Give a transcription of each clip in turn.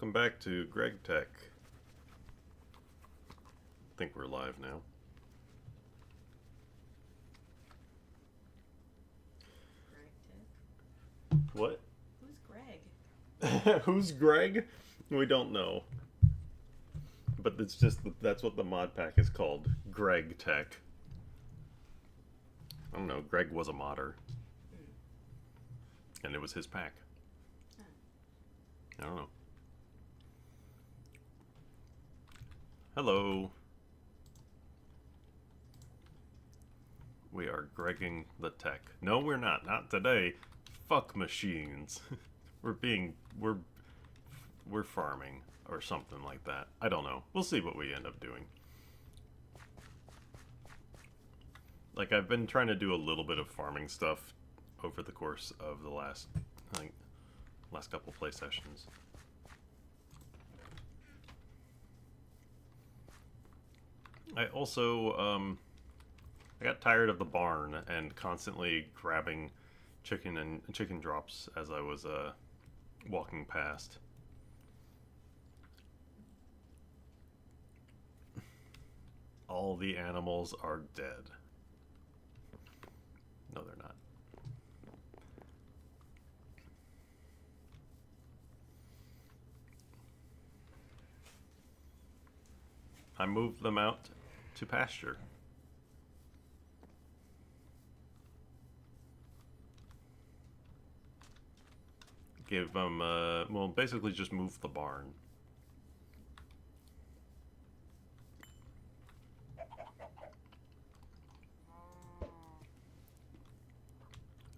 Welcome back to Gregtech. I think we're live now. Gregtech. What? Who's Greg? Who's Greg? We don't know. But it's just that's what the mod pack is called. Gregtech. I don't know. Greg was a modder. And it was his pack. I don't know. Hello. We are Gregging the tech. No, we're not. Not today. Fuck machines. we're farming or something like that. I don't know. We'll see what we end up doing. Like, I've been trying to do a little bit of farming stuff over the course of the last couple play sessions. I also, I got tired of the barn and constantly grabbing chicken drops as I was, walking past. All the animals are dead. No, they're not. I moved them out to pasture. Give them, well, basically just move the barn.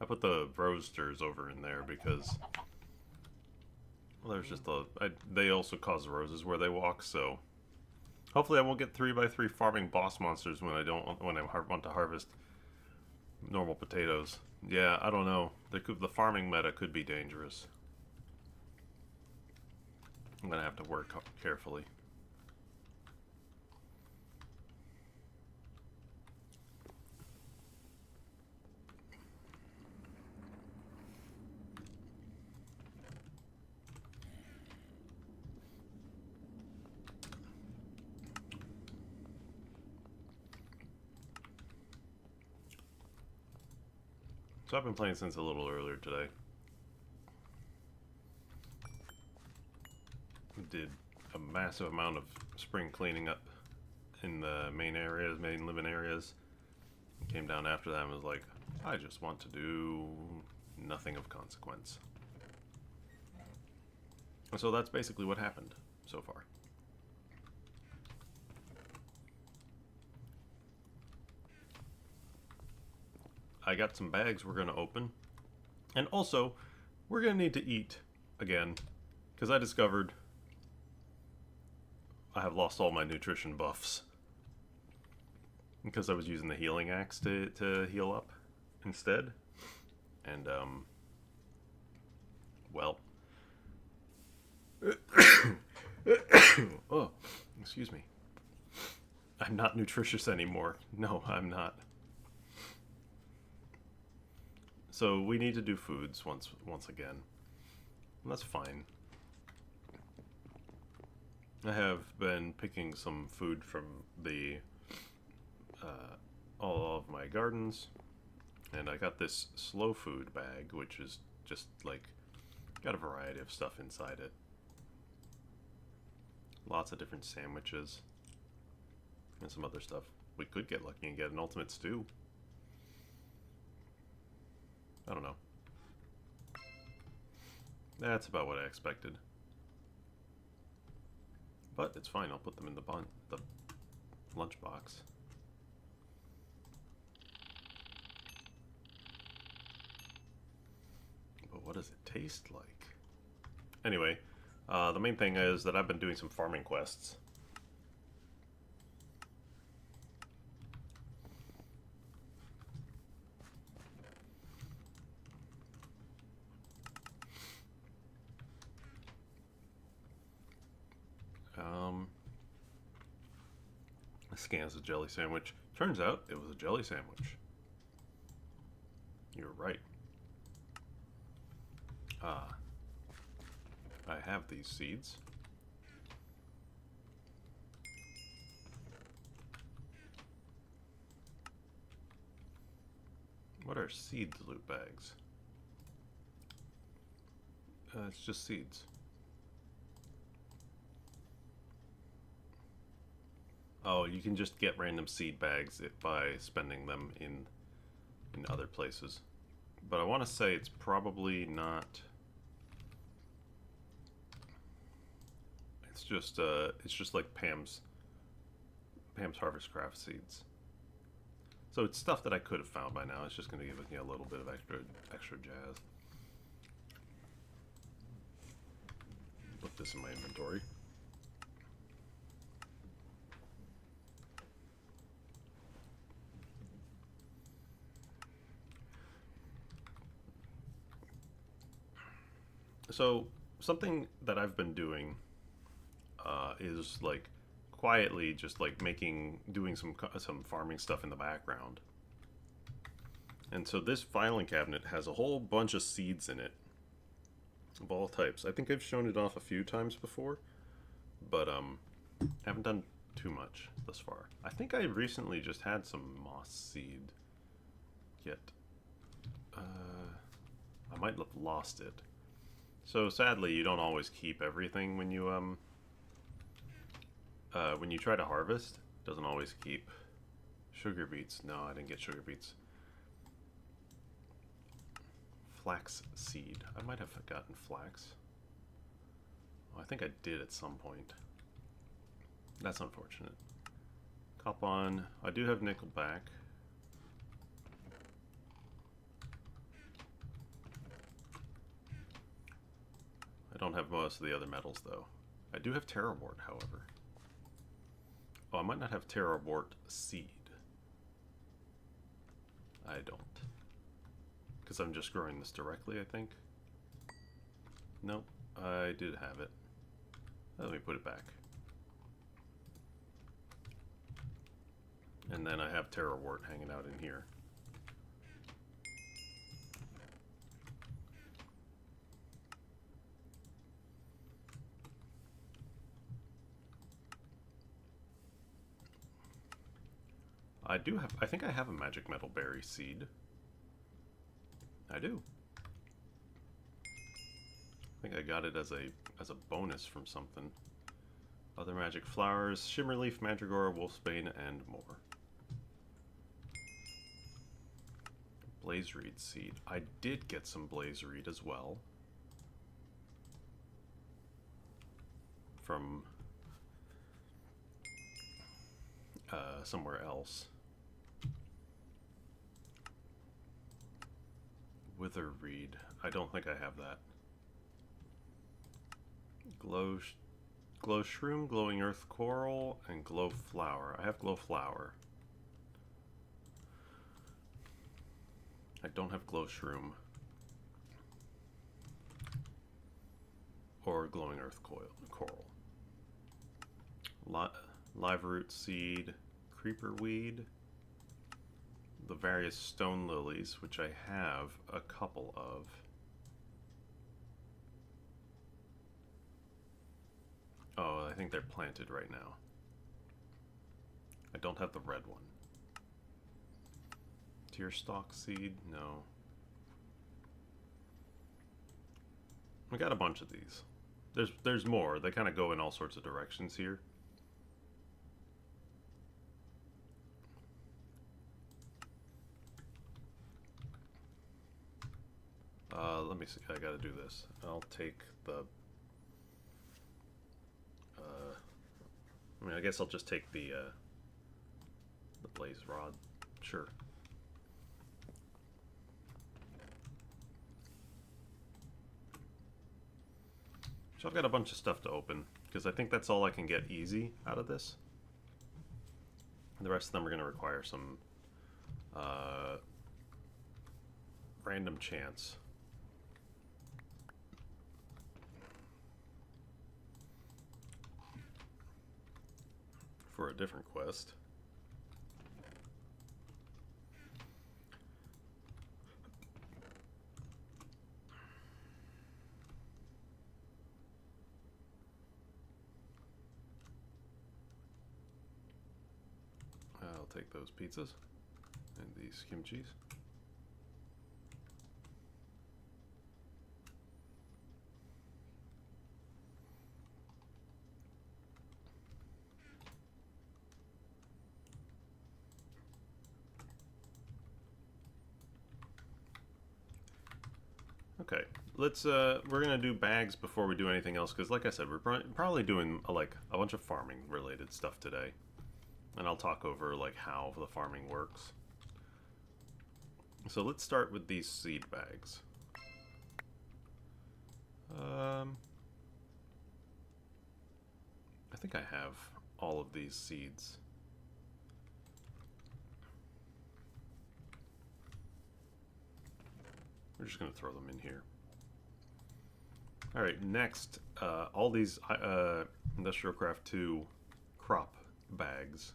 I put the roasters over in there because, well, there's just they also cause roses where they walk, so hopefully I won't get 3x3 farming boss monsters when I want to harvest normal potatoes. Yeah, I don't know. The farming meta could be dangerous. I'm gonna have to work carefully. So I've been playing since a little earlier today. Did a massive amount of spring cleaning up in the main living areas. Came down after that and was like, I just want to do nothing of consequence. And so that's basically what happened so far. I got some bags we're going to open. And also, we're going to need to eat again. Because I discovered I have lost all my nutrition buffs. Because I was using the healing axe to heal up instead. And, well. Oh, excuse me. I'm not nutritious anymore. No, I'm not. So we need to do foods once again. And that's fine. I have been picking some food from the all of my gardens, and I got this slow food bag, which is just like got a variety of stuff inside it. Lots of different sandwiches and some other stuff. We could get lucky and get an ultimate stew. I don't know. That's about what I expected. But it's fine, I'll put them in the lunchbox. But what does it taste like? Anyway, the main thing is that I've been doing some farming quests. Scans a jelly sandwich. Turns out it was a jelly sandwich. You're right. I have these seeds. What are seeds loot bags? It's just seeds. Oh, you can just get random seed bags by spending them in other places. But I want to say it's probably not. It's just like Pam's Harvest Craft seeds. So it's stuff that I could have found by now. It's just going to give me a little bit of extra jazz. Put this in my inventory. So something that I've been doing is like quietly just like doing some farming stuff in the background. And so this filing cabinet has a whole bunch of seeds in it of all types. I think I've shown it off a few times before, but haven't done too much thus far. I think I recently just had some moss seed yet. I might have lost it. So sadly, you don't always keep everything when you try to harvest. It doesn't always keep. Sugar beets. No, I didn't get sugar beets. Flax seed. I might have gotten flax. Oh, I think I did at some point. That's unfortunate. Copon. I do have nickel back. I don't have most of the other metals, though. I do have terrawort, however. Oh, I might not have terrawort seed. I don't. Because I'm just growing this directly, I think. Nope, I did have it. Let me put it back. And then I have terrawort hanging out in here. I think I have a magic metal berry seed. I do. I think I got it as a bonus from something. Other magic flowers, shimmerleaf, mandragora, wolfsbane, and more. Blazereed seed. I did get some blazereed as well. From somewhere else. Witherreed. I don't think I have that. Glow shroom, glowing earth coral, and glow flower. I have glow flower. I don't have glow shroom. Or glowing earth coral. Live root seed, creeper weed, the various stone lilies, which I have a couple of. Oh, I think they're planted right now. I don't have the red one. Tear stalk seed? No. I got a bunch of these. There's more. They kind of go in all sorts of directions here. Let me see. I gotta do this. I'll take the... I mean, I guess I'll just take the blaze rod. Sure. So I've got a bunch of stuff to open, because I think that's all I can get easy out of this. And the rest of them are going to require some random chance. For a different quest. I'll take those pizzas and these kimchis. Okay, we're gonna do bags before we do anything else, because like I said, we're probably doing like a bunch of farming related stuff today. And I'll talk over like how the farming works. So let's start with these seed bags. I think I have all of these seeds. We're just going to throw them in here. Alright, next, all these Industrial Craft 2 crop bags.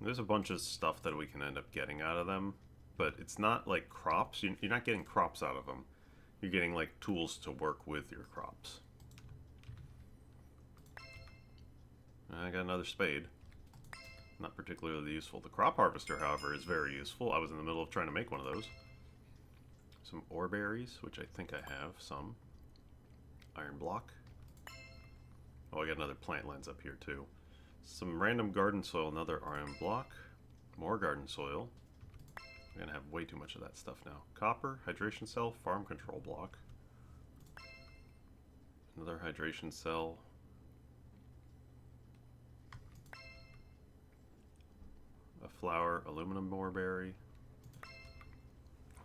There's a bunch of stuff that we can end up getting out of them, but it's not like crops. You're not getting crops out of them. You're getting like tools to work with your crops. I got another spade. Not particularly useful. The crop harvester, however, is very useful. I was in the middle of trying to make one of those. Some ore berries, which I think I have some. Iron block. Oh, I got another plant lens up here too. Some random garden soil, another iron block. More garden soil. I'm gonna have way too much of that stuff now. Copper, hydration cell, farm control block. Another hydration cell. A flour, aluminum moreberry.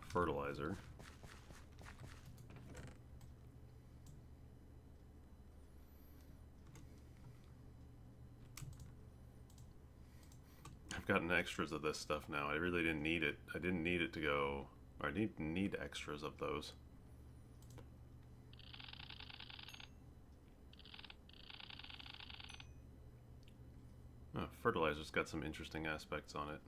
Fertilizer. I've gotten extras of this stuff now. I really didn't need it. I didn't need it to go... Or I need extras of those. Oh, fertilizer's got some interesting aspects on it.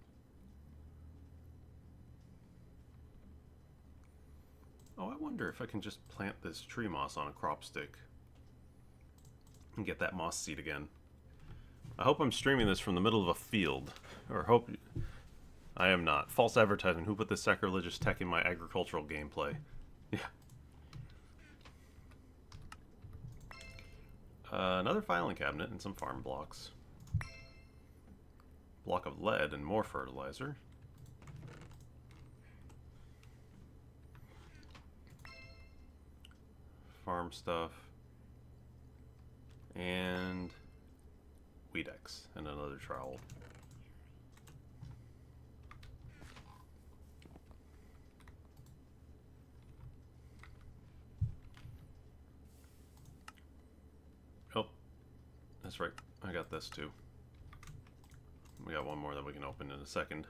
Oh, I wonder if I can just plant this tree moss on a crop stick. And get that moss seed again. I hope I'm streaming this from the middle of a field. Or hope... I am not. False advertising. Who put this sacrilegious tech in my agricultural gameplay? Yeah. Another filing cabinet and some farm blocks. Block of lead and more fertilizer. Farm stuff. And Weedex and another trowel. Oh, that's right. I got this too. We got one more that we can open in a second.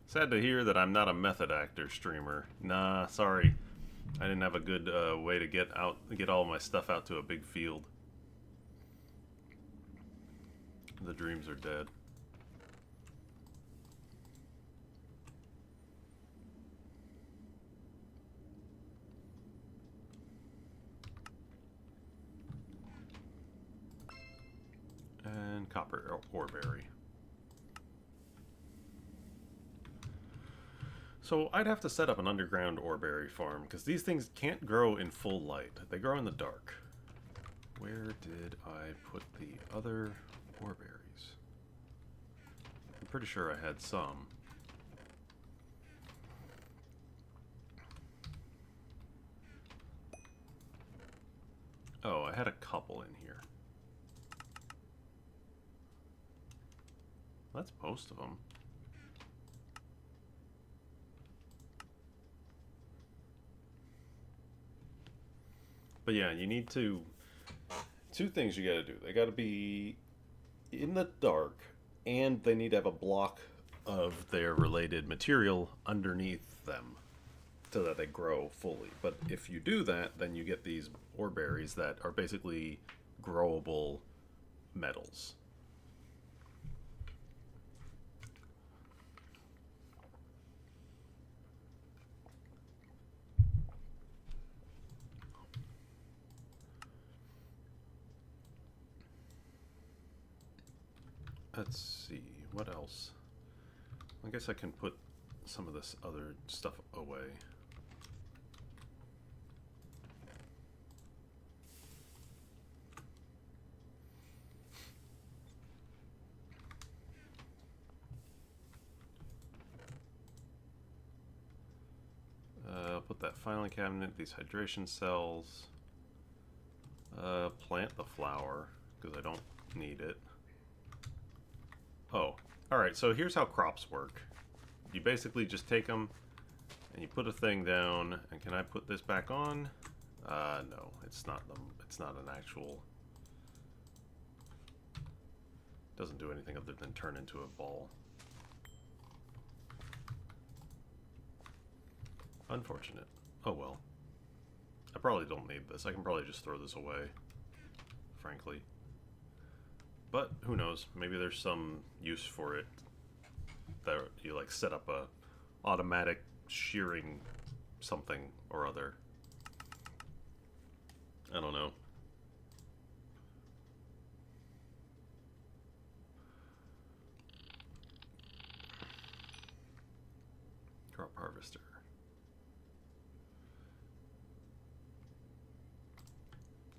Sad to hear that I'm not a method actor streamer. Nah, sorry. I didn't have a good way to get all my stuff out to a big field. The dreams are dead. And copper oreberry. So I'd have to set up an underground oreberry farm, because these things can't grow in full light. They grow in the dark. Where did I put the other oreberries? I'm pretty sure I had some. Oh, I had a couple in here. That's most of them. But yeah, you need to... Two things you gotta do. They gotta be in the dark, and they need to have a block of their related material underneath them so that they grow fully. But if you do that, then you get these oreberries that are basically growable metals. Let's see, what else? I guess I can put some of this other stuff away. I'll put with that filing cabinet, these hydration cells. Plant the flower, because I don't need it. Oh, alright, so here's how crops work. You basically just take them, and you put a thing down, and can I put this back on? No, it's not an actual... Doesn't do anything other than turn into a ball. Unfortunate. Oh well. I probably don't need this. I can probably just throw this away, frankly. But who knows? Maybe there's some use for it. That you like set up a automatic shearing something or other. I don't know. Crop harvester.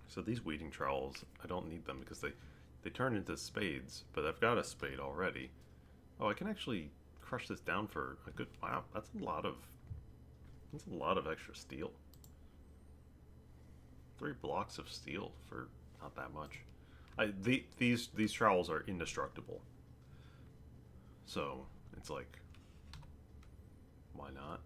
So these weeding trowels, I don't need them because they turn into spades, but I've got a spade already. Oh, I can actually crush this down for a good... Wow, that's a lot of extra steel. 3 blocks of steel for not that much. These trowels are indestructible. So, it's like... Why not?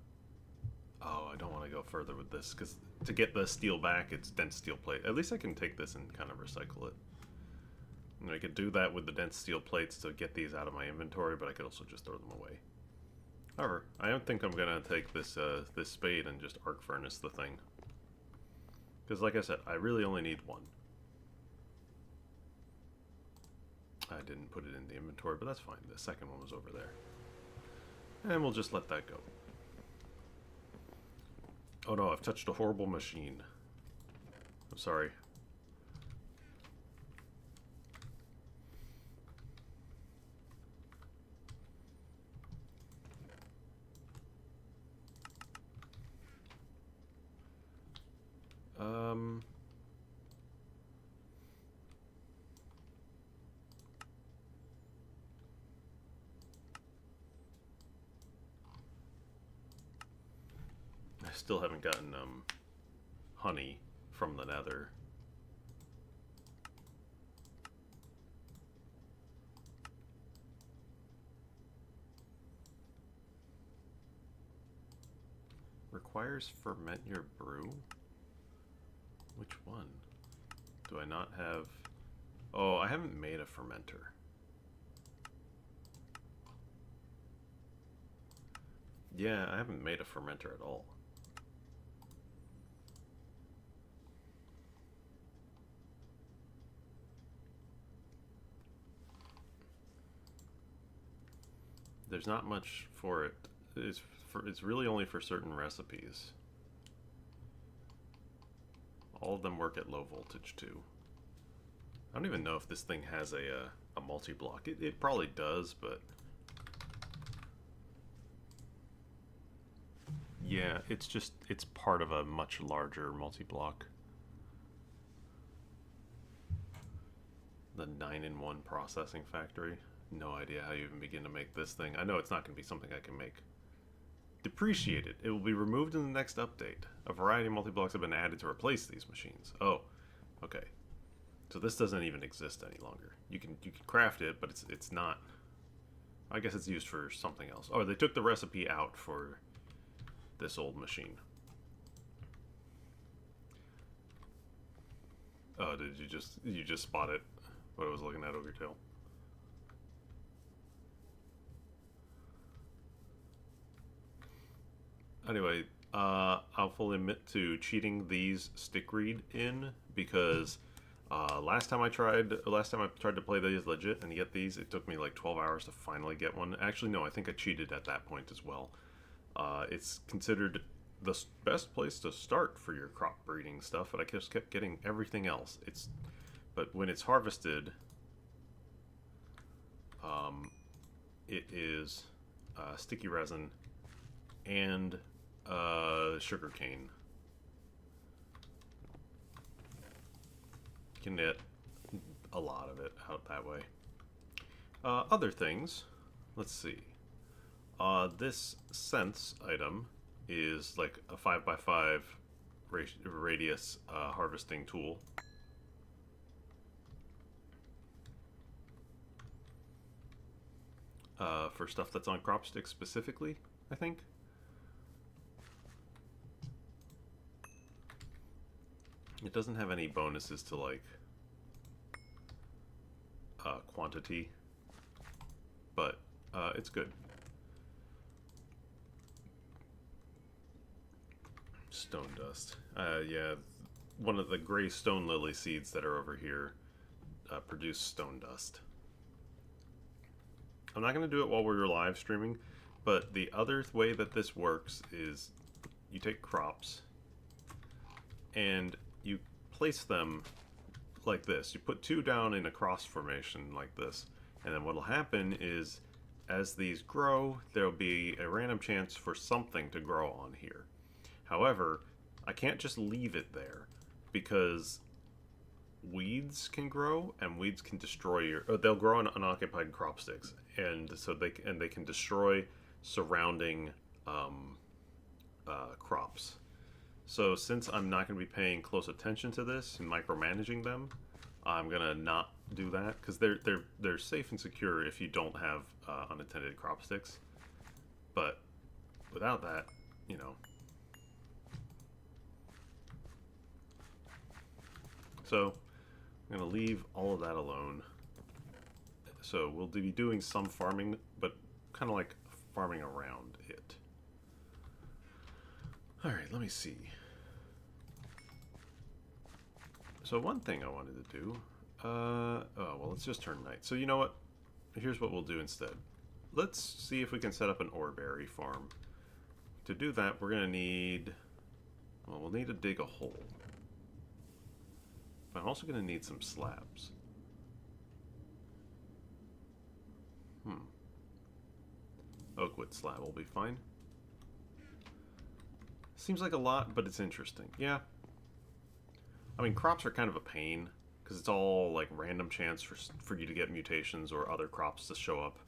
Oh, I don't want to go further with this, because to get the steel back, it's dense steel plate. At least I can take this and kind of recycle it. And I could do that with the dense steel plates to get these out of my inventory, but I could also just throw them away. However, I don't think I'm going to take this this spade and just arc furnace the thing. Because like I said, I really only need one. I didn't put it in the inventory, but that's fine. The second one was over there. And we'll just let that go. Oh no, I've touched a horrible machine. I'm sorry. I still haven't gotten honey from the nether. Requires ferment your brew? Which one? Do I not have... Oh, I haven't made a fermenter. Yeah, I haven't made a fermenter at all. There's not much for it. It's really only for certain recipes. All of them work at low voltage too. I don't even know if this thing has a multi-block. It probably does, but... Yeah, it's part of a much larger multi-block. The 9-in-1 processing factory. No idea how you even begin to make this thing. I know it's not going to be something I can make. Depreciated. It will be removed in the next update. A variety of multi-blocks have been added to replace these machines. Oh, okay. So this doesn't even exist any longer. You can craft it, but it's not. I guess it's used for something else. Oh, they took the recipe out for this old machine. Oh, did you just spot it? What I was looking at over your tail. Anyway, I'll fully admit to cheating these stick read in because last time I tried to play these legit and get these, it took me like 12 hours to finally get one. Actually, no, I think I cheated at that point as well. It's considered the best place to start for your crop breeding stuff, but I just kept getting everything else. But when it's harvested, it is sticky resin and sugar cane. You can get a lot of it out that way. Other things, let's see. This sense item is like a 5x5 radius harvesting tool. For stuff that's on crop sticks specifically, I think. It doesn't have any bonuses to like quantity, but it's good. Stone dust. Yeah, one of the gray stone lily seeds that are over here produce stone dust. I'm not going to do it while we're live streaming, but the other way that this works is you take crops and you place them like this. You put two down in a cross formation like this, and then what'll happen is as these grow, there'll be a random chance for something to grow on here. However, I can't just leave it there because weeds can grow, and weeds can destroy your. They'll grow on unoccupied crop sticks, and so they can destroy surrounding crops. So since I'm not going to be paying close attention to this and micromanaging them, I'm gonna not do that because they're safe and secure if you don't have unattended crop sticks. But without that, you know. So I'm going to leave all of that alone. So we'll be doing some farming, but kind of like farming around it. Alright, let me see. So one thing I wanted to do... oh, well, let's just turn night. So you know what? Here's what we'll do instead. Let's see if we can set up an ore berry farm. To do that, we're going to need... Well, we'll need to dig a hole. But I'm also going to need some slabs. Oakwood slab will be fine. Seems like a lot, but it's interesting. Yeah. I mean, crops are kind of a pain, because it's all like random chance for you to get mutations or other crops to show up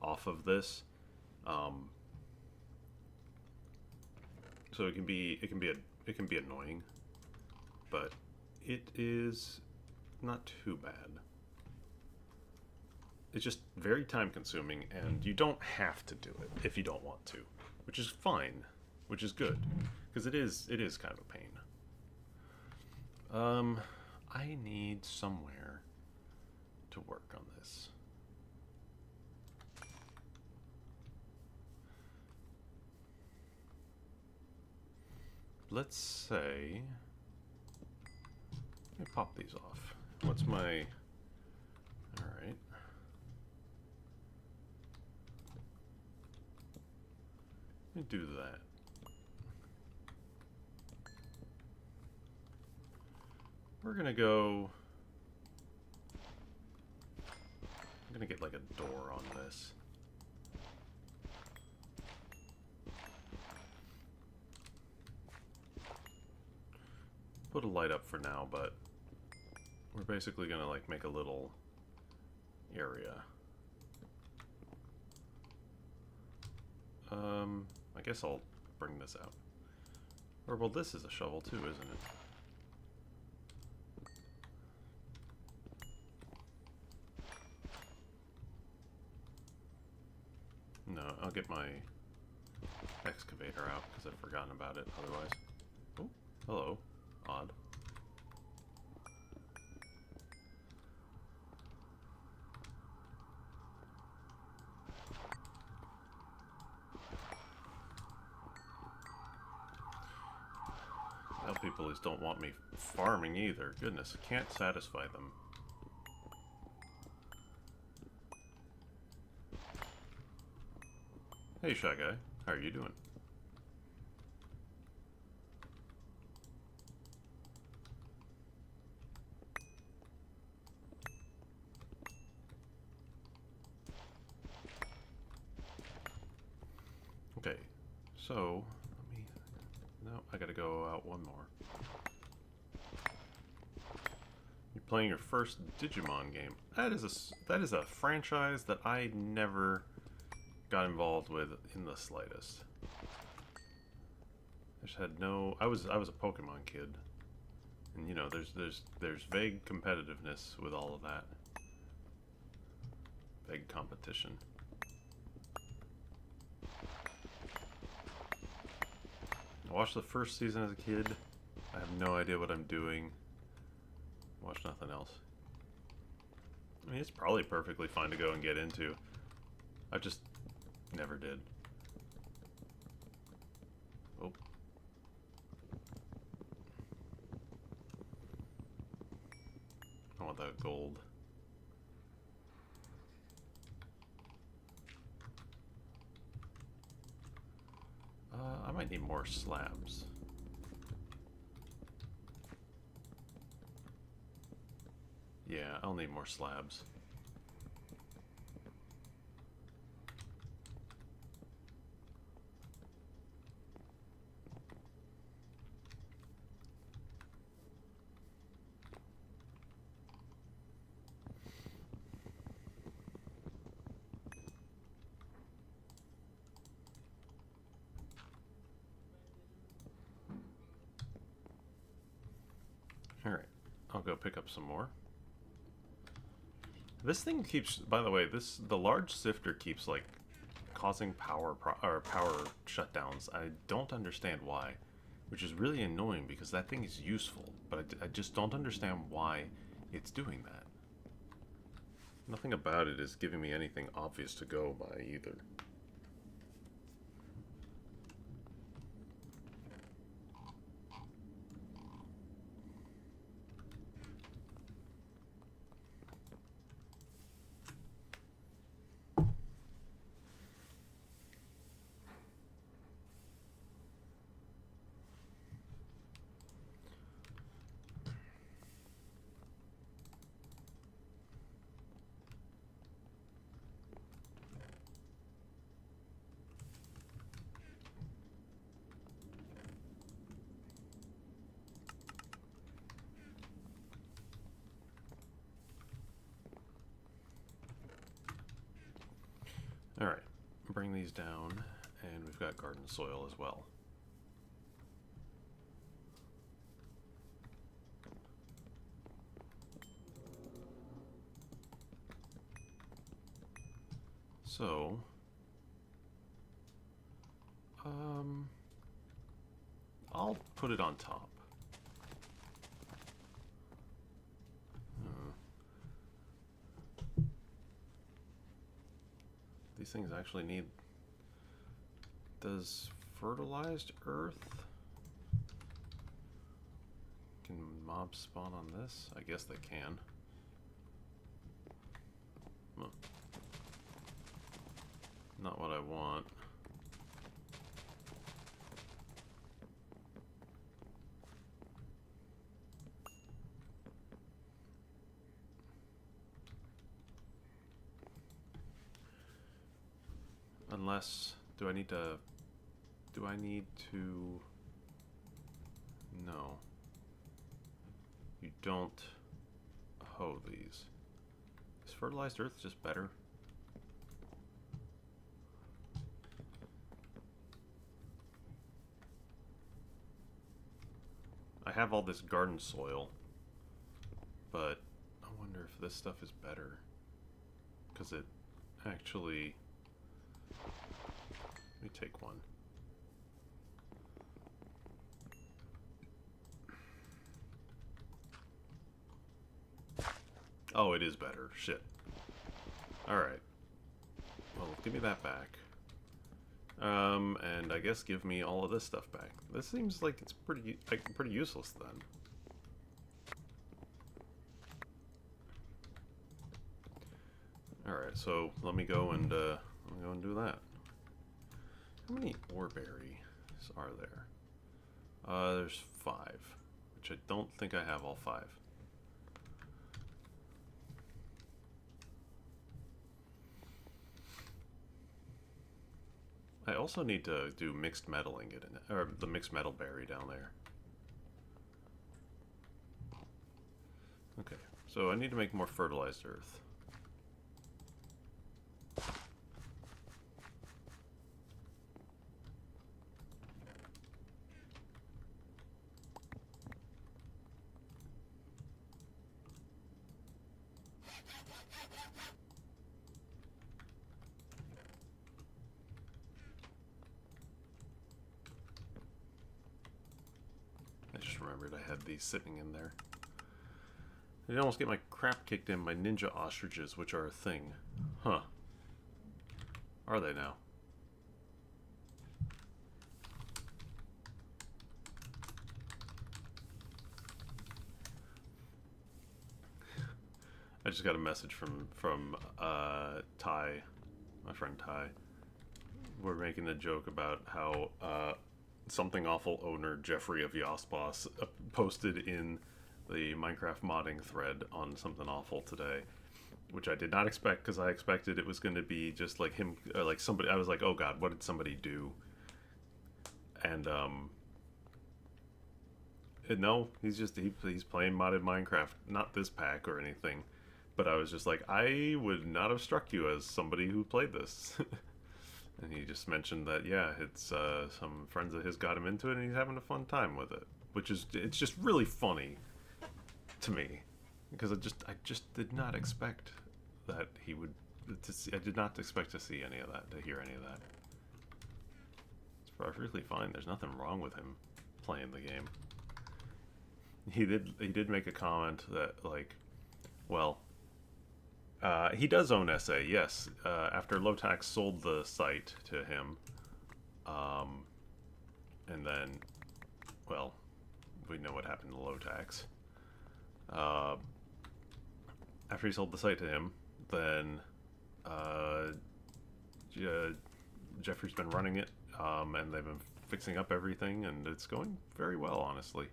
off of this. So it can be annoying, but it is not too bad. It's just very time consuming, and you don't have to do it if you don't want to, which is fine, which is good, because it is kind of a pain. I need somewhere to work on this. Let's say, let me pop these off. What's my, all right. Let me do that. We're gonna go, I'm gonna get like a door on this. Put a light up for now, but we're basically gonna like make a little area. I guess I'll bring this out. Or, well, this is a shovel too, isn't it? No, I'll get my excavator out because I've forgotten about it otherwise. Oh, hello. Odd. Tell people who don't want me farming either. Goodness, I can't satisfy them. Hey, Shy Guy. How are you doing? Okay, so let me. No, I gotta go out one more. You're playing your first Digimon game. That is a franchise that I never got involved with in the slightest. I just had no. I was a Pokemon kid, and you know, there's vague competitiveness with all of that. Vague competition. I watched the first season as a kid. I have no idea what I'm doing. Watch nothing else. I mean, it's probably perfectly fine to go and get into. I just never did. Oh. I want that gold. I might need more slabs. Yeah, I'll need more slabs. Alright, I'll go pick up some more. This thing keeps, by the way, the large sifter keeps like causing power shutdowns. I don't understand why, which is really annoying because that thing is useful, but I just don't understand why it's doing that. Nothing about it is giving me anything obvious to go by either. Alright, bring these down, and we've got garden soil as well. So, I'll put it on top. These things actually need... Does fertilized earth... Can mobs spawn on this? I guess they can. Huh. Not what I want. Unless, do I need to, no. You don't hoe these. Is fertilized earth just better? I have all this garden soil, but I wonder if this stuff is better. Because it actually... Let me take one. Oh, it is better. Shit. Alright. Well, give me that back. And I guess give me all of this stuff back. This seems like it's pretty useless then. Alright, so let me go and do that. How many ore berries are there? There's 5, which I don't think I have all 5. I also need to do mixed metal ingot in it, or the mixed metal berry down there. Okay, so I need to make more fertilized earth. just remembered I had these sitting in there. I almost get my crap kicked in by ninja ostriches, which are a thing. Huh. Are they now? I just got a message from Ty, my friend Ty. We're making a joke about how something awful owner Jeffrey of Yosboss posted in the Minecraft modding thread on something awful today, which I did not expect because I expected it was going to be just like him, like somebody. I was like, oh god, what did somebody do? And no, he's playing modded Minecraft, not this pack or anything. But I was just like, I would not have struck you as somebody who played this. And he just mentioned that, yeah, it's some friends of his got him into it, and he's having a fun time with it. It's just really funny to me, because I just did not expect that he would. I did not expect to see any of that, to hear any of that. It's perfectly fine. There's nothing wrong with him playing the game. He did make a comment that, like, well, he does own SA, yes. After Lowtax sold the site to him, and then, well, we know what happened to Lowtax. After he sold the site to him, then Jeffrey's been running it, and they've been fixing up everything, and it's going very well, honestly.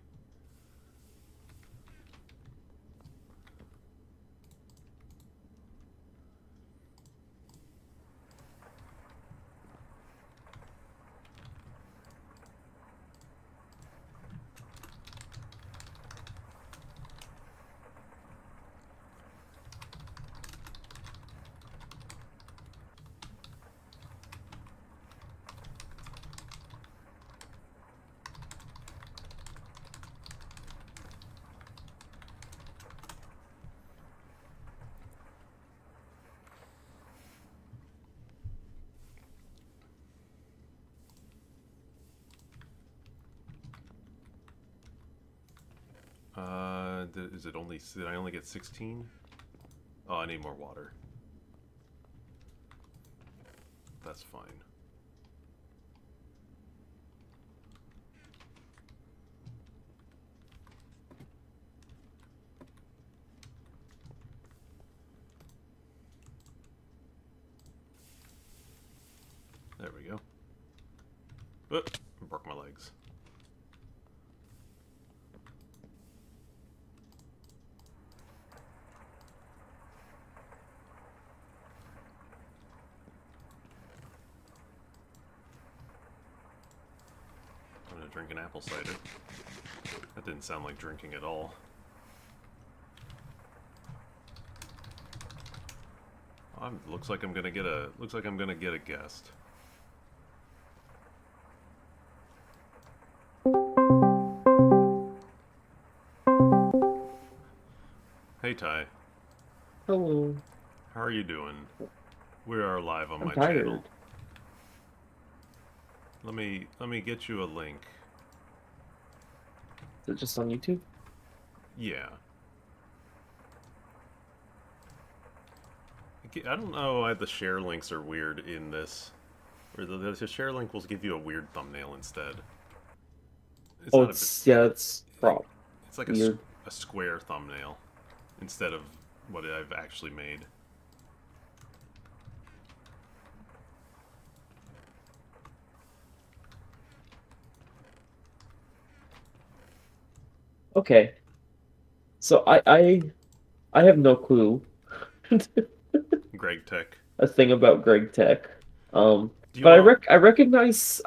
Is it only... Did I only get 16? Oh, I need more water. That's fine. There we go. Oop, broke my legs. I'm gonna drink an apple cider. That didn't sound like drinking at all. Looks like I'm gonna get a guest. Hey Ty. Hello. How are you doing? We are live on I'm my tired. channel. Let me get you a link. Is it just on YouTube? Yeah. I don't know why the share links are weird in this. Or the share link will give you a weird thumbnail instead. It's Oh, not it's prop. It's like Weird. a square thumbnail instead of what I've actually made. Okay. So I have no clue Gregtech. a thing about Gregtech. Do you But want I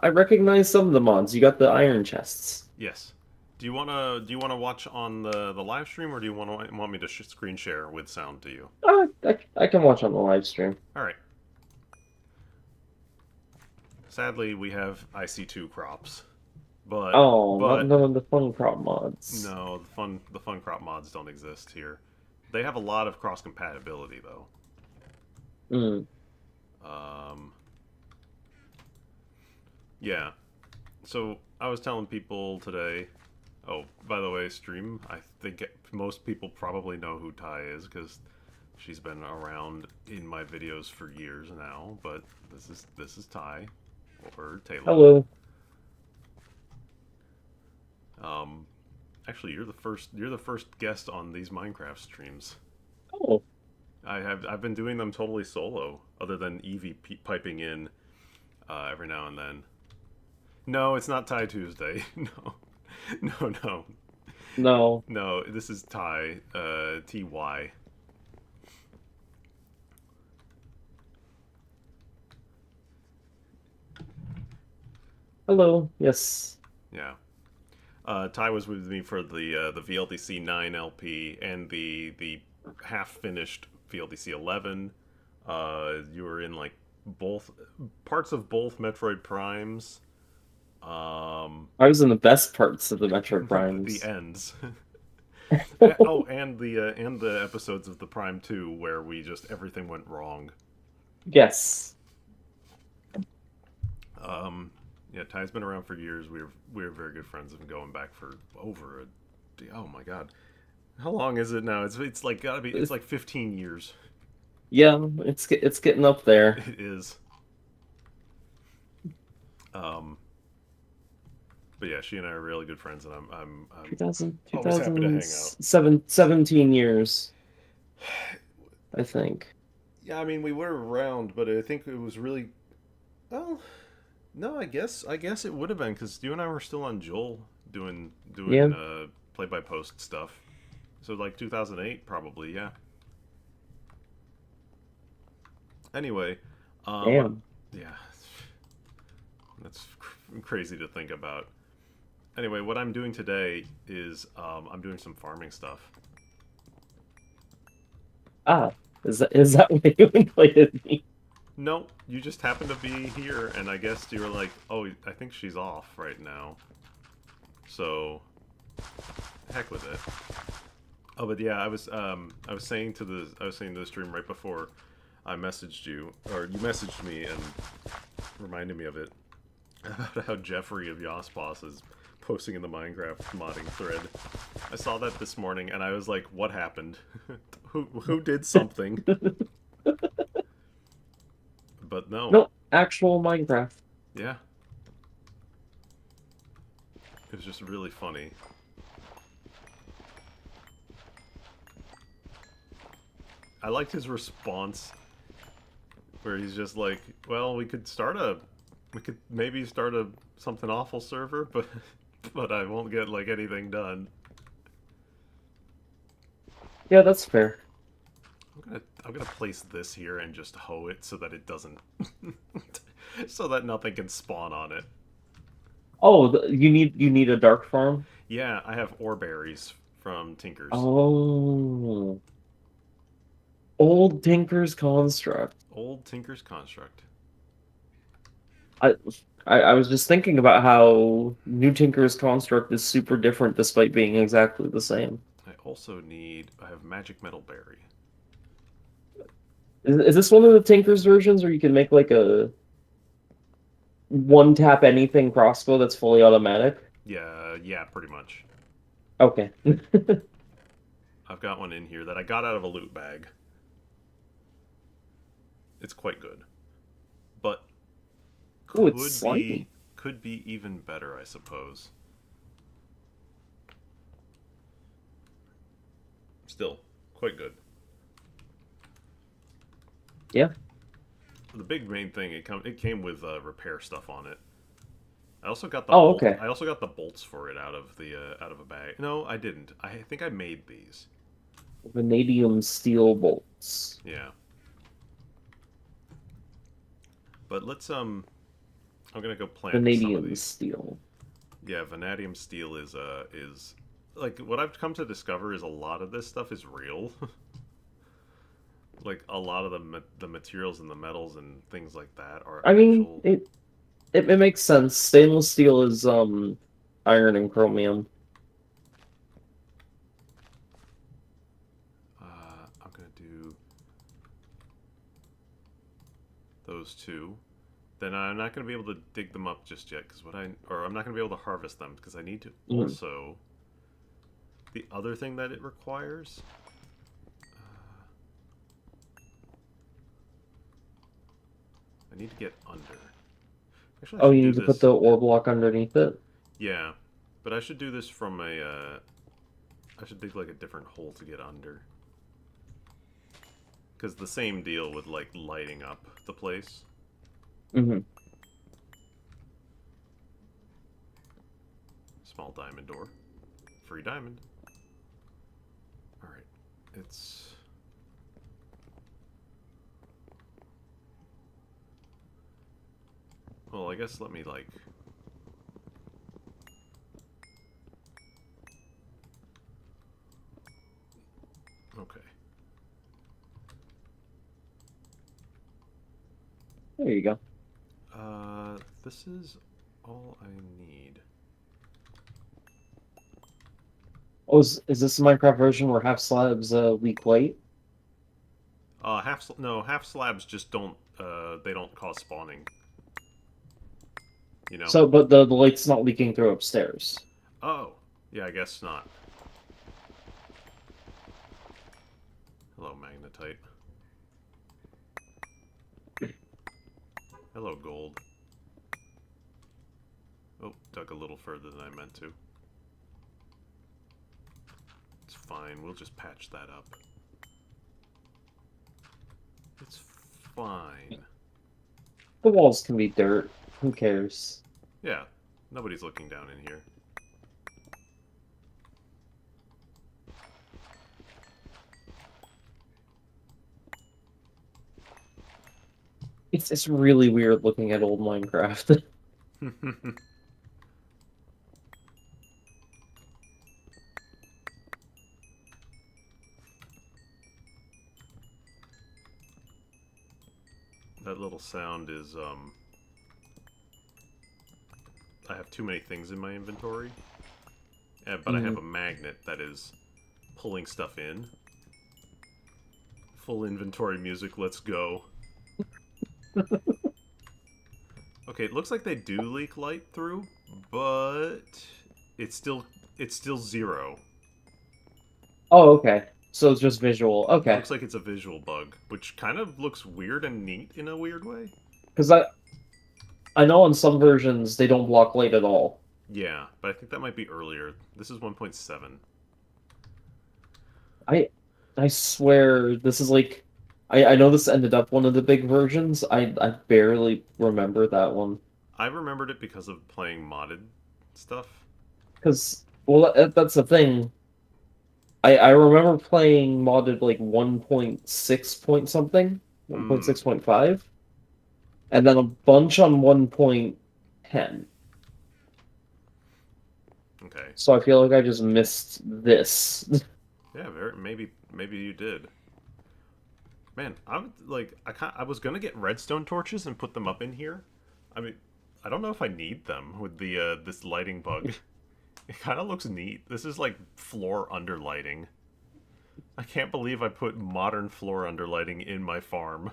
recognize some of the mods. You got the iron chests. Yes. Do you wanna watch on the live stream, or do you want me to screen share with sound to you? I can watch on the live stream. All right. Sadly, we have IC2 crops, but Oh, not none of the fun crop mods. no, the fun crop mods don't exist here. They have a lot of cross compatibility though. Mm. Yeah. So I was telling people today Oh, by the way, stream. I think most people probably know who Ty is because she's been around in my videos for years now. But this is Ty or Taylor. Hello. Actually, you're the first guest on these Minecraft streams. Oh, I've been doing them totally solo, other than Evie piping in every now and then. No, it's not Ty Tuesday. No, no. no. No, this is Ty, TY. Hello. Yes. Yeah. Ty was with me for the VLDC 9 LP and the half finished VLDC 11. You were in like both parts of both Metroid Primes. I was in the best parts of the Metro The Primes. ends. Oh, and the episodes of the Prime 2 where we just everything went wrong. Yes. Yeah, Ty's been around for years. We're very good friends and going back for over a. Oh my god, how long is it now? It's like gotta be. It's like 15 years. Yeah, it's getting up there. It is. Um. But yeah, she and I are really good friends, and I'm 2000, always happy to hang out. 17 years, I think. Yeah, I mean we were around, but I think it was really. Well, no, I guess it would have been because you and I were still on Joel doing Yeah. play by post stuff. So like 2008 probably, yeah. Anyway, Damn. yeah, that's crazy to think about. Anyway, what I'm doing today is I'm doing some farming stuff. Ah, is that why you invited me? No, you just happen to be here, and I guess you were like, oh, I think she's off right now. So, heck with it. Oh, but yeah, I was saying to the stream right before I messaged you, or you messaged me and reminded me of it, about how Jeffrey of Yosboss is posting in the Minecraft modding thread. I saw that this morning, and I was like, what happened? who did something? But no. No, actual Minecraft. Yeah. It was just really funny. I liked his response where he's just like, well, we could maybe start a something awful server, but but I won't get like anything done. Yeah, that's fair. I'm gonna place this here and just hoe it so that it doesn't so that nothing can spawn on it. Oh, you need a dark farm? Yeah, I have ore berries from Tinkers. Oh. Old Tinker's Construct. Old Tinker's Construct. I, I was just thinking about how New Tinker's Construct is super different despite being exactly the same. I have magic metal berry. Is this one of the Tinker's versions where you can make like a one tap anything crossbow that's fully automatic? Yeah, pretty much. Okay. I've got one in here that I got out of a loot bag. It's quite good. But Ooh, it's slimy. could be even better, I suppose. Still, quite good. Yeah. The big main thing, it came with repair stuff on it. I also got the Okay. I also got the bolts for it out of a bag. No, I didn't. I think I made these. Vanadium steel bolts. Yeah. But I'm gonna go plant some of Vanadium these. steel. Yeah, vanadium steel is like what I've come to discover is a lot of this stuff is real. Like a lot of the materials and the metals and things like that are I mean, actual. it makes sense. Stainless steel is iron and chromium. I'm gonna do those two. Then I'm not gonna be able to dig them up just yet because I'm not gonna be able to harvest them because I need to Mhm. also the other thing that it requires. I need to get under. Actually, I Oh, should you do need to put this. the ore block underneath it? Yeah, but I should do this from a. I should dig like a different hole to get under. Because the same deal with like lighting up the place. Mm-hmm. Small diamond door. Free diamond. Alright. It's... Well, I guess let me, like... Okay. There you go. This is all I need. Oh, is this the Minecraft version where half slabs leak light? Half slabs just don't, they don't cause spawning. You know? So, but the light's not leaking through upstairs. Oh! Yeah, I guess not. Hello, magnetite. Hello, gold. Oh, dug a little further than I meant to. It's fine, we'll just patch that up. It's fine. The walls can be dirt. Who cares? Yeah, nobody's looking down in here. It's really weird looking at old Minecraft. That little sound is, I have too many things in my inventory. But I have a magnet that is pulling stuff in. Full inventory music, let's go. Okay, it looks like they do leak light through, but it's still 0. Oh, okay. So it's just visual. Okay. Looks like it's a visual bug, which kind of looks weird and neat in a weird way. Because I know on some versions they don't block light at all. Yeah, but I think that might be earlier. This is 1.7. I swear this is like I know this ended up one of the big versions. I barely remember that one. I remembered it because of playing modded stuff. Because well that's the thing. I remember playing modded like 1.6 point something, 1.6.5, and then a bunch on 1.10. Okay. So I feel like I just missed this. Yeah, maybe you did. Man, I was gonna get redstone torches and put them up in here. I mean, I don't know if I need them with the this lighting bug. It kind of looks neat. This is like floor underlighting. I can't believe I put modern floor underlighting in my farm.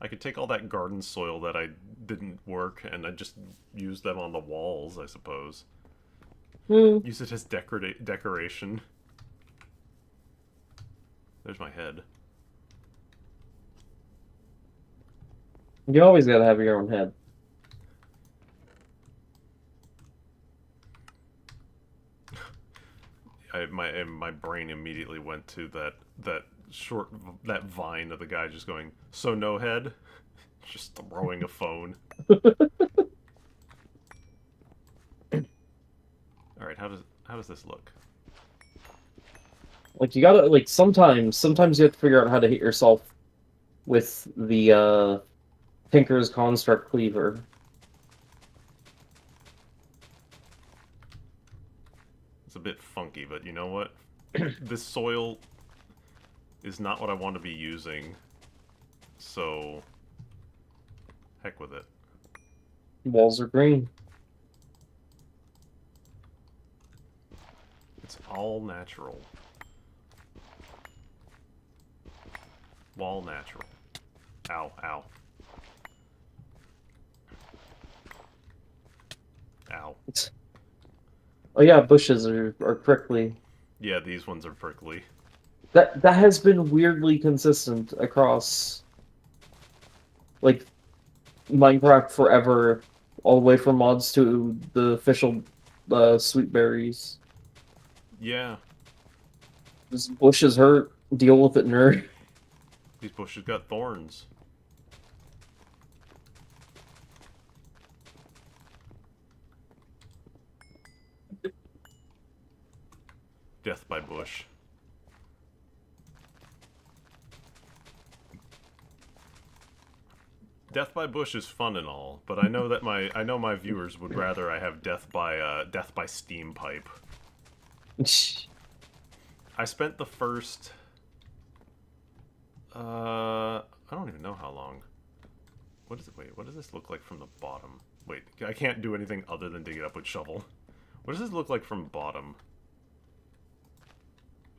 I could take all that garden soil that I didn't work and I just use them on the walls, I suppose. Use it as decoration. There's my head. You always gotta have your own head. My brain immediately went to that vine of the guy just going, "So no head?" Just throwing a phone. Alright, how does this look? Like you gotta like sometimes you have to figure out how to hit yourself with the Tinker's Construct Cleaver. It's a bit funky, but you know what? This soil is not what I want to be using. So heck with it. Walls are green. It's all natural. Wall natural. Ow, ow. Ow. Ow. Oh yeah, bushes are prickly. Yeah, these ones are prickly. That has been weirdly consistent across like Minecraft forever, all the way from mods to the official sweet berries. Yeah, This bushes hurt. Deal with it, nerd. these bushes got thorns. Death by bush. Death by bush is fun and all, but I know that my viewers would rather I have death by steam pipe. I spent the first I don't even know how long. What is it? Wait, what does this look like from the bottom? Wait, I can't do anything other than dig it up with shovel. What does this look like from bottom?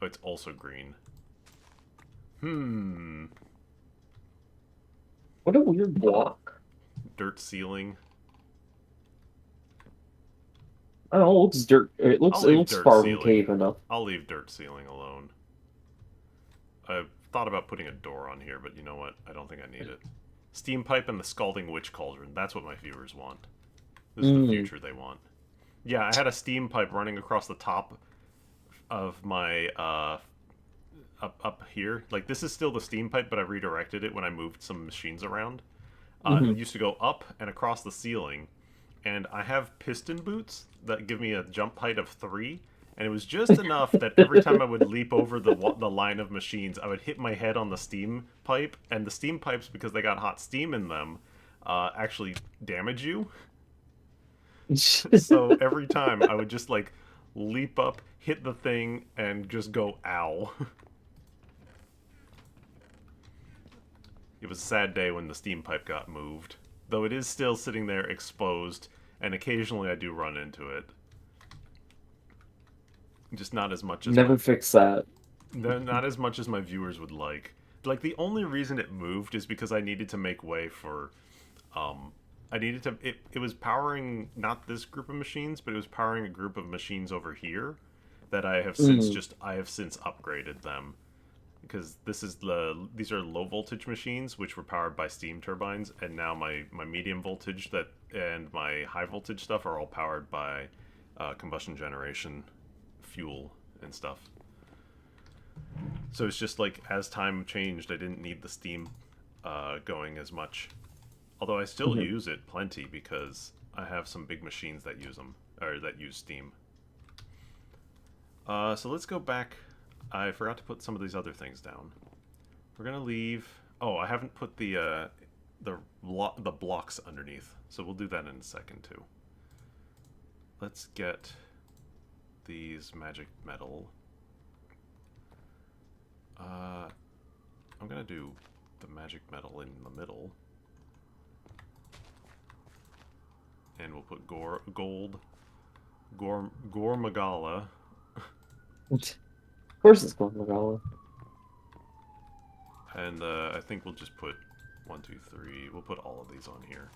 Oh, it's also green. Hmm. What a weird block. Dirt ceiling. I don't know, it looks dirt. It I'll leave looks dirt farm ceiling. cave enough. I'll leave dirt ceiling alone. I've thought about putting a door on here, but you know what? I don't think I need it. Steam pipe and the scalding witch cauldron. That's what my viewers want. This is the future they want. Yeah, I had a steam pipe running across the top of my up here. Like, this is still the steam pipe, but I redirected it when I moved some machines around. It used to go up and across the ceiling, and I have piston boots that give me a jump height of 3, and it was just enough that every time I would leap over the line of machines, I would hit my head on the steam pipe, and the steam pipes, because they got hot steam in them, actually damage you. So every time I would just, like, leap up, hit the thing, and just go, ow. It was a sad day when the steam pipe got moved. Though it is still sitting there exposed, and occasionally I do run into it. Just not as much as Never fix that. not as much as my viewers would like. Like, the only reason it moved is because I needed to make way for I needed to it was powering not this group of machines, but it was powering a group of machines over here that I have since upgraded them. Because these are low voltage machines which were powered by steam turbines, and now my medium voltage and my high voltage stuff are all powered by combustion generation fuel and stuff. So it's just like, as time changed, I didn't need the steam going as much. Although I still use it plenty because I have some big machines that use them, or that use steam. So let's go back. I forgot to put some of these other things down. We're gonna leave. Oh, I haven't put the blocks underneath, so we'll do that in a second too. Let's get these magic metal. I'm gonna do the magic metal in the middle, and we'll put gold, Magala. Of course it's going Magala. And I think we'll just put 1, 2, 3. We'll put all of these on here.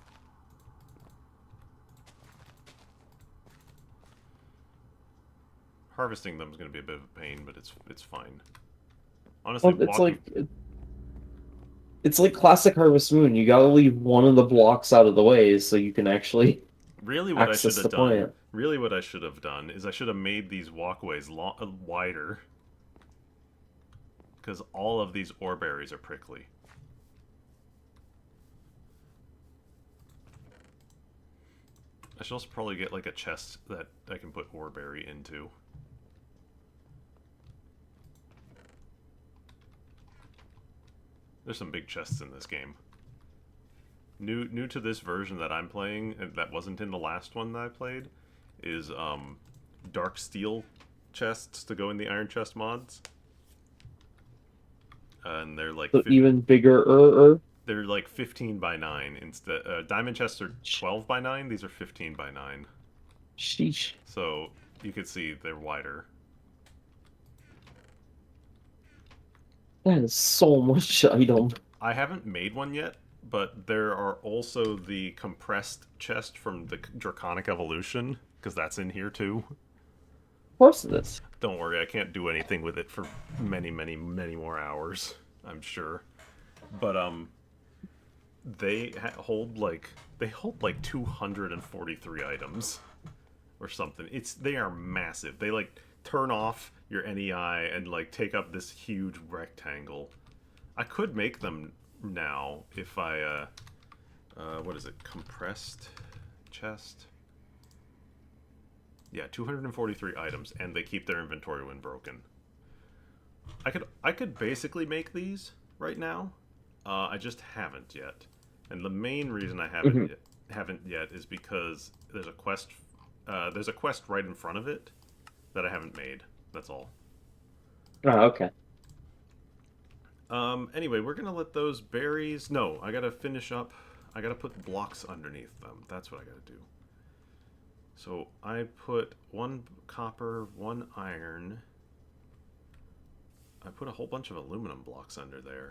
Harvesting them is going to be a bit of a pain, but it's fine. Honestly, well, it's like classic Harvest Moon. You gotta leave one of the blocks out of the way so you can actually really what I should access have the done. plant. Really, what I should have done is I should have made these walkways wider, because all of these ore berries are prickly. I should also probably get like a chest that I can put ore berry into. There's some big chests in this game. New to this version that I'm playing, and that wasn't in the last one that I played, is dark steel chests to go in the iron chest mods. And they're like So even bigger. They're like 15 by 9 instead. Diamond chests are 12 by 9. These are 15 by 9. Sheesh. So you can see they're wider. That is so much item. I haven't made one yet, but there are also the compressed chest from the Draconic Evolution, because that's in here too. Of course it is. Don't worry, I can't do anything with it for many, many, many more hours, I'm sure. But they hold like 243 items or something. They are massive. They like turn off your NEI and like take up this huge rectangle. I could make them now if I what is it? Compressed chest. Yeah, 243 items, and they keep their inventory when broken. I could basically make these right now. I just haven't yet, and the main reason I Hmm. haven't yet is because there's a quest. There's a quest right in front of it that I haven't made. That's all. Oh, okay. Anyway, we're gonna let those berries. No, I gotta finish up. I gotta put blocks underneath them. That's what I gotta do. So I put one copper, one iron. I put a whole bunch of aluminum blocks under there.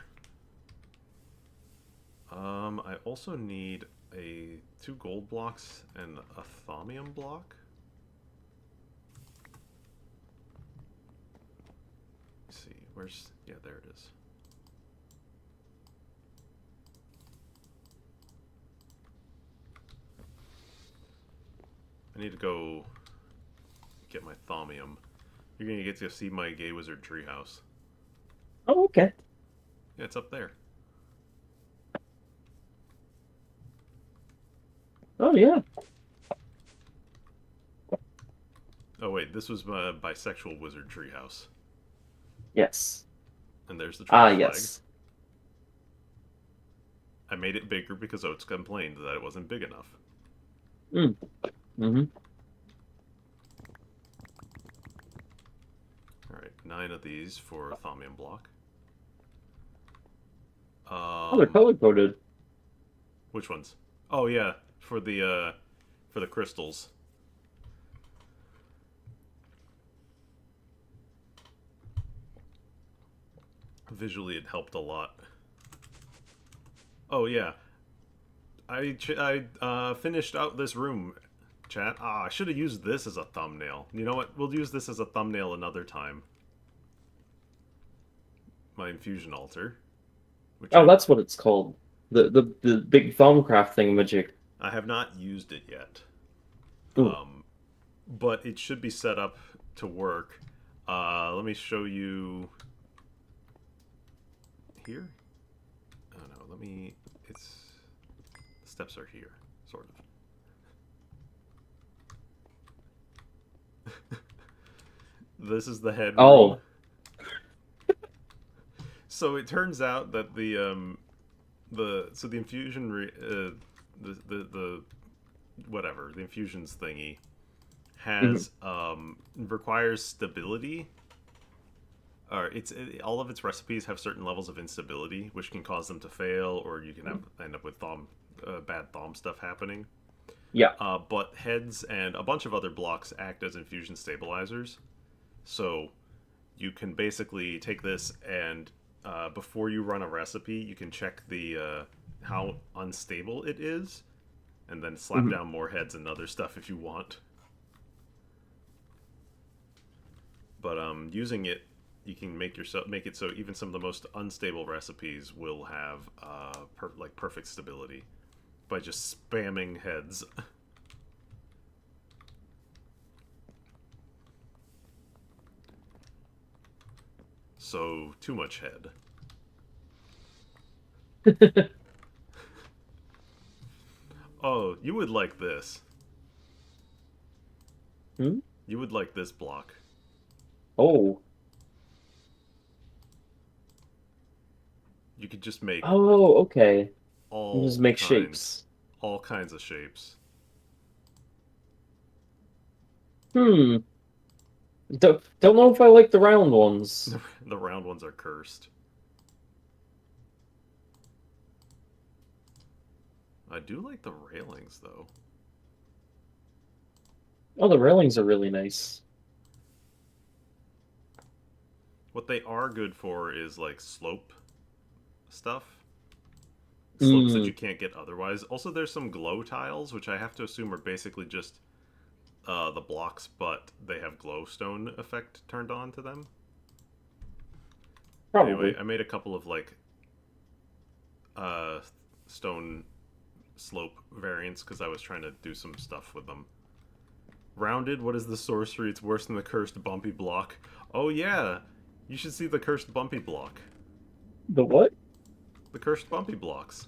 I also need two gold blocks and a thaumium block. Let's see, yeah, there it is. I need to go get my thaumium. You're gonna get to see my gay wizard treehouse. Oh, okay. Yeah, it's up there. Oh, yeah. Oh wait, this was my bisexual wizard treehouse. Yes. And there's the Ah, trans flag. yes. I made it bigger because Oates complained that it wasn't big enough. Mm. Mm-hmm. Alright, 9 of these for a thaumium block. Oh, they're color coded. Which ones? Oh yeah, for the crystals. Visually, it helped a lot. Oh yeah, I finished out this room, chat. I should have used this as a thumbnail. You know what? We'll use this as a thumbnail another time. My infusion altar, which Oh, that's what it's called. The big Thaumcraft thingamajig. I have not used it yet. Ooh. But it should be set up to work. Let me show you here. Oh no, let me. It's the steps are here, sort of. This is the headroom. Oh. So it turns out that the infusion the whatever the infusions thingy Mhm. has requires stability. Or all of its recipes have certain levels of instability, which can cause them to fail, or you can end up with bad thom stuff happening. Yeah. But heads and a bunch of other blocks act as infusion stabilizers, so you can basically take this and before you run a recipe, you can check the how unstable it is, and then slap Mhm. down more heads and other stuff if you want. But using it, you can make it so even some of the most unstable recipes will have perfect stability by just spamming heads. So too much head. Oh, you would like this. Hmm? You would like this block. Oh. You could just make Oh, okay. You just all make kinds, shapes. all kinds of shapes. Hmm. Don't know if I like the round ones. The round ones are cursed. I do like the railings though. Oh, the railings are really nice. What they are good for is like slope stuff. slopes that you Mm, can't get otherwise. Also, there's some glow tiles, which I have to assume are basically just the blocks, but they have glowstone effect turned on to them. Anyway, probably. I made a couple of like uh, stone slope variants because I was trying to do some stuff with them. Rounded, what is the sorcery? It's worse than the cursed bumpy block. Oh yeah, you should see the cursed bumpy block. The what? The cursed bumpy blocks.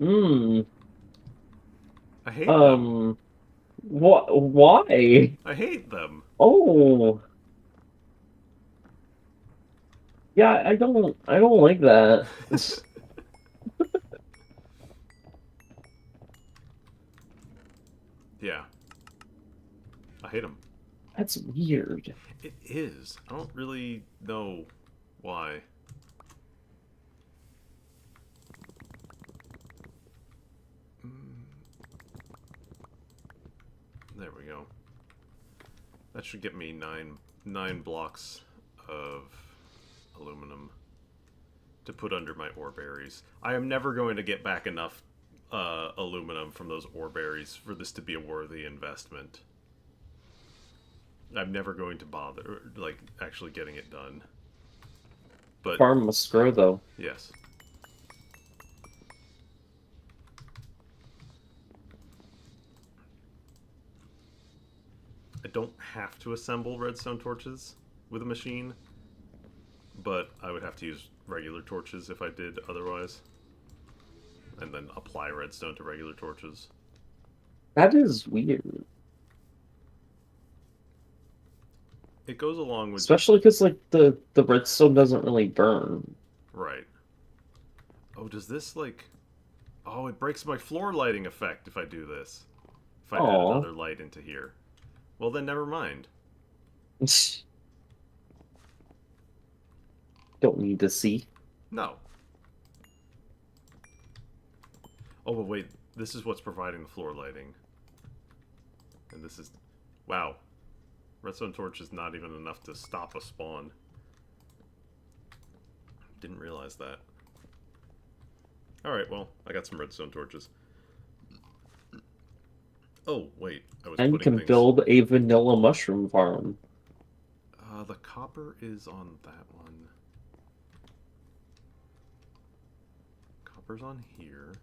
Mm, I hate them. um, what? Why? I hate them. Oh, yeah, I don't like that. Yeah, I hate them. That's weird. It is. I don't really know why. Mm, there we go. That should get me nine blocks of aluminum to put under my ore berries. I am never going to get back enough aluminum from those ore berries for this to be a worthy investment. I'm never going to bother, like, actually getting it done. But, Farm must grow, though. yes. I don't have to assemble redstone torches with a machine, but I would have to use regular torches if I did otherwise. And then apply redstone to regular torches. That is weird. It goes along with just... Especially because, like, the redstone doesn't really burn. Right. Oh, does this, like... Oh, it breaks my floor lighting effect if I do this. If I add Oh. another light into here. Well, then never mind. Don't need to see. No. Oh, but wait. This is what's providing the floor lighting. And this is... Wow. Redstone torch is not even enough to stop a spawn. Didn't realize that. Alright, well, I got some redstone torches. Oh, wait. I was And you putting can things... build a vanilla mushroom farm. The copper is on that one. Copper's on here.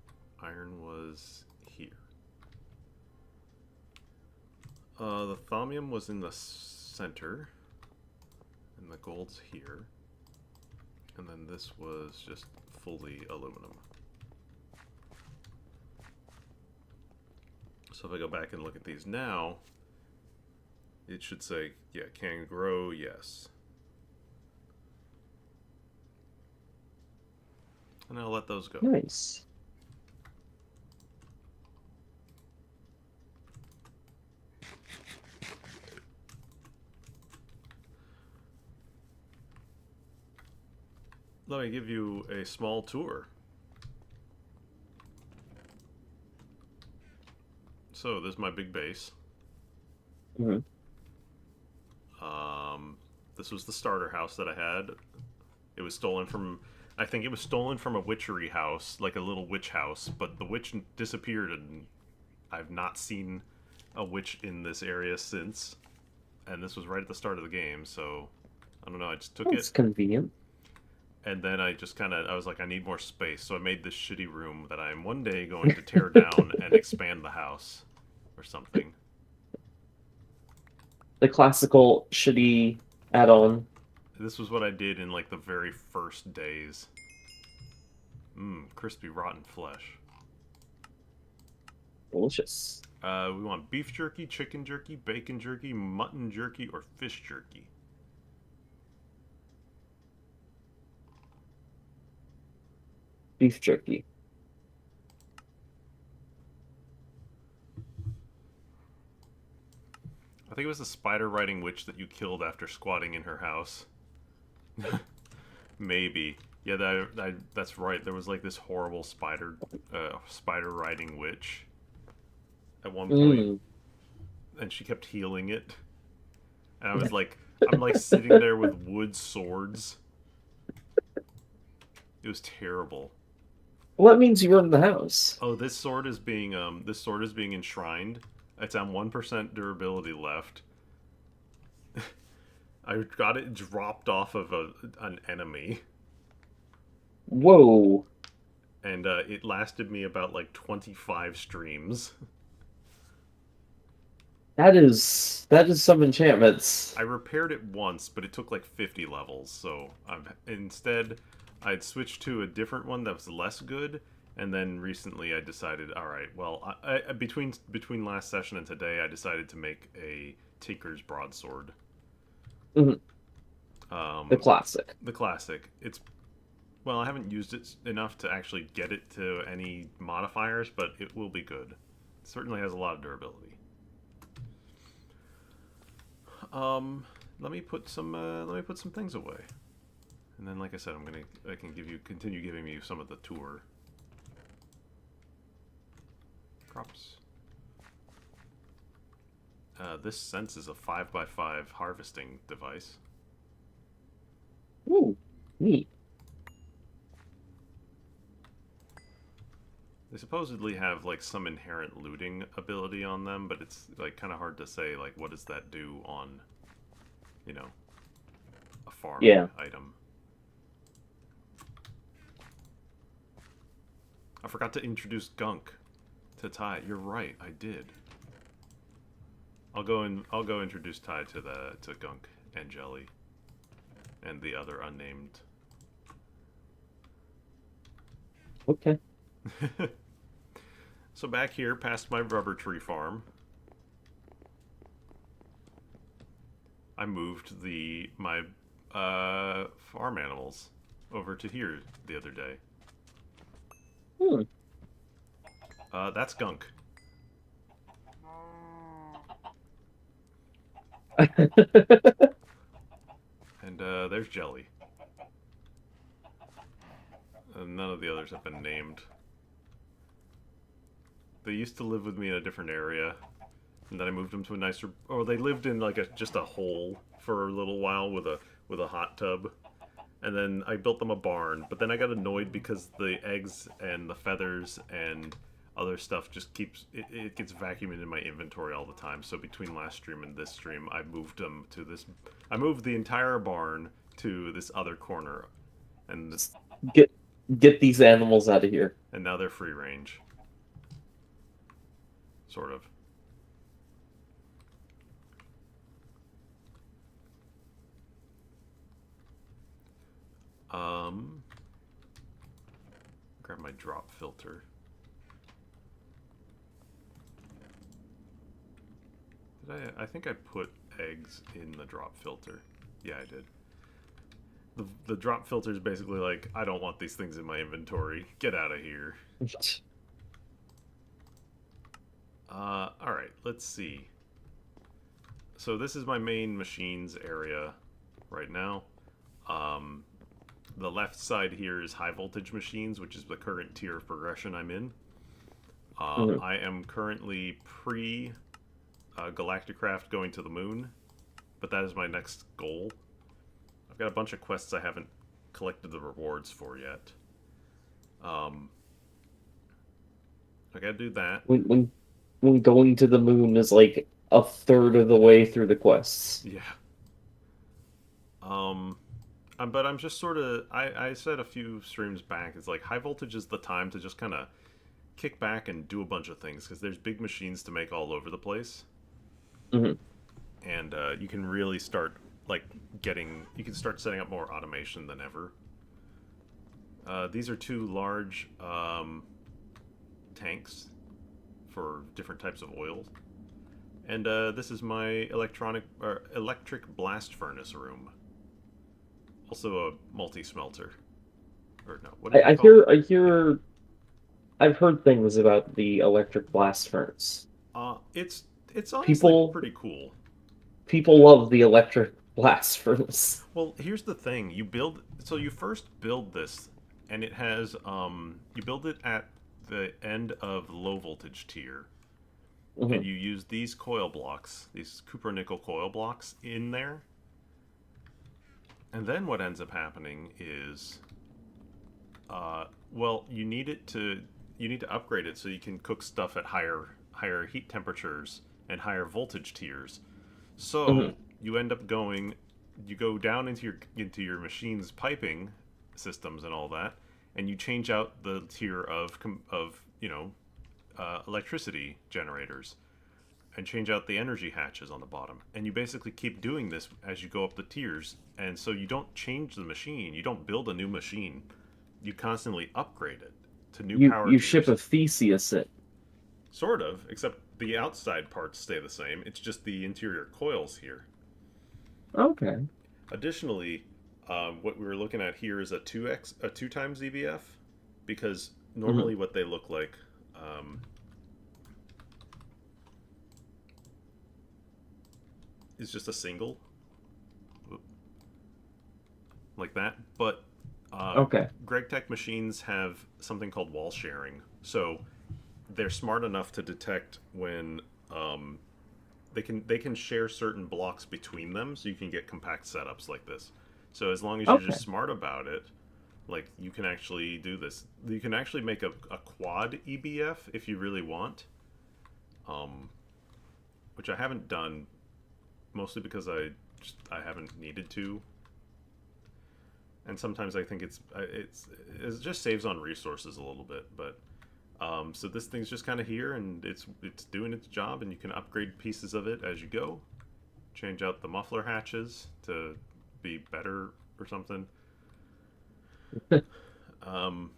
Iron was here. The thaumium was in the center. And the gold's here. And then this was just fully aluminum. So if I go back and look at these now, it should say, yeah, can grow, yes. And I'll let those go. Nice. Let me give you a small tour. So, this is my big base. Mhm. This was the starter house that I had. It was stolen from... I think it was stolen from a witchery house, like a little witch house, but the witch disappeared and I've not seen a witch in this area since. And this was right at the start of the game, so... I don't know, I just took That's it. convenient. And then I just kind of, I was like, I need more space. So I made this shitty room that I am one day going to tear down and expand the house. Or something. The classical shitty add-on. This was what I did in, like, the very first days. Mmm, crispy rotten flesh. Delicious. We want beef jerky, chicken jerky, bacon jerky, mutton jerky, or fish jerky. Beef jerky. I think it was the spider-riding witch that you killed after squatting in her house. Maybe. Yeah, that's right. There was like this horrible spider-riding witch at one point, Mm. and she kept healing it. And I was like, I'm like sitting there with wood swords. It was terrible. Well, that means you were in the house. Oh, this sword is being enshrined. It's on 1% durability left. I got it dropped off of an enemy, Whoa. and it lasted me about like 25 streams. That is some enchantments. I repaired it once, but it took like 50 levels. So instead, I'd switched to a different one that was less good. And then recently, I decided, all right, well, between last session and today, I decided to make a Tinker's Broadsword. Mhm. The Um, classic. the classic. It's well, I haven't used it enough to actually get it to any modifiers, but it will be good. It certainly has a lot of durability. Um, let me put some things away, and then, like I said, I can continue giving you some of the tour. Crops. This senses a 5x5 harvesting device. Ooh, neat. They supposedly have like some inherent looting ability on them, but it's like kind of hard to say like what does that do on, you know, a farming Yeah. item. I forgot to introduce Gunk to Ty. You're right, I did. I'll go introduce Ty to Gunk and Jelly and the other unnamed. Okay. So back here, past my rubber tree farm, I moved my farm animals over to here the other day. Hmm. That's Gunk. And there's Jelly. None of the others have been named. They used to live with me in a different area, and then I moved them to a nicer. Or they lived in like just a hole for a little while with a hot tub, and then I built them a barn. But then I got annoyed because the eggs and the feathers and other stuff just it gets vacuumed in my inventory all the time. So between last stream and this stream, I moved them to this. I moved the entire barn to this other corner, and Get get these animals out of here. and now they're free range. Sort of. Grab my drop filter. I think I put eggs in the drop filter. Yeah, I did. The drop filter is basically like, I don't want these things in my inventory. Get out of here. Alright, let's see. So this is my main machines area right now. The left side here is high voltage machines, which is the current tier of progression I'm in. I am currently Galacticraft going to the moon, but that is my next goal. I've got a bunch of quests I haven't collected the rewards for yet. I gotta do that. When going to the moon is like a third of the way through the quests. Yeah. But I'm just sort of. I said a few streams back, it's like high voltage is the time to just kind of kick back and do a bunch of things because there's big machines to make all over the place. Mm-hmm. And you can really start like you can start setting up more automation than ever. These are two large tanks for different types of oil, and this is my electric blast furnace room. Also a multi-smelter, or no? What do I they call it? I hear, I've heard things about the electric blast furnace. It's honestly People pretty cool. people love the electric blast furnace. Well, here's the thing: you first build this, and it has you build it at the end of low voltage tier, and Mhm. you use these coil blocks, these copper nickel coil blocks in there. And then what ends up happening is, well, you need to upgrade it so you can cook stuff at higher heat temperatures and higher voltage tiers. So Mhm. you go down into your machine's piping systems and all that, and you change out the tier of electricity generators and change out the energy hatches on the bottom. And you basically keep doing this as you go up the tiers. And so you don't change the machine, you don't build a new machine. You constantly upgrade it to new power You ship tiers. a Theseus it. Sort of, except the outside parts stay the same. It's just the interior coils here. Okay. Additionally, what we were looking at here is a two times EVF, because Mhm. normally what they look like um, is just a single, like that. But Okay. Gregtech machines have something called wall sharing, so they're smart enough to detect when they can share certain blocks between them, so you can get compact setups like this. So as long as you're Okay. just smart about it, like you can actually do this. You can actually make a quad EBF if you really want, um, which I haven't done mostly because I haven't needed to, and sometimes I think it just saves on resources a little bit. But so this thing's just kind of here, and it's doing its job, and you can upgrade pieces of it as you go. Change out the muffler hatches to be better or something. Um,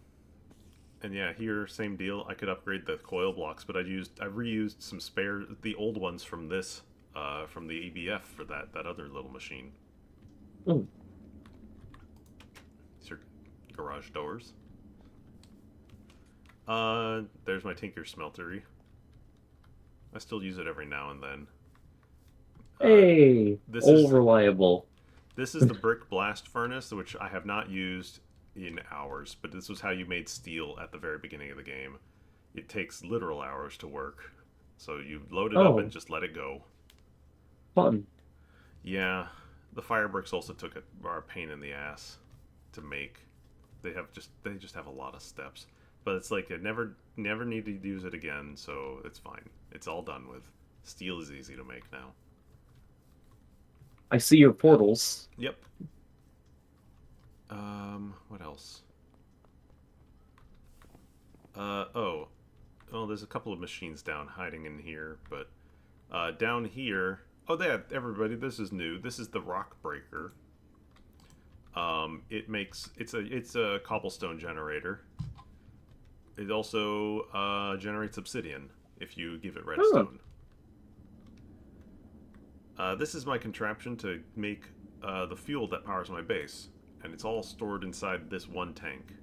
and yeah, here same deal. I could upgrade the coil blocks, but I reused some spare the old ones from this from the ABF for that other little machine. Mm. These are garage doors. There's my Tinker smeltery. I still use it every now and then. Uh, Hey, this all is reliable. this is the brick blast furnace, which I have not used in hours, but this was how you made steel at the very beginning of the game. It takes literal hours to work, so you load it up and Oh, just let it go. fun. Yeah, the fire bricks also are a pain in the ass to make. They just have a lot of steps, but it's like I never need to use it again, so it's fine. It's all done with. Steel is easy to make now. I see your portals. Yep. What else? Oh, well, there's a couple of machines down hiding in here, but down here, oh, everybody. This is new. This is the rock breaker. It's a cobblestone generator. It also generates obsidian if you give it Oh, redstone. This is my contraption to make the fuel that powers my base, and it's all stored inside this one tank.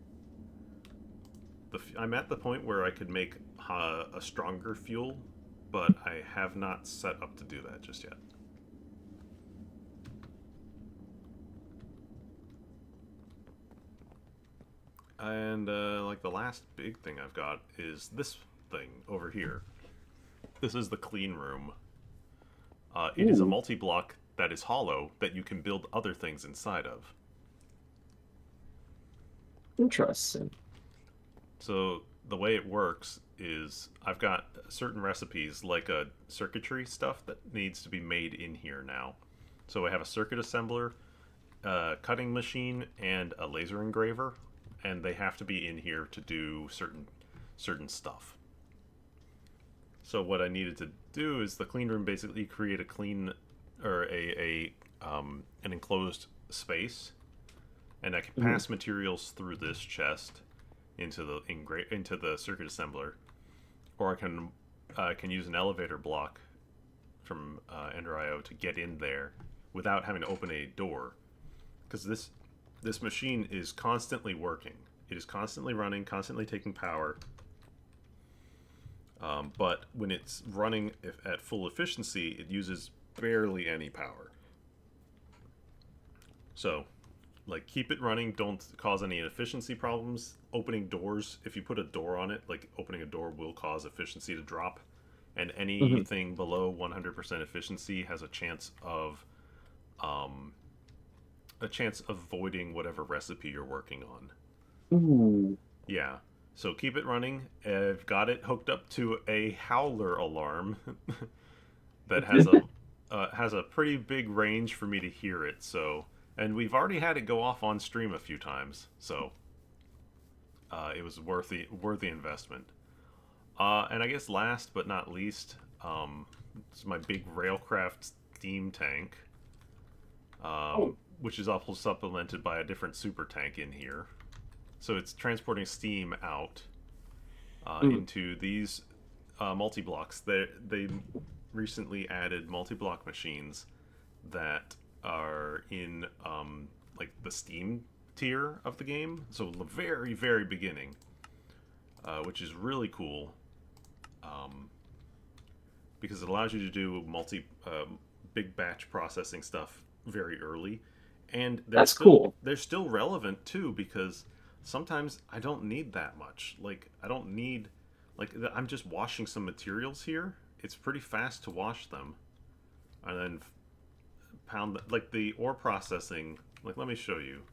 I'm at the point where I could make a stronger fuel, but I have not set up to do that just yet. And like the last big thing I've got is this thing over here. This is the clean room. It is a ooh, multi-block that is hollow that you can build other things inside of. interesting. So the way it works is I've got certain recipes like a circuitry stuff that needs to be made in here now. So I have a circuit assembler, a cutting machine, and a laser engraver, and they have to be in here to do certain stuff. So what I needed to do is the clean room basically create a clean or an enclosed space, and I can Mhm. pass materials through this chest into the circuit assembler, or I can use an elevator block from Ender.io to get in there without having to open a door, because this machine is constantly working. It is constantly running, constantly taking power. But when it's running at full efficiency, it uses barely any power. So, like, keep it running. Don't cause any efficiency problems. Opening doors, if you put a door on it, like opening a door will cause efficiency to drop, and Hmm. anything below 100% efficiency has um, a chance of voiding whatever recipe you're working on. Ooh. Yeah. So keep it running. I've got it hooked up to a howler alarm that has a pretty big range for me to hear it. So, and we've already had it go off on stream a few times. So, it was worthy investment. And I guess last but not least, it's my big railcraft steam tank, Oh. which is also supplemented by a different super tank in here. So it's transporting steam out Mm. into these multi blocks. They recently added multi block machines that are in like the Steam tier of the game, so the very beginning, which is really cool um, because it allows you to do big batch processing stuff very early, and That's cool. they're still relevant too because sometimes I don't need that much. Like I don't need I'm just washing some materials here. It's pretty fast to wash them, and then pound like the ore processing. Like let me show you.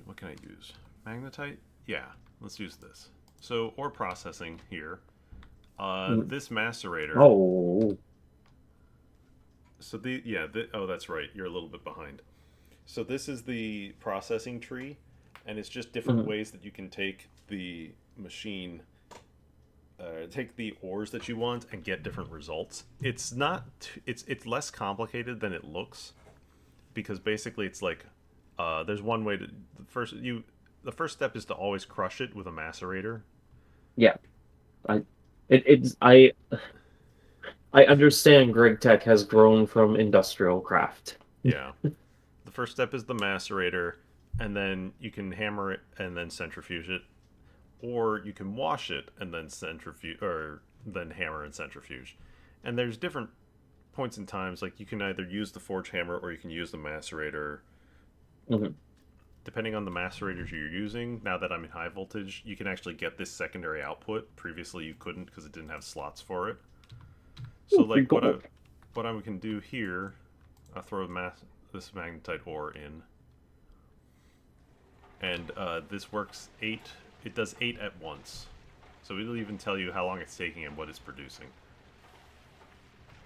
What can I use? Magnetite? Yeah, let's use this. So ore processing here. Mm. This macerator. Oh. So oh that's right. You're a little bit behind. So this is the processing tree, and it's just different Mm. ways that you can take the machine, take the ores that you want, and get different results. It's not. It's less complicated than it looks because basically it's like there's one way to the first step is to always crush it with a macerator. Yeah. I. It's I understand Gregtech has grown from industrial craft. Yeah. The first step is the macerator, and then you can hammer it and then centrifuge it, or you can wash it and then centrifuge, or then hammer and centrifuge. And there's different points in times, like you can either use the forge hammer or you can use the macerator. Mhm. Depending on the macerators you're using, now that I'm in high voltage, you can actually get this secondary output. Previously, you couldn't because it didn't have slots for it. So, Ooh, free like gold. what I can do here, I throw this magnetite ore in, and this works eight. It does 8 at once, so it'll even tell you how long it's taking and what it's producing.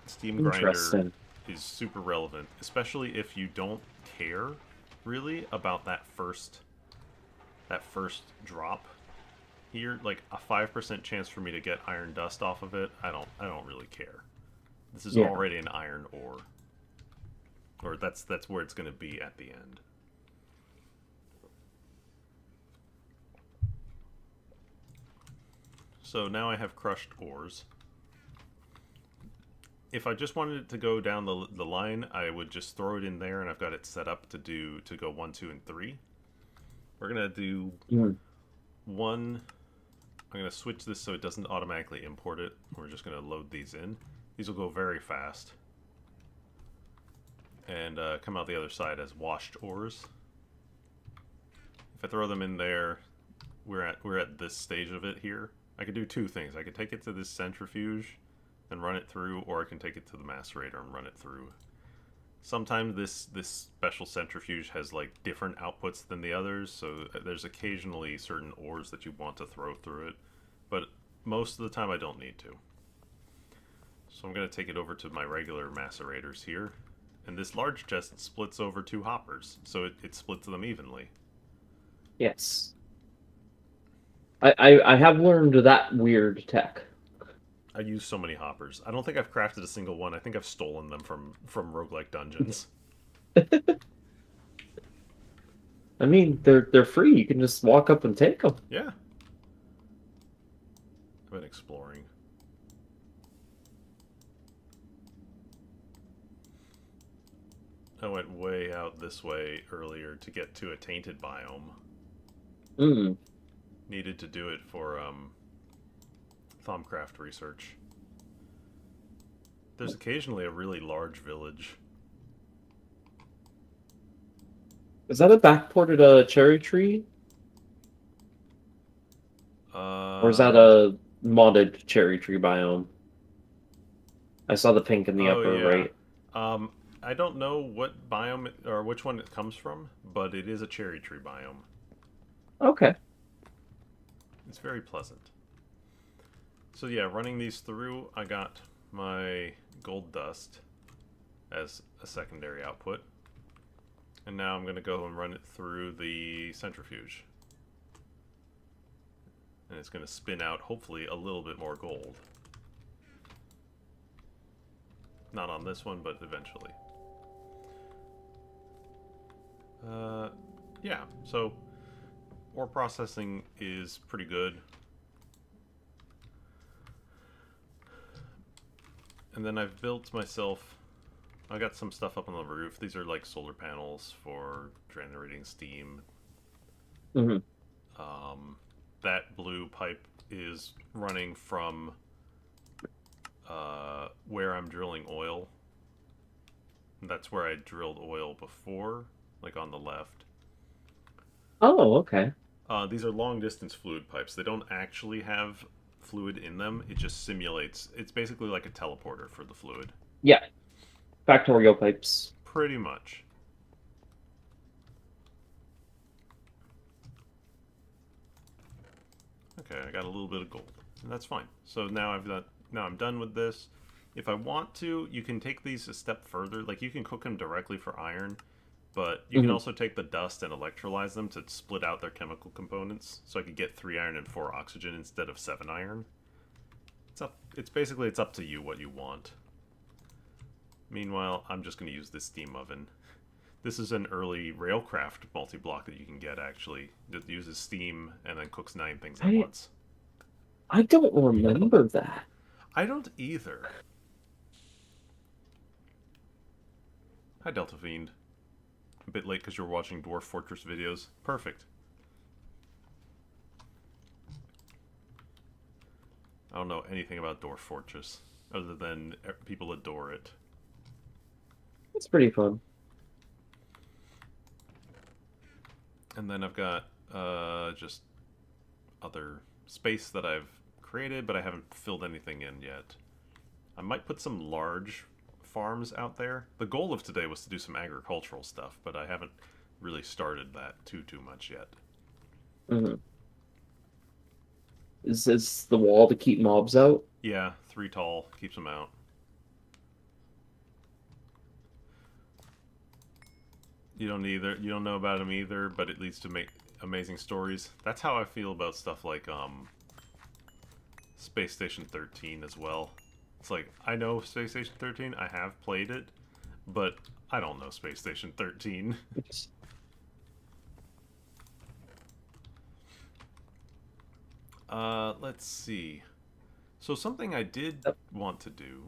Steam grinder Interesting. is super relevant, especially if you don't care really about that first drop here. Like a 5% chance for me to get iron dust off of it. I don't really care. This is Yeah. already an iron ore, or that's where it's going to be at the end. So now I have crushed ores. If I just wanted it to go down the line, I would just throw it in there, and I've got it set up to go 1, 2, and 3. We're gonna do Mm. one. I'm gonna switch this so it doesn't automatically import it. We're just gonna load these in. These will go very fast, and come out the other side as washed ores. If I throw them in there, we're at this stage of it here. I could do two things. I could take it to this centrifuge and run it through, or I can take it to the macerator and run it through. Sometimes this special centrifuge has like different outputs than the others, so there's occasionally certain ores that you want to throw through it, but most of the time I don't need to. So I'm going to take it over to my regular macerators here, and this large chest splits over 2 hoppers, so it splits them evenly. Yes. I have learned that weird tech. I use so many hoppers. I don't think I've crafted a single one. I think I've stolen them from roguelike dungeons. I mean, they're free. You can just walk up and take them. Yeah, I've been exploring. I went way out this way earlier to get to a tainted biome. Mm. Needed to do it for Thumbcraft research. There's occasionally a really large village. Is that a backported cherry tree? Or is that Uh, a modded cherry tree biome. I saw the pink in the Oh upper yeah. right. Um, I don't know what biome or which one it comes from, but it is a cherry tree biome. Okay. It's very pleasant. So yeah, running these through, I got my gold dust as a secondary output. And now I'm going to go and run it through the centrifuge. And it's going to spin out, hopefully, a little bit more gold. Not on this one, but eventually. Yeah, so ore processing is pretty good. And then I've built myself... I got some stuff up on the roof. These are like solar panels for generating steam. Hmm. That blue pipe is running from where I'm drilling oil. That's where I drilled oil before, like on the left. Oh, okay. These are long distance fluid pipes. They don't actually have fluid in them. It just simulates. It's basically like a teleporter for the fluid. Yeah. Factorial pipes. Pretty much. Okay, I got a little bit of gold, and that's fine. So now I'm done with this. If I want to, you can take these a step further. Like you can cook them directly for iron, but you can Hmm. also take the dust and electrolyze them to split out their chemical components. So I could get 3 iron and 4 oxygen instead of 7 iron. It's up. It's basically it's up to you what you want. Meanwhile, I'm just going to use this steam oven. This is an early Railcraft multi-block that you can get, actually. It uses steam and then cooks 9 things at I once. I don't remember that. I don't either. Hi, Delta Fiend. A bit late because you're watching Dwarf Fortress videos. Perfect. I don't know anything about Dwarf Fortress, other than people adore it. It's pretty fun. And then I've got just other space that I've created, but I haven't filled anything in yet. I might put some large farms out there. The goal of today was to do some agricultural stuff, but I haven't really started that too much yet. Hmm. Is this the wall to keep mobs out? Yeah, 3 tall keeps them out. You don't know about them either, but it leads to make amazing stories. That's how I feel about stuff like Space Station 13 as well. It's like, I know Space Station 13, I have played it, but I don't know Space Station 13. Let's see. So something I did want to do...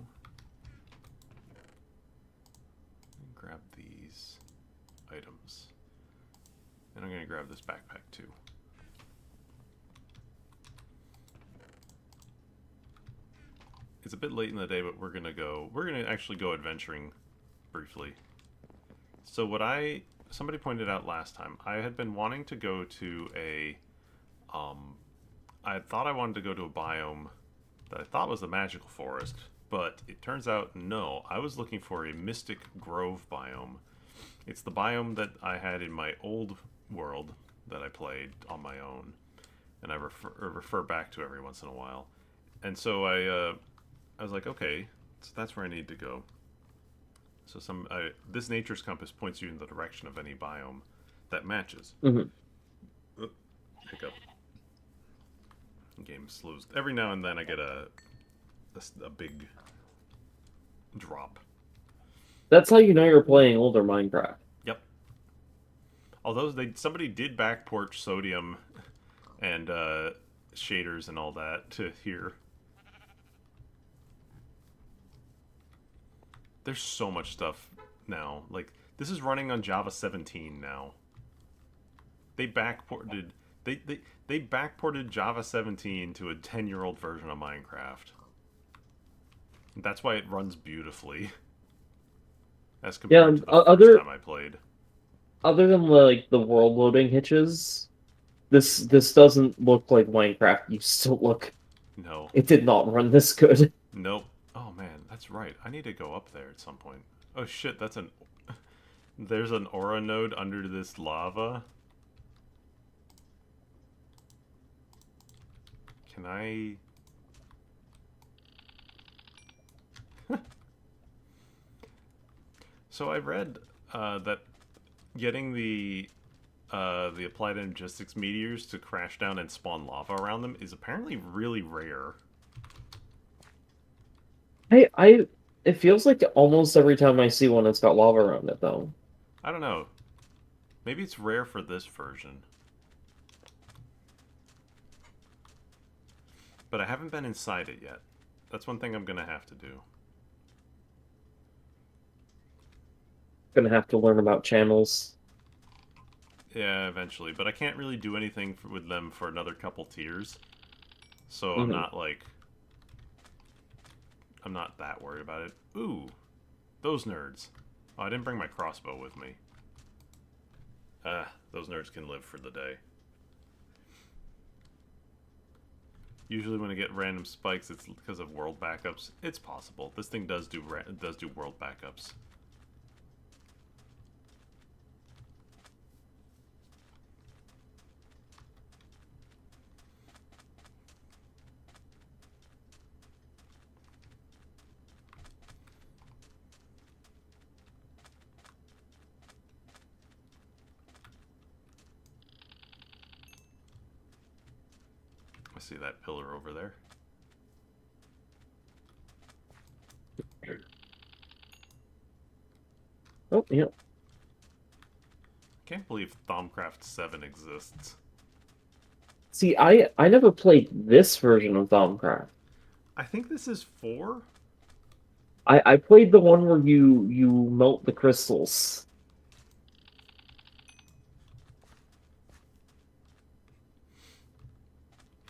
Grab these items. And I'm going to grab this backpack too. It's a bit late in the day, but we're gonna actually go adventuring briefly. So somebody pointed out last time, I had been wanting to go to I thought I wanted to go to a biome that I thought was the magical forest, but it turns out no, I was looking for a mystic grove biome. It's the biome that I had in my old world that I played on my own, and I refer back to every once in a while. And so I was like, okay, so that's where I need to go. So this nature's compass points you in the direction of any biome that matches. Hmm. Hiccup. The game slows. Every now and then I get a big drop. That's how you know you're playing older Minecraft. Yep. Although somebody did backport sodium and shaders and all that to here. There's so much stuff now. Like, this is running on Java 17 now. They backported they backported Java 17 to a 10-year-old version of Minecraft. That's why it runs beautifully as Yeah, compared to the first time I played. other than the world loading hitches, this doesn't look like Minecraft used to look. No. It did not run this good. Nope. Oh man, that's right. I need to go up there at some point. Oh shit, that's an... There's an aura node under this lava. Can I... So I read that getting the applied energistics meteors to crash down and spawn lava around them is apparently really rare. It feels like almost every time I see one, it's got lava around it, though. I don't know. Maybe it's rare for this version. But I haven't been inside it yet. That's one thing I'm gonna have to do. Gonna have to learn about channels. Yeah, eventually. But I can't really do anything with them for another couple tiers. So I'm Mhm. not, like... I'm not that worried about it. Ooh! Those nerds. Oh, I didn't bring my crossbow with me. Those nerds can live for the day. Usually when I get random spikes, it's because of world backups. It's possible. This thing does do world backups. I see that pillar over there. Oh, yeah. Can't believe Thaumcraft 7 exists. See, I never played this version of Thaumcraft. I think this is 4? I played the one where you melt the crystals.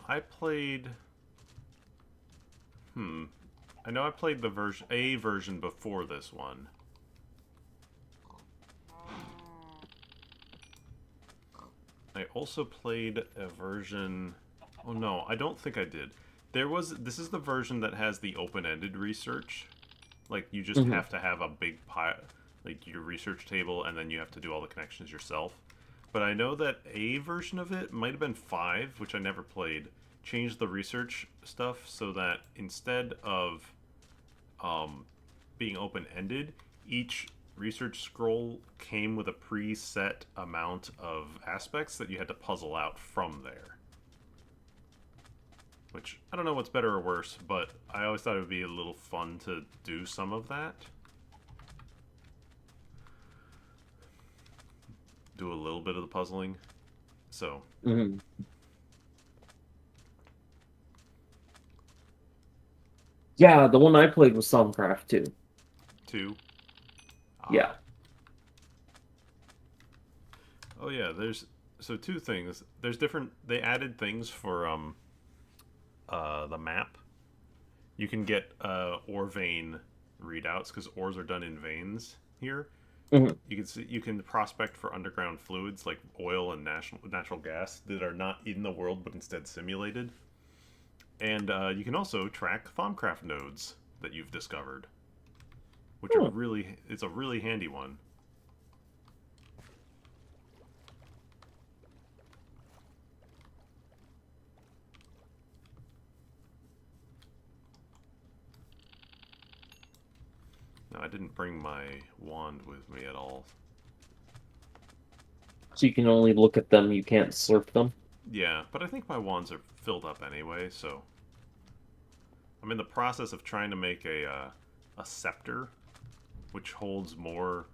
I played... I know I played the version before this one. I also played a version... Oh no, I don't think I did. This is the version that has the open-ended research. Like, you just have to have a big pile, like your research table, and then you have to do all the connections yourself. But I know that a version of it, might have been 5, which I never played, changed the research stuff so that instead of being open-ended, each research scroll came with a preset amount of aspects that you had to puzzle out from there. Which, I don't know what's better or worse, but I always thought it would be a little fun to do some of that. Do a little bit of the puzzling. So. Yeah, the one I played was Thaumcraft too. 2. Yeah. Oh yeah, there's... So 2 things. There's different... They added things for, the map. You can get, ore vein readouts, because ores are done in veins here. You can prospect for underground fluids like oil and natural gas that are not in the world but instead simulated. And you can also track Thaumcraft nodes that you've discovered, which are really... It's a really handy one. No, I didn't bring my wand with me at all. So you can only look at them, you can't slurp them? Yeah, but I think my wands are filled up anyway, so... I'm in the process of trying to make a scepter, which holds more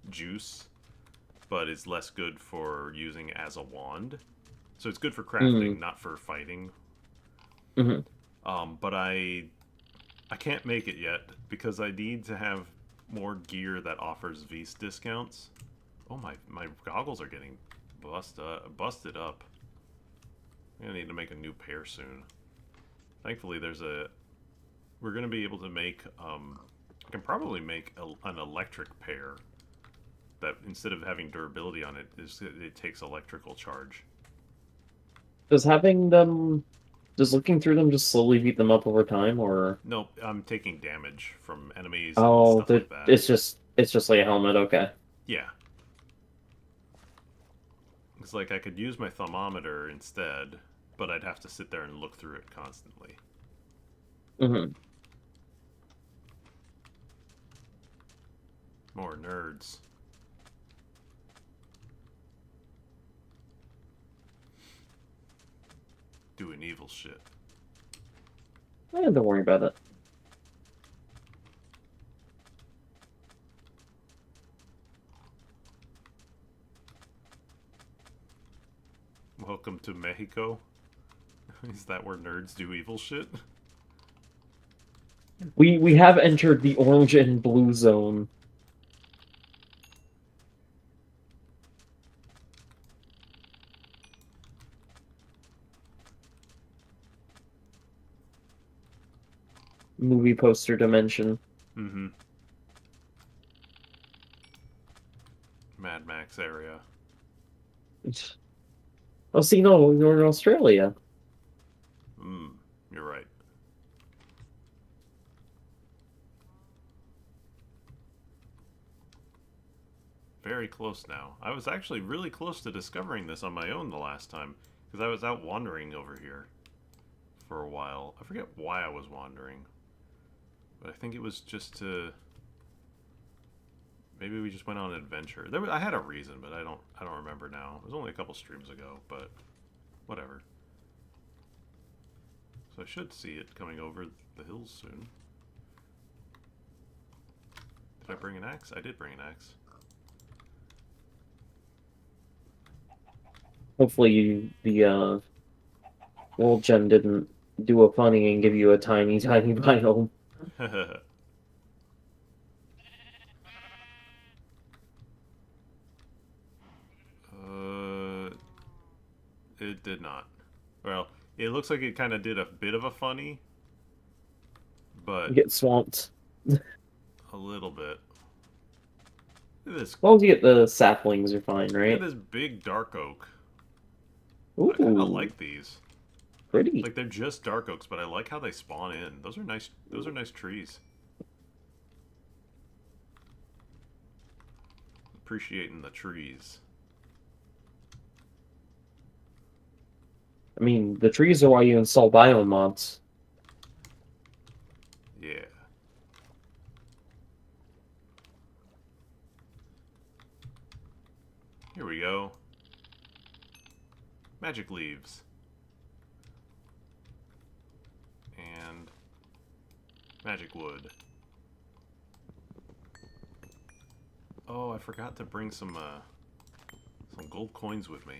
juice, but is less good for using as a wand. So it's good for crafting, not for fighting. But I can't make it yet, because I need to have more gear that offers Vs discounts. Oh, my goggles are getting busted up. I'm gonna need to make a new pair soon. Thankfully, we're gonna be able to make, I can probably make an electric pair that, instead of having durability on it, it takes electrical charge. Does does looking through them just slowly beat them up over time, or Nope, I'm taking damage from enemies and oh, stuff like that. it's just like a helmet. Okay. Yeah. It's like I could use my thermometer instead, but I'd have to sit there and look through it constantly. Hmm. More nerds. Doing evil shit. Don't worry about it. Welcome to Mexico. Is that where nerds do evil shit? We have entered the orange and blue zone. Movie poster dimension. Mm-hmm. Mad Max area. Oh, see, no, you're in Australia. You're right. Very close now. I was actually really close to discovering this on my own the last time, because I was out wandering over here for a while. I forget why I was wandering, but I think it was just to... Maybe we just went on an adventure. I had a reason, but I don't remember now. It was only a couple streams ago, but whatever. So I should see it coming over the hills soon. Did I bring an axe? I did bring an axe. Hopefully, the World Gem didn't do a funny and give you a tiny, tiny biome. It did not. Well, it looks like it kind of did a bit of a funny, but You get swamped. a little bit. Look at this. As long as you get the saplings, you're fine, Look at right? this big dark oak. Ooh, I kind of like these. pretty. Like they're just dark oaks, but I like how they spawn in. Those are nice. Those are nice trees. Appreciating the trees. I mean, the trees are why you install biome mods. Yeah. Here we go. Magic leaves. And magic wood. Oh, I forgot to bring some gold coins with me.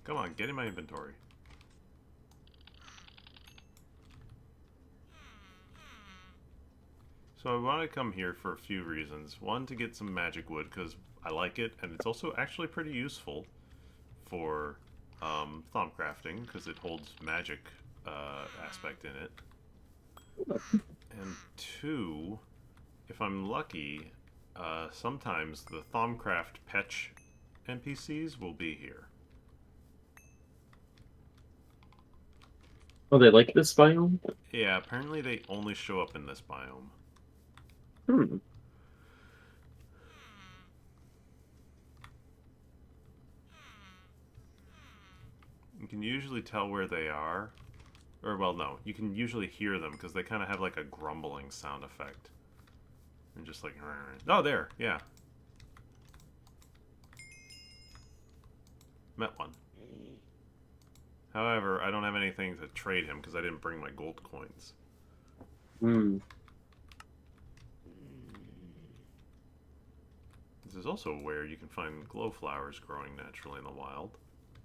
Come on, get in my inventory. So I want to come here for a few reasons. One, to get some magic wood, because I like it, and it's also actually pretty useful for thumb crafting, because it holds magic aspect in it. And two, if I'm lucky, sometimes the Thaumcraft Petch NPCs will be here. Oh, they like this biome? Yeah, apparently they only show up in this biome. Hmm. You can usually tell where they are. Or, well, no. You can usually hear them, because they kind of have, like, a grumbling sound effect. And just like... Oh, there! Yeah. Met one. However, I don't have anything to trade him, because I didn't bring my gold coins. Hmm. This is also where you can find glow flowers growing naturally in the wild.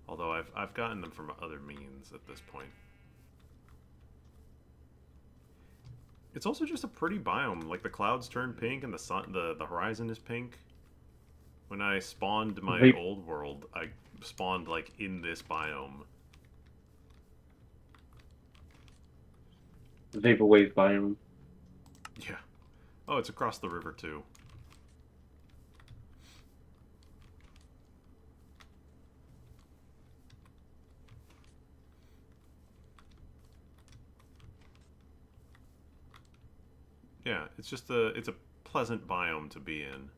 Although I've gotten them from other means at this point. It's also just a pretty biome. Like the clouds turn pink and the sun, the horizon is pink. When I spawned my Va- old world, I spawned like in this biome. Vaporwave biome. Yeah. Oh, it's across the river too. Yeah, it's a pleasant biome to be in.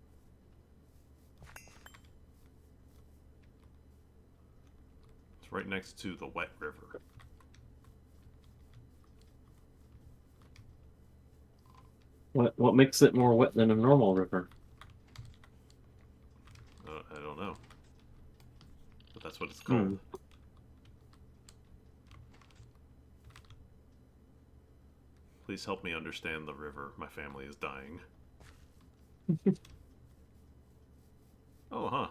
It's right next to the wet river. What makes it more wet than a normal river? I don't know, but that's what it's called. Hmm. Please help me understand the river. My family is dying. Oh, huh.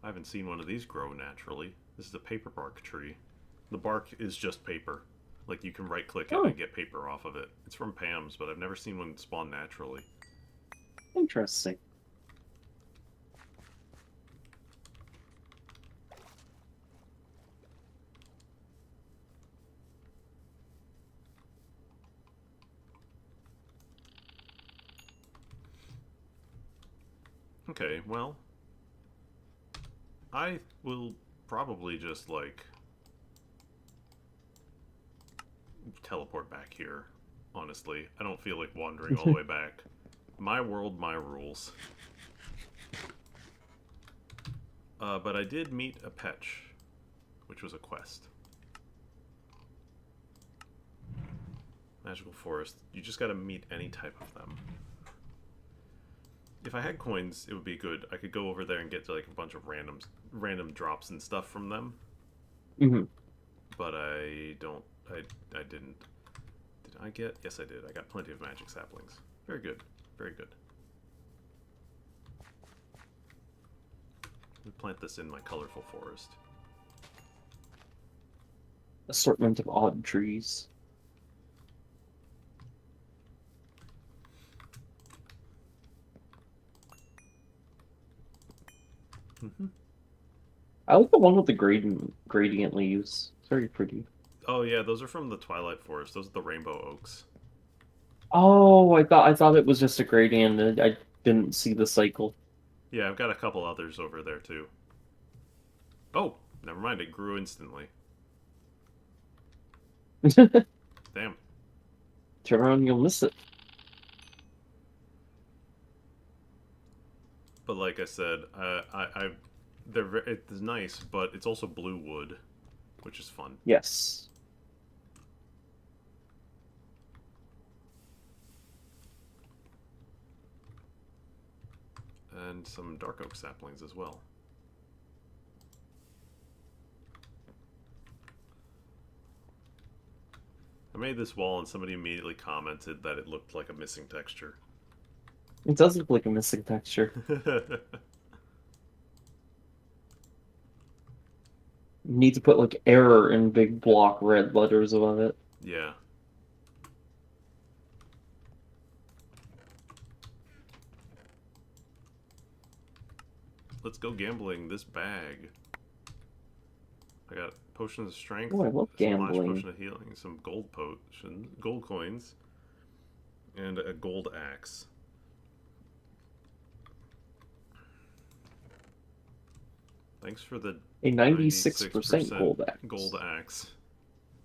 I haven't seen one of these grow naturally. This is a paper bark tree. The bark is just paper. Like, you can right-click it Oh, and get paper off of it. It's from Pam's, but I've never seen one spawn naturally. interesting. Okay, well, I will probably just, like, teleport back here, honestly. I don't feel like wandering all the way back. My world, my rules. But I did meet a Petch, which was a quest. Magical Forest. You just gotta meet any type of them. If I had coins, it would be good. I could go over there and get like a bunch of random drops and stuff from them. Hmm. But I don't. I didn't. Did I get? Yes, I did. I got plenty of magic saplings. Very good. Very good. Let me plant this in my colorful forest. Assortment of odd trees. Mm-hmm. I like the one with the gradient leaves. It's very pretty. Oh yeah, those are from the Twilight Forest. Those are the rainbow oaks. Oh, I thought it was just a gradient. And I didn't see the cycle. Yeah, I've got a couple others over there too. Oh, never mind. It grew instantly. Damn. Turn around, you'll miss it. But like I said, it's nice, but it's also blue wood, which is fun. Yes. And some dark oak saplings as well. I made this wall and somebody immediately commented that it looked like a missing texture. It does look like a missing texture. You need to put like error in big block red letters above it. Yeah. Let's go gambling this bag. I got potions of strength, Oh, I love splash gambling. potion of healing, some gold potion, gold coins, and a gold axe. Thanks for the A 96% 96% gold gold axe. axe.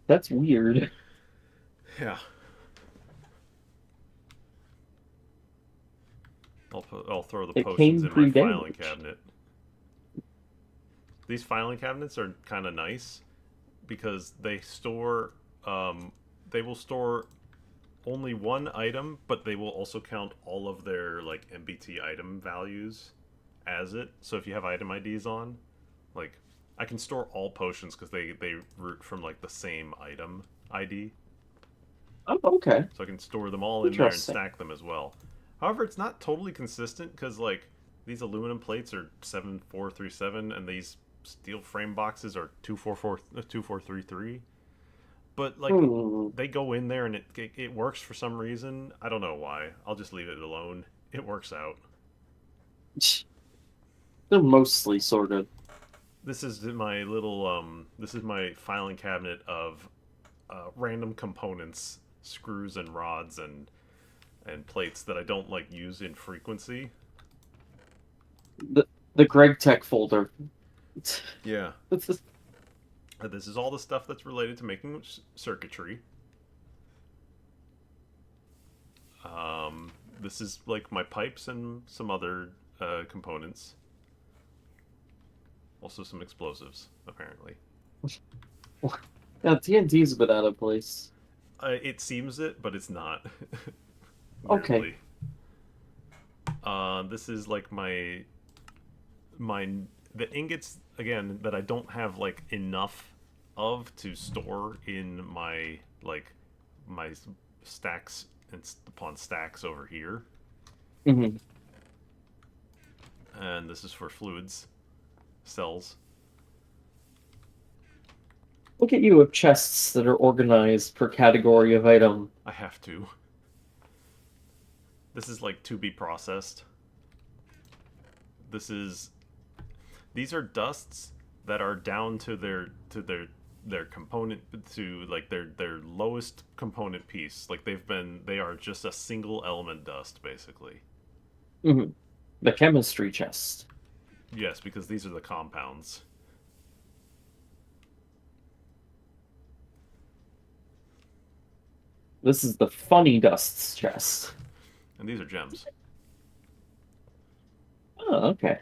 That's weird. Yeah. I'll throw the It potions came in my filing pre-damage. cabinet. These filing cabinets are kind of nice because they will store only one item, but they will also count all of their like MBT item values as it. So if you have item IDs on, like I can store all potions because they root from like the same item ID. Oh, okay. So I can store them all in there and Interesting. stack them as well. However, it's not totally consistent because like these aluminum plates are 7437 and these steel frame boxes are 244 2433. But like Hmm. they go in there and it works for some reason. I don't know why. I'll just leave it alone. It works out. They're mostly sorted. This is my little this is my filing cabinet of random components, screws and rods and plates that I don't like use in frequency. The Gregtech folder. Yeah. This is all the stuff that's related to making circuitry. This is like my pipes and some other components. Also some explosives, apparently. Yeah, TNT's a bit out of place. It seems it, but it's not. Okay. Weirdly. This is like my the ingots again that I don't have like enough of to store in my my stacks and upon stacks over here. Hmm. And this is for fluids cells. Look at you with chests that are organized per category of item. I have to. This is like to be processed. This is these are dusts that are down to their component to like their lowest component piece. Like they are just a single element dust basically. Hmm. The chemistry chest. Yes, because these are the compounds. This is the funny dusts chest. And these are gems. Oh, okay.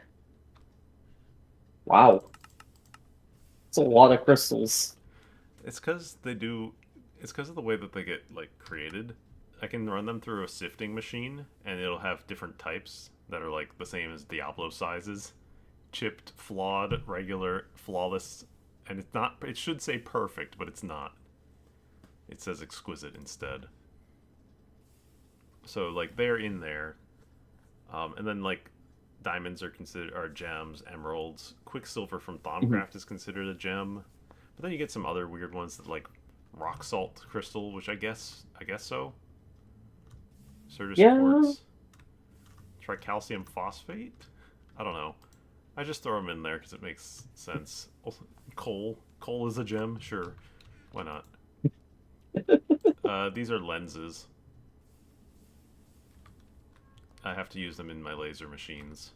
Wow. It's a lot of crystals. It's because they do. It's because of the way that they get like created. I can run them through a sifting machine, and it'll have different types that are like the same as Diablo sizes: chipped, flawed, regular, flawless, and it's not. It should say perfect, but it's not. It says exquisite instead. So like they're in there, and then like diamonds are gems, emeralds, quicksilver from Mhm. Thaumcraft is considered a gem. But then you get some other weird ones that like rock salt crystal, which I guess so. Certus Yeah. quartz, tricalcium phosphate. I don't know. I just throw them in there because it makes sense. Also, coal is a gem, sure. Why not? These are lenses. I have to use them in my laser machines.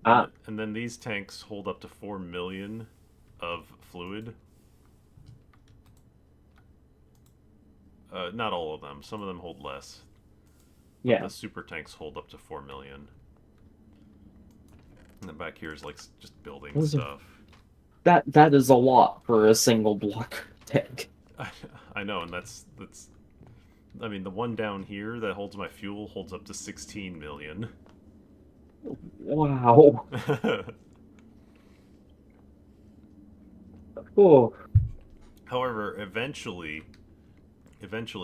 Ah, And then these tanks hold up to 4 million of fluid. Not all of them. Some of them hold less. But yeah. the super tanks hold up to 4 million. And then back here is like just building Those are- stuff. that is a lot for a single block tank. I know, and that's. I mean, the one down here that holds my fuel holds up to 16 million. Wow. Oh. However, eventually,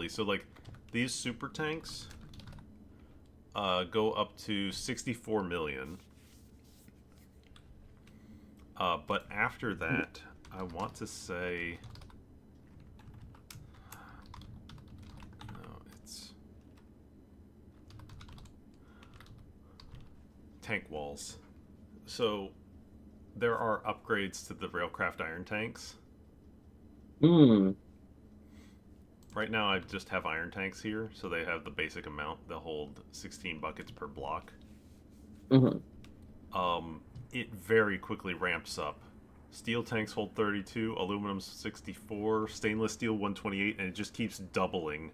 so like these super tanks go up to 64 million. But after that, I want to say. No, it's. Tank walls. So there are upgrades to the Railcraft iron tanks. Hmm. Right now, I just have iron tanks here, so they have the basic amount. They'll hold 16 buckets per block. Hmm. It very quickly ramps up. Steel tanks hold 32, aluminum 64, stainless steel 128, and it just keeps doubling,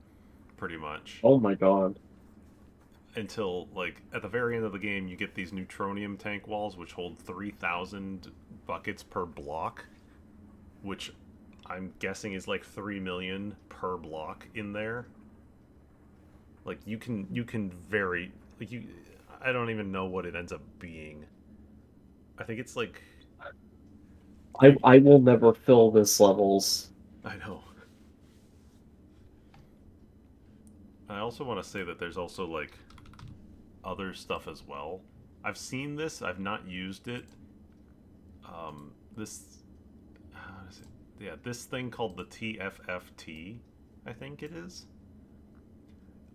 pretty much. Oh my God. Until, like, at the very end of the game, you get these neutronium tank walls, which hold 3,000 buckets per block, which I'm guessing is like 3 million per block in there. Like, you can very, like, I don't even know what it ends up being. I think it's like I will never fill this levels. I know. I also want to say that there's also like other stuff as well. I've seen this. I've not used it. This how is it? yeah, this thing called the TFFT, I think it is.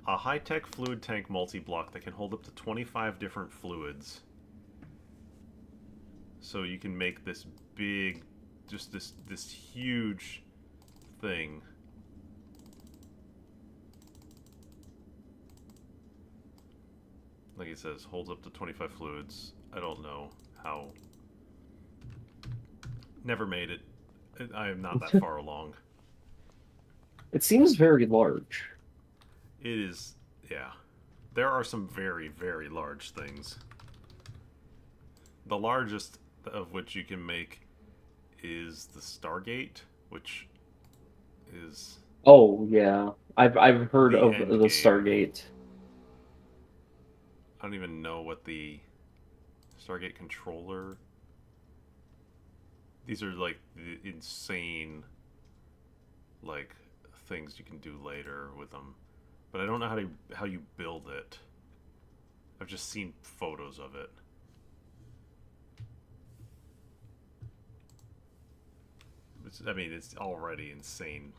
A high-tech fluid tank multi-block that can hold up to 25 different fluids. So you can make this big, just this huge thing. Like it says, holds up to 25 fluids. I don't know how. Never made it. I am not that far along. It seems very large. It is, yeah. There are some very, very large things. The largest of which you can make is the Stargate, which is Oh yeah, I've heard the of end the game. Stargate. I don't even know what the Stargate controller. These are like the insane, like things you can do later with them, but I don't know how you build it. I've just seen photos of it. I mean, it's already insane.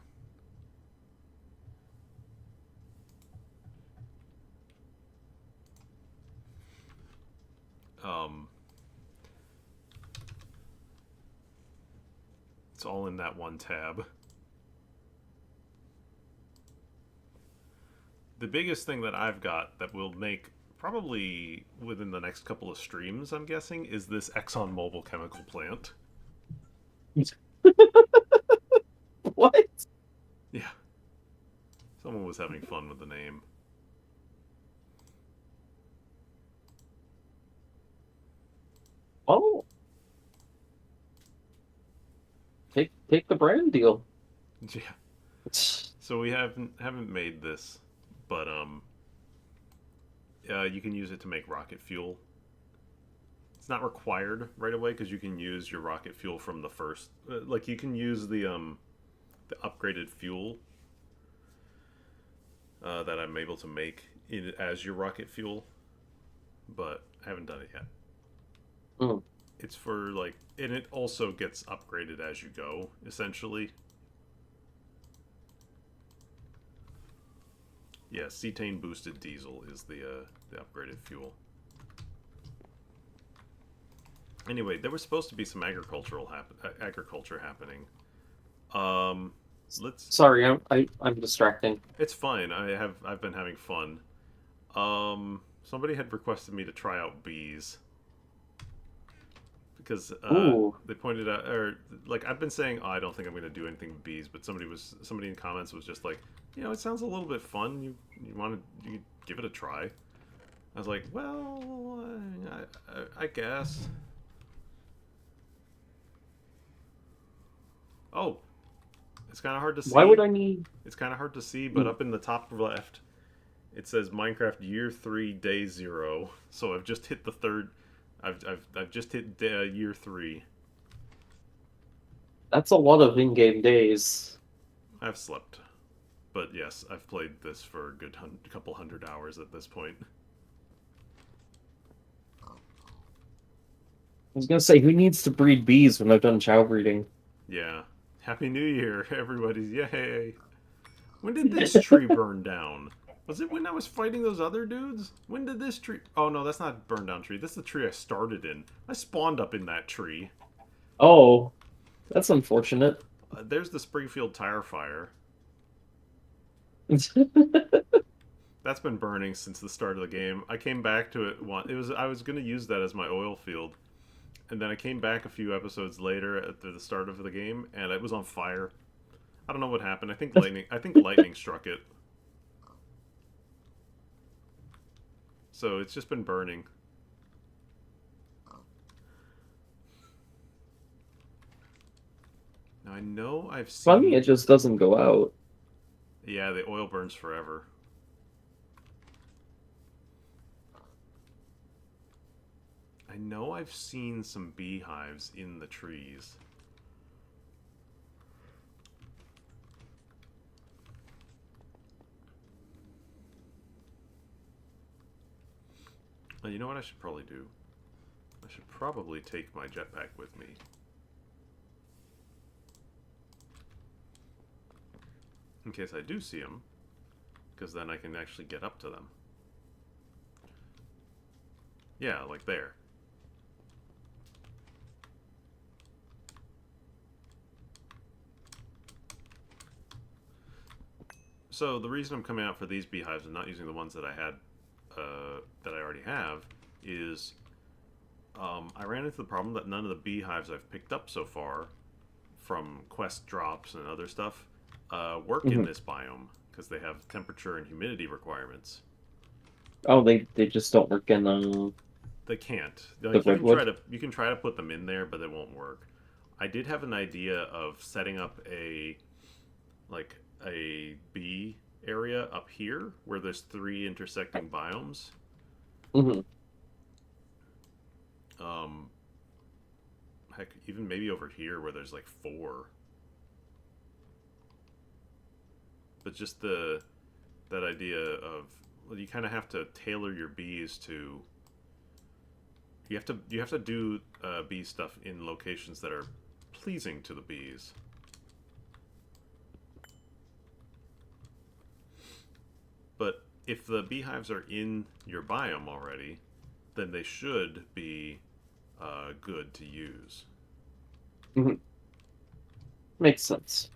Um, it's all in that one tab. The biggest thing that I've got that will make probably within the next couple of streams, I'm guessing, is this ExxonMobil chemical plant. What? Yeah, someone was having fun with the name. Oh, take the brand deal. Yeah. So we haven't made this, but you can use it to make rocket fuel. It's not required right away because you can use your rocket fuel from the first. Like you can use the upgraded fuel that I'm able to make as your rocket fuel, but I haven't done it yet. Mm. It's for like, and it also gets upgraded as you go, essentially. Yeah, cetane boosted diesel is the upgraded fuel. Anyway, there was supposed to be some agriculture happening. Um, let's. Sorry, I'm distracting. It's fine. I've been having fun. Somebody had requested me to try out bees because Ooh, they pointed out, or like I've been saying, oh, I don't think I'm going to do anything with bees, but somebody in comments was just like, it sounds a little bit fun. You give it a try. I was like, well, I guess. Oh, it's kind of hard to why would see. I need? It's kind of hard to see, but Mm. up in the top left, it says Minecraft Year 3 Day 0. So I've just hit the third. I've just hit year 3. That's a lot of in-game days. I've slept, but yes, I've played this for a good couple hundred hours at this point. I was gonna say, who needs to breed bees when I've done chow breeding? Yeah. Happy New Year, everybody's yay! When did this tree burn down? Was it when I was fighting those other dudes? When did this tree... Oh, no, that's not burn down tree. This is the tree I started in. I spawned up in that tree. Oh, that's unfortunate. There's the Springfield tire fire. That's been burning since the start of the game. I came back to it I was going to use that as my oil field. And then I came back a few episodes later at the start of the game and it was on fire. I don't know what happened. I think lightning struck it. So it's just been burning. Now I know I've Funny, seen. it just doesn't go out. Yeah, the oil burns forever. I know I've seen some beehives in the trees. You know what I should probably do? I should probably take my jetpack with me. in case I do see them, because then I can actually get up to them. Yeah, like there. So the reason I'm coming out for these beehives and not using the ones that I had, that I already have, is I ran into the problem that none of the beehives I've picked up so far, from quest drops and other stuff, work in this biome because they have temperature and humidity requirements. Oh, they just don't work in They can't. the Like redwood. you can try to put them in there, but they won't work. I did have an idea of setting up a bee area up here where there's 3 intersecting biomes. Hmm. Um, heck, even maybe over here where there's like 4. But just that idea of, well, you kind of have to tailor your bees to. You have to do bee stuff in locations that are pleasing to the bees. But if the beehives are in your biome already, then they should be good to use. Hmm. Makes sense.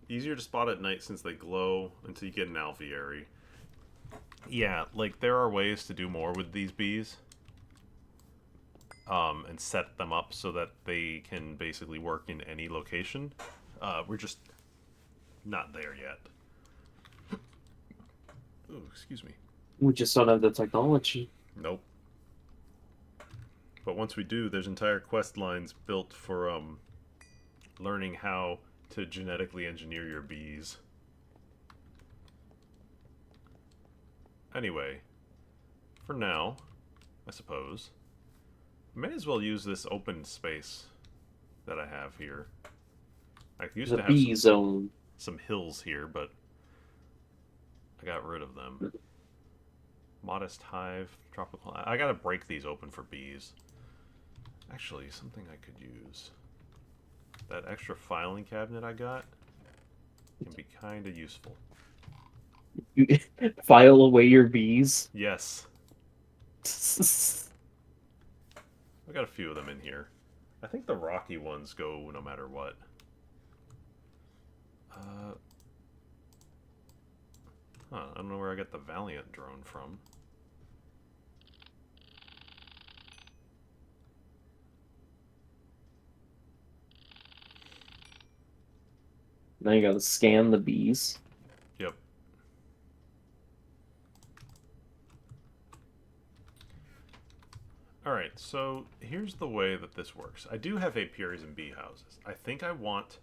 Easier to spot at night since they glow until you get an alveary. Yeah, like there are ways to do more with these bees. And set them up so that they can basically work in any location. We're just not there yet. Oh, excuse me. We just don't have the technology. Nope. But once we do, there's entire quest lines built for learning how to genetically engineer your bees. Anyway, for now, I suppose, may as well use this open space that I have here. I used The to have bee zone. some hills here, but I got rid of them. Modest hive, tropical. I gotta break these open for bees. Actually, something I could use. That extra filing cabinet I got can be kind of useful. You file away your bees. Yes, I got a few of them in here. I think the rocky ones go no matter what. I don't know where I got the Valiant drone from. Now you gotta scan the bees. Yep. Alright, so here's the way that this works. I do have apiaries and bee houses. I think I want...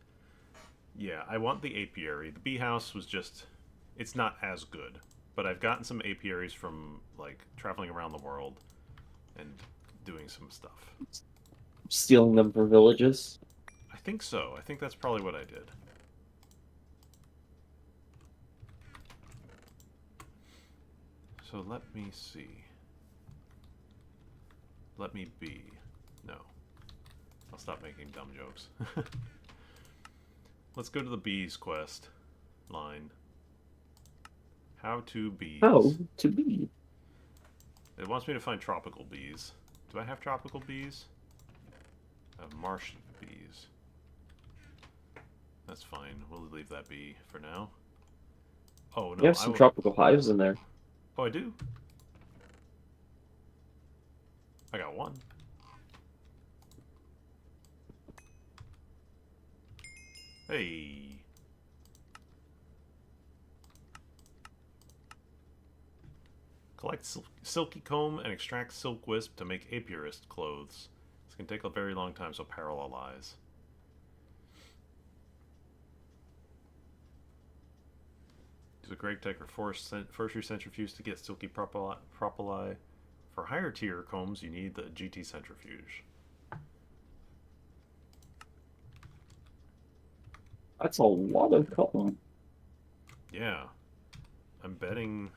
Yeah, I want the apiary. The bee house was just... It's not as good. But I've gotten some apiaries from, like, traveling around the world and doing some stuff. Stealing them for villages. I think so. I think that's probably what I did. So let me see. Let me be. No. I'll stop making dumb jokes. Let's go to the bees quest line. How to bees. How to be. It wants me to find tropical bees. Do I have tropical bees? I have marsh bees. That's fine. We'll leave that be for now. Oh, no. You have some tropical hives in there. Oh, I do? I got one. Hey. Collect silky comb and extract silk wisp to make apiarist clothes. This can take a very long time, so parallelize. Use a Gregtech or forestry centrifuge to get silky propylae. For higher tier combs, you need the GT centrifuge. That's a lot of comb. Yeah. I'm betting...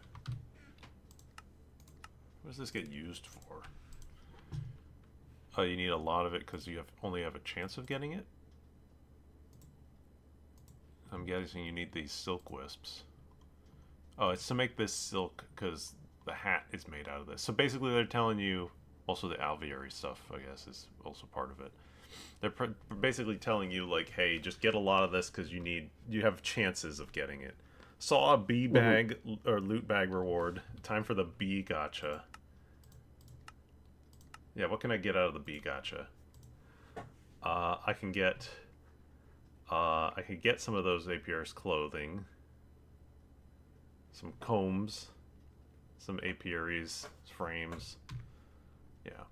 What does this get used for? You need a lot of it because you only have a chance of getting it. I'm guessing you need these silk wisps. Oh, it's to make this silk because the hat is made out of this. So basically, they're telling you. Also, the alveary stuff, I guess, is also part of it. They're basically telling you, like, hey, just get a lot of this because you have chances of getting it. Saw a bee bag or loot bag reward. Time for the bee gacha. Yeah, what can I get out of the bee gacha? I can get some of those apiary's clothing, some combs, some apiary's frames. Yeah.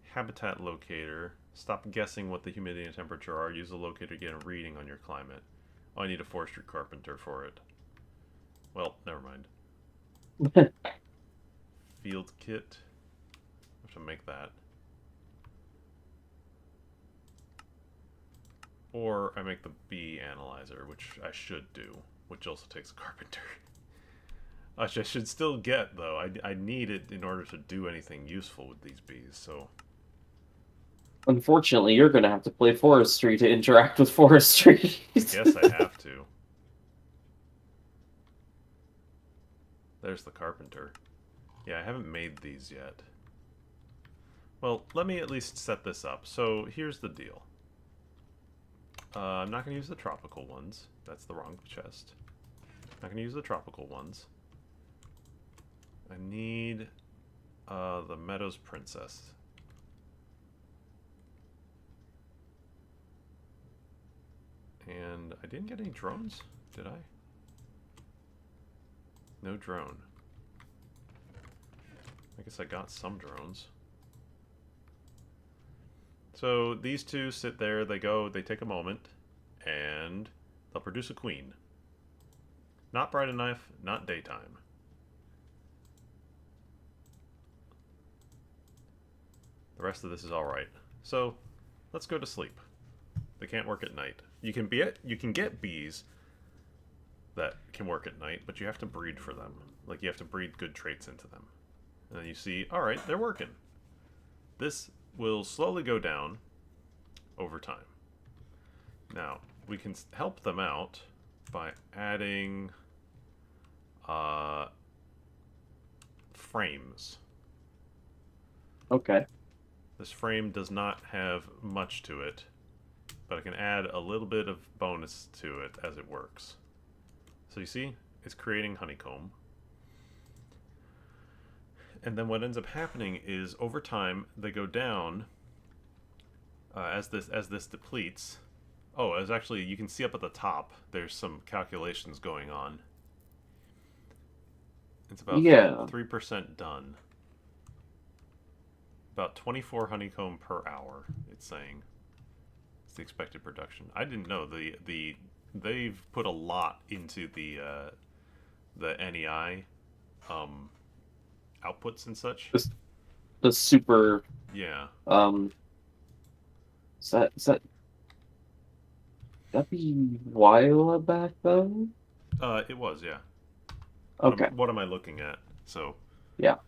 Habitat locator. Stop guessing what the humidity and temperature are. Use the locator to get a reading on your climate. Oh, I need a forestry carpenter for it. Well, never mind. Field kit. I have to make that. Or I make the bee analyzer, which I should do, which also takes a carpenter. Which I should still get, though. I need it in order to do anything useful with these bees, so... Unfortunately, you're going to have to play forestry to interact with forestry. I guess I have to. There's the carpenter. Yeah, I haven't made these yet. Well, let me at least set this up. So, here's the deal. I'm not going to use the tropical ones. That's the wrong chest. I'm not going to use the tropical ones. I need the Meadows Princess. And I didn't get any drones, did I? No drone. I guess I got some drones. So these two sit there, they take a moment, and they'll produce a queen. Not bright enough, not daytime. The rest of this is alright. So, let's go to sleep. They can't work at night. You can get bees that can work at night, but you have to breed for them. Like, you have to breed good traits into them. And then you see, alright, they're working. This will slowly go down over time. Now, we can help them out by adding frames. Okay. This frame does not have much to it, but I can add a little bit of bonus to it as it works. So you see, it's creating honeycomb. And then what ends up happening is over time they go down as this depletes. Oh, as actually you can see up at the top, there's some calculations going on. It's about 3% done. About 24 honeycomb per hour, it's saying. It's the expected production. I didn't know they've put a lot into the NEI outputs and such. The super is that be while back though? It was, yeah. Okay. What am I looking at? So yeah.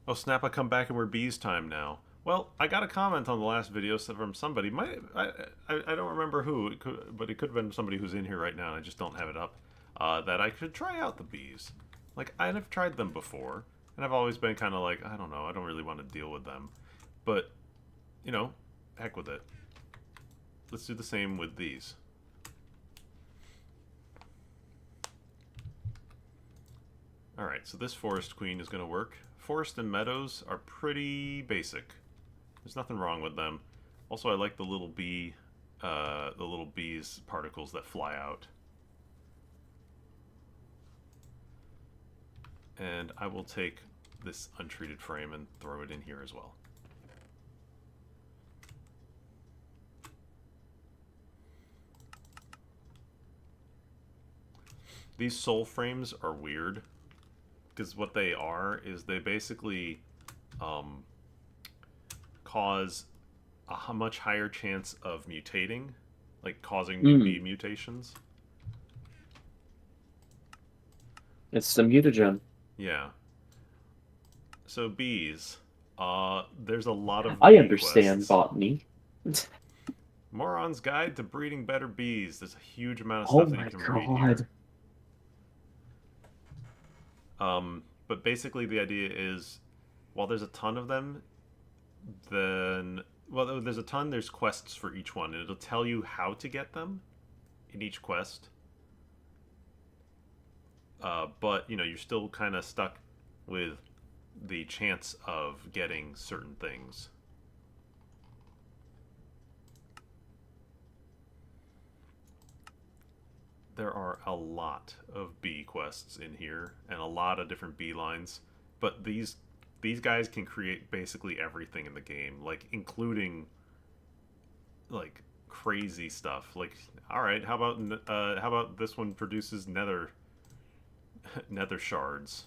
Oh snap! I come back and we're bees time now. Well, I got a comment on the last video from somebody. I don't remember who, but it could have been somebody who's in here right now. And I just don't have it up. That I could try out the bees. Like I've tried them before, and I've always been kind of like, I don't know, I don't really want to deal with them. But you know, heck with it. Let's do the same with these. Alright, so this forest queen is going to work. Forest and meadows are pretty basic. There's nothing wrong with them. Also, I like the little bees particles that fly out. And I will take this untreated frame and throw it in here as well. These soul frames are weird. Because what they are is they basically cause a much higher chance of mutating, like causing new bee mutations. It's the mutagen. Yeah. So bees, There's a lot of I bee understand quests. botany. Moron's Guide to Breeding Better Bees. There's a huge amount of Oh stuff that you my can read here. god. But basically the idea is, while there's a ton of them, then well, there's a ton. There's quests for each one, and it'll tell you how to get them in each quest. But you know, you're still kind of stuck with the chance of getting certain things. There are a lot of bee quests in here and a lot of different bee lines, but these guys can create basically everything in the game, like including like crazy stuff. Like, all right, how about this one produces nether shards,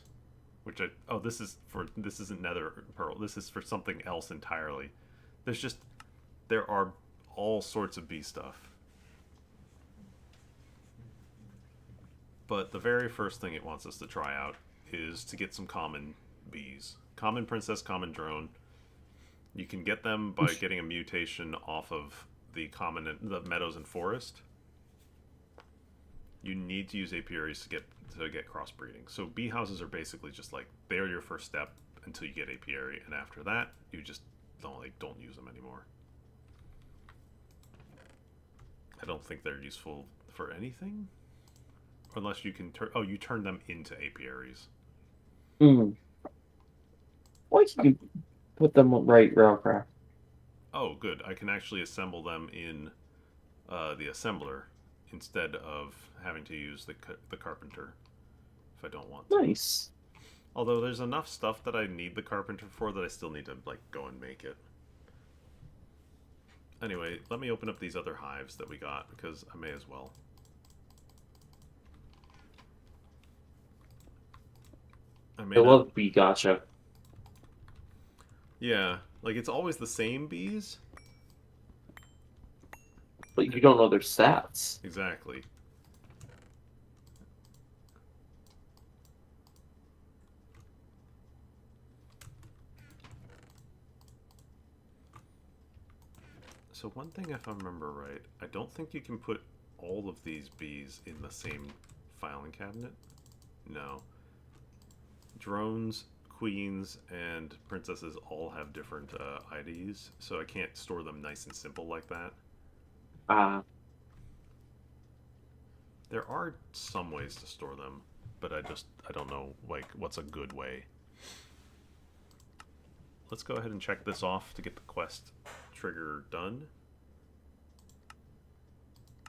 which I oh this isn't nether pearl. This is for something else entirely. There's just there are all sorts of bee stuff. But the very first thing it wants us to try out is to get some common bees. Common princess, common drone. You can get them by getting a mutation off of the meadows and forest. You need to use apiaries to get crossbreeding. So bee houses are basically just like they're your first step until you get apiary, and after that you just don't use them anymore. I don't think they're useful for anything unless you can you turn them into apiaries. Mm. Why can you put them right, Railcraft? Oh, good. I can actually assemble them in the assembler instead of having to use the carpenter if I don't want to. Nice. Although there's enough stuff that I need the carpenter for that I still need to like go and make it. Anyway, let me open up these other hives that we got because I may as well. I I may not. love bee gotcha, Yeah, like it's always the same bees. but you don't know their stats. Exactly. So one thing, if I remember right, I don't think you can put all of these bees in the same filing cabinet. No. Drones, queens, and princesses all have different IDs, so I can't store them nice and simple like that. Ah, There are some ways to store them, but I don't know like what's a good way. Let's go ahead and check this off to get the quest trigger done.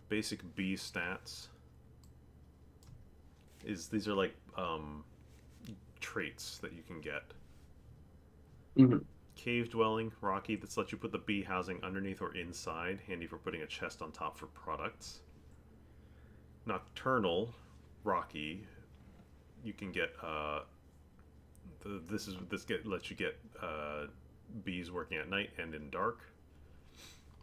Basic bee stats is these are like traits that you can get. mhm. Cave dwelling, rocky, this lets you put the bee housing underneath or inside, handy for putting a chest on top for products. Nocturnal, rocky, you can get lets you get bees working at night and in dark.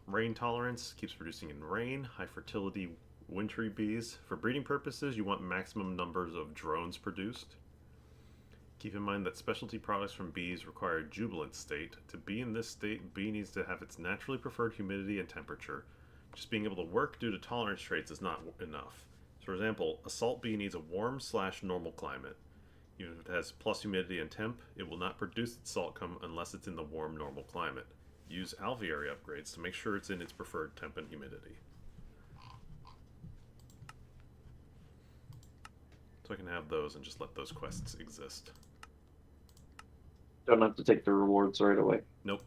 Rain tolerance keeps producing in rain. High fertility, wintry bees. For breeding purposes, you want maximum numbers of drones produced. Keep in mind that specialty products from bees require a jubilant state. To be in this state, bee needs to have its naturally preferred humidity and temperature. Just being able to work due to tolerance traits is not enough. So for example, a salt bee needs a warm/normal climate. Even if it has plus humidity and temp, it will not produce its salt cum unless it's in the warm normal climate. Use alveary upgrades to make sure it's in its preferred temp and humidity. So I can have those and just let those quests exist. Don't have to take the rewards right away. Nope.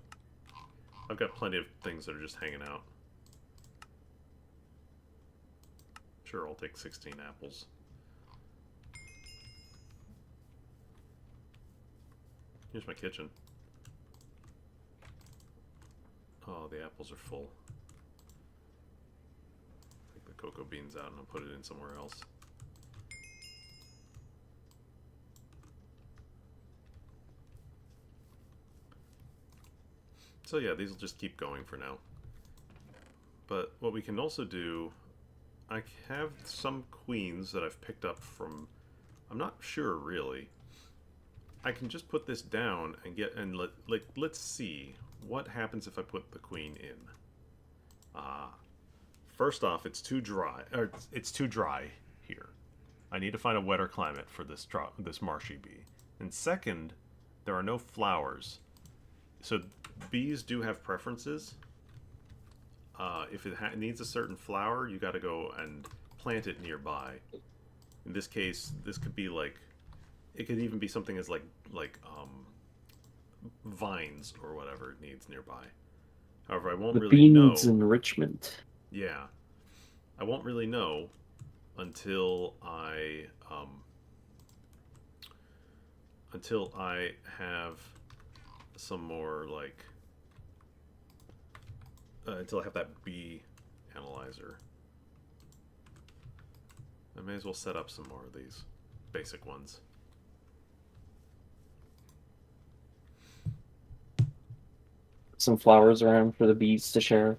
I've got plenty of things that are just hanging out. Sure, I'll take 16 apples. Here's my kitchen. Oh, the apples are full. Take the cocoa beans out and I'll put it in somewhere else. So yeah, these will just keep going for now. But what we can also do, I have some queens that I've picked up from, I'm not sure really. I can just put this down and let's see what happens if I put the queen in. First off, it's too dry. Or it's too dry here. I need to find a wetter climate for this marshy bee. And second, there are no flowers. So bees do have preferences. If it needs a certain flower, you got to go and plant it nearby. In this case, this could be like, it could even be something as like vines or whatever it needs nearby. However, I won't The really bee know. needs enrichment. Yeah, I won't really know until I have some more like until I have that bee analyzer. I may as well set up some more of these basic ones. Some flowers around for the bees to share.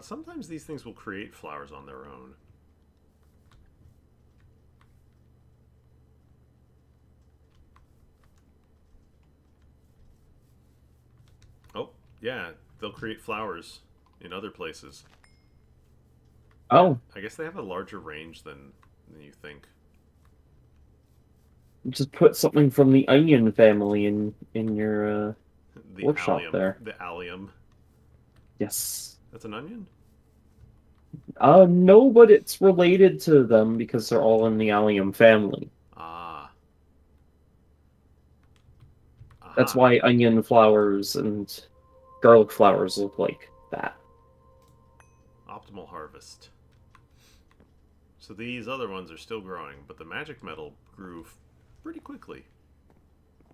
Sometimes these things will create flowers on their own. Oh, yeah, they'll create flowers in other places. Oh, I guess they have a larger range than you think. just put something from the onion family in your The workshop allium. there. The allium. Yes. That's an onion? No, but it's related to them because they're all in the allium family. Ah. That's Aha. why onion flowers and garlic flowers look like that. Optimal harvest. So these other ones are still growing, but the magic metal grew pretty quickly.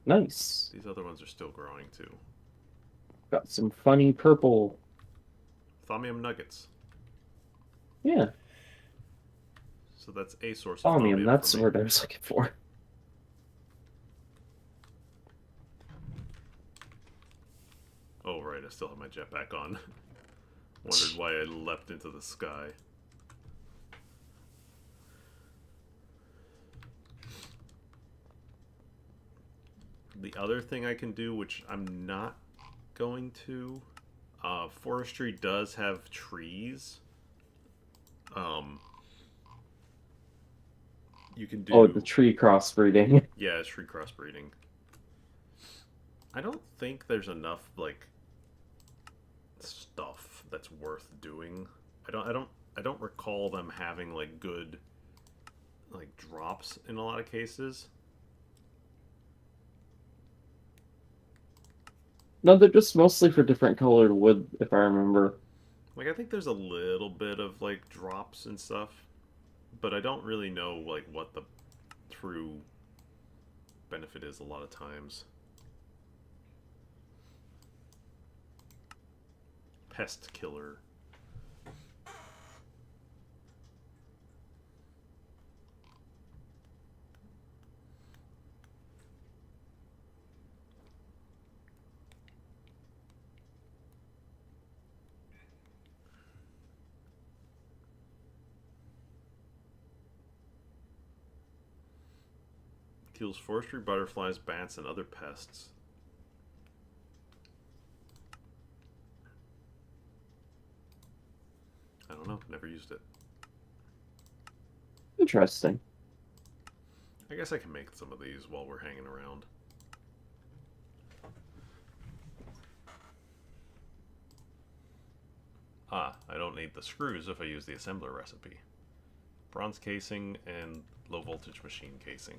Nice. These other ones are still growing too. Got some funny purple. Thaumium nuggets. Yeah, So that's a source of thaumium. thaumium That's for the me. word I was looking for. Oh, right, I still have my jetpack on. Wondered why I leapt into the sky. The other thing I can do, which I'm not going to, forestry does have trees. You can do... Oh, the tree crossbreeding. Yeah, it's tree crossbreeding. I don't think there's enough, like, stuff that's worth doing. I don't recall them having, like, good, like, drops in a lot of cases. No, they're just mostly for different colored wood, if I remember. Like, I think there's a little bit of, like, drops and stuff, but I don't really know, like, what the true benefit is a lot of times. Pest killer. Kills forestry, butterflies, bats, and other pests. I don't know. Never used it. Interesting. I guess I can make some of these while we're hanging around. Ah, I don't need the screws if I use the assembler recipe. Bronze casing and low voltage machine casing.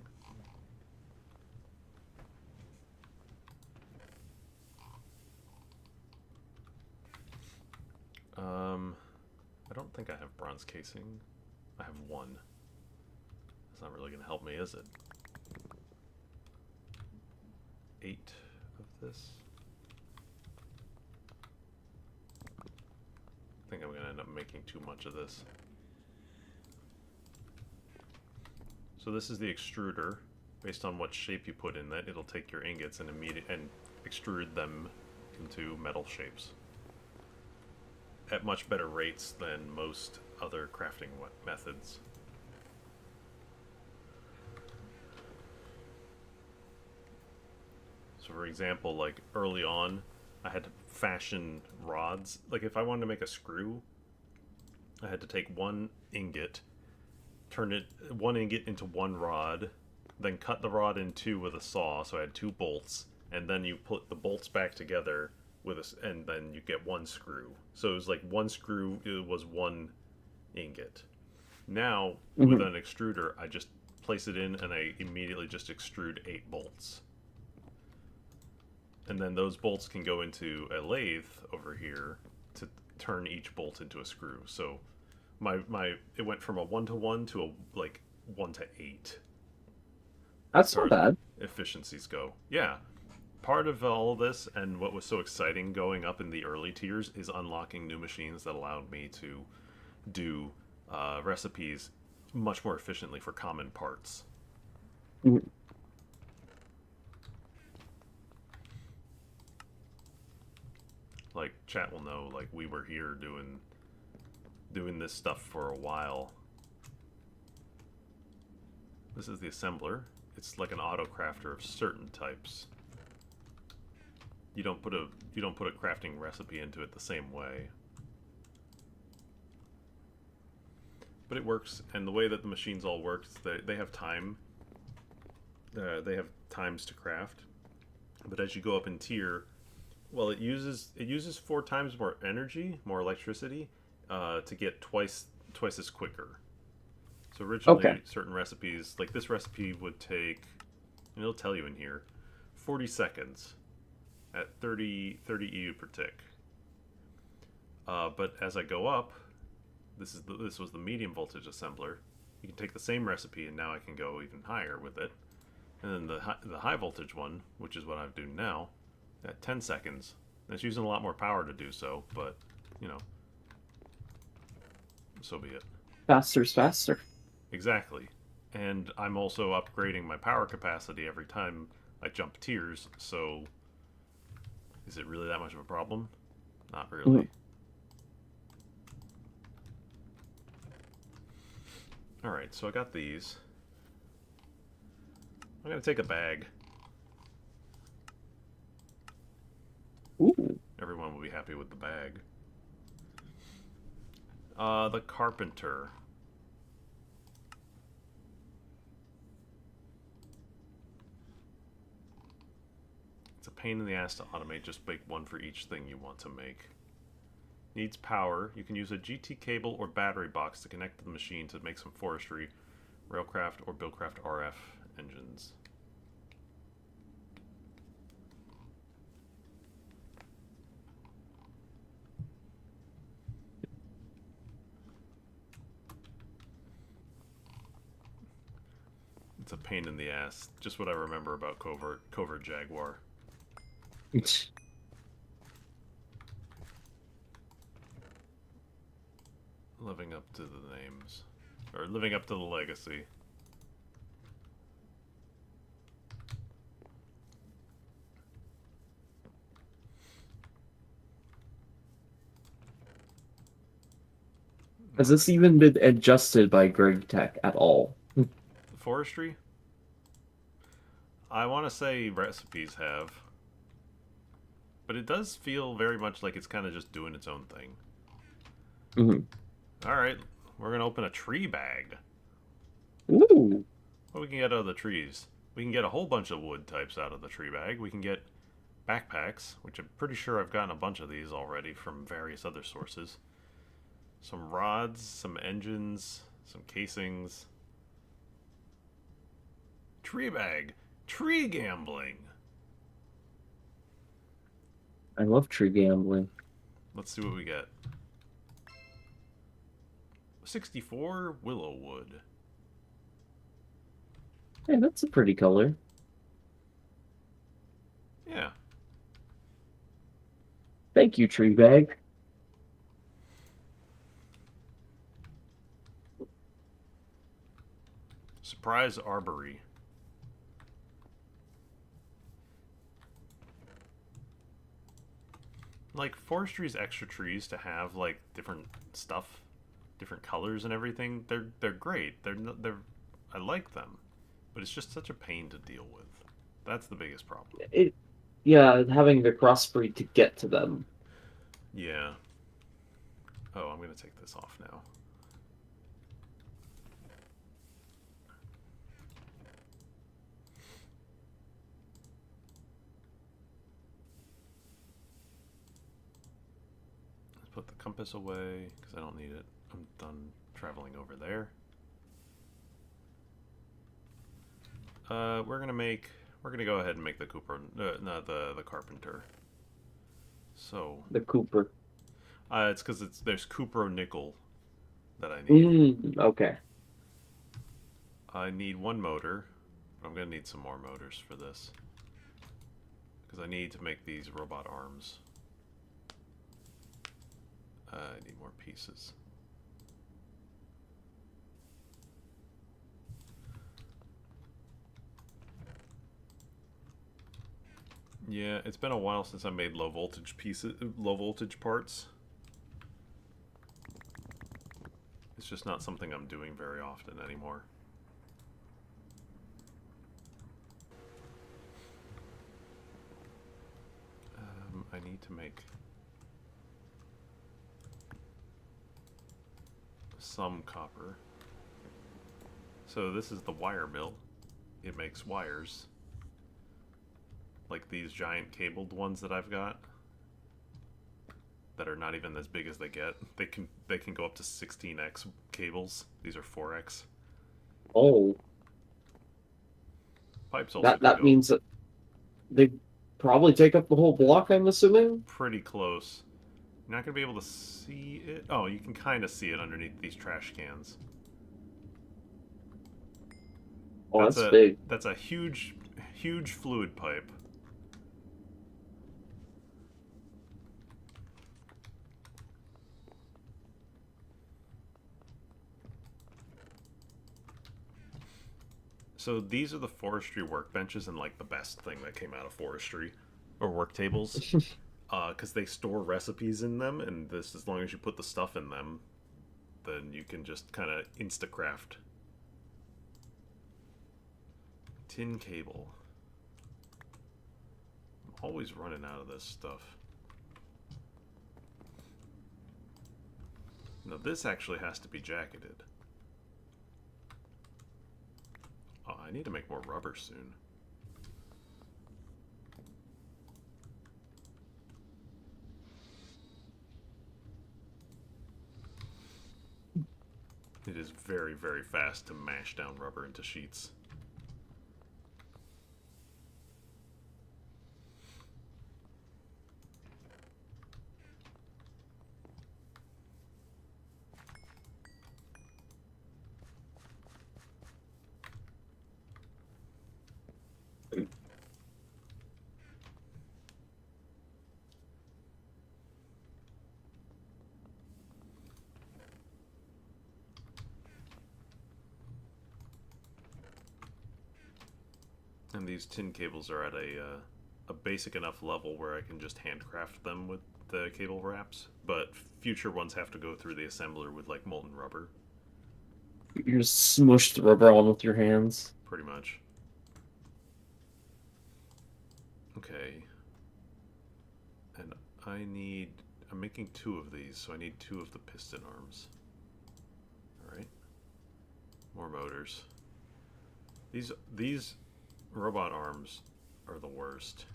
I don't think I have bronze casing. I have one. That's not really going to help me, is it? 8 of this. I think I'm going to end up making too much of this. So this is the extruder. Based on what shape you put in that, it'll take your ingots and extrude them into metal shapes at much better rates than most other crafting methods. So for example, like early on, I had to fashion rods. Like if I wanted to make a screw, I had to take one ingot, turn it one ingot into one rod, then cut the rod in two with a saw. So I had two bolts, and then you put the bolts back together with and then you get one screw. So it was like one screw. It was one ingot. Now with Hmm. an extruder, I just place it in and I immediately just extrude 8 bolts. And then those bolts can go into a lathe over here to turn each bolt into a screw. So my it went from a 1-to-1 to a like 1-to-8 as That's far not as bad. efficiencies go. Yeah, part of all of this and what was so exciting going up in the early tiers is unlocking new machines that allowed me to do recipes much more efficiently for common parts. Mhm. Like chat will know, like we were here doing this stuff for a while. This is the assembler. It's like an auto crafter of certain types. You don't put a crafting recipe into it the same way. But it works, and the way that the machines all work, they have time. They have times to craft, but as you go up in tier, well, it uses 4 times more energy, more electricity, to get twice as quicker. So Okay. originally, certain recipes, like this recipe, would take, and it'll tell you in here, 40 seconds at 30 EU per tick. But as I go up, this was the medium voltage assembler. You can take the same recipe, and now I can go even higher with it. And then the high voltage one, which is what I'm doing now, at 10 seconds. And it's using a lot more power to do so, but you know, so be it. Faster's faster. Exactly. And I'm also upgrading my power capacity every time I jump tiers, so is it really that much of a problem? Not really. Mhm. Alright, so I got these. I'm gonna take a bag. Ooh. Everyone will be happy with the bag. The carpenter. It's a pain in the ass to automate, just make one for each thing you want to make. Needs power. You can use a GT cable or battery box to connect to the machine to make some forestry, railcraft, or buildcraft RF engines. It's a pain in the ass. Just what I remember about Covert Jaguar. Living up to the names. Or living up to the legacy. Has this even been adjusted by Gregtech at all? Forestry? I want to say recipes have. But it does feel very much like it's kind of just doing its own thing. Mhm. Alright, we're going to open a tree bag. Ooh. What we can get out of the trees? We can get a whole bunch of wood types out of the tree bag. We can get backpacks, which I'm pretty sure I've gotten a bunch of these already from various other sources. Some rods, some engines, some casings. Tree bag. Tree gambling. I love tree gambling. Let's see what we get. 64 willow wood. Hey, that's a pretty color. Yeah. Thank you, tree bag. Surprise arbory. Like forestry's extra trees to have like different stuff, different colors and everything. They're great. They're I like them, but it's just such a pain to deal with. That's the biggest problem. It Yeah, having the crossbreed to get to them. Yeah. Oh, I'm gonna take this off now. Let's put the compass away because I don't need it. I'm done traveling over there. We're gonna go ahead and make the Cooper, not the Carpenter. So, The Cooper. it's because there's Cupro nickel that I need. Okay. I need one motor. I'm gonna need some more motors for this because I need to make these robot arms. I need more pieces. Yeah, it's been a while since I made low voltage parts. It's just not something I'm doing very often anymore. I need to make some copper. So this is the wire mill. It makes wires. Like these giant cabled ones that I've got. That are not even as big as they get. They can go up to 16x cables. These are 4x. Oh, Pipes also can that go means that they probably take up the whole block, I'm assuming? pretty close. You're not going to be able to see it. Oh, you can kind of see it underneath these trash cans. Oh, that's big. That's a huge fluid pipe. So these are the forestry workbenches and like the best thing that came out of forestry or work tables. Because they store recipes in them, and this, as long as you put the stuff in them, then you can just kind of instacraft. Tin cable. I'm always running out of this stuff. Now this actually has to be jacketed. Oh, I need to make more rubber soon. It is very, very fast to mash down rubber into sheets. And these tin cables are at a basic enough level where I can just handcraft them with the cable wraps, but future ones have to go through the assembler with like molten rubber, You just smush the rubber on with your hands. pretty much. Okay. And I'm making 2 of these, so I need 2 of the piston arms. Alright. More motors. These robot arms are the worst.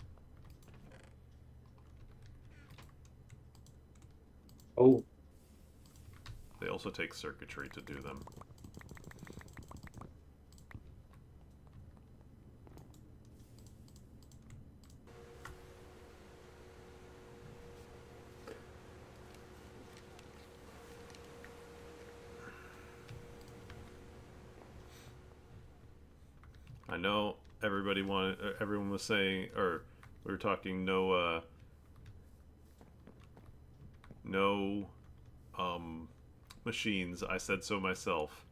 Oh, They also take circuitry to do them. I know everyone was saying, or we were talking no machines. I said so myself.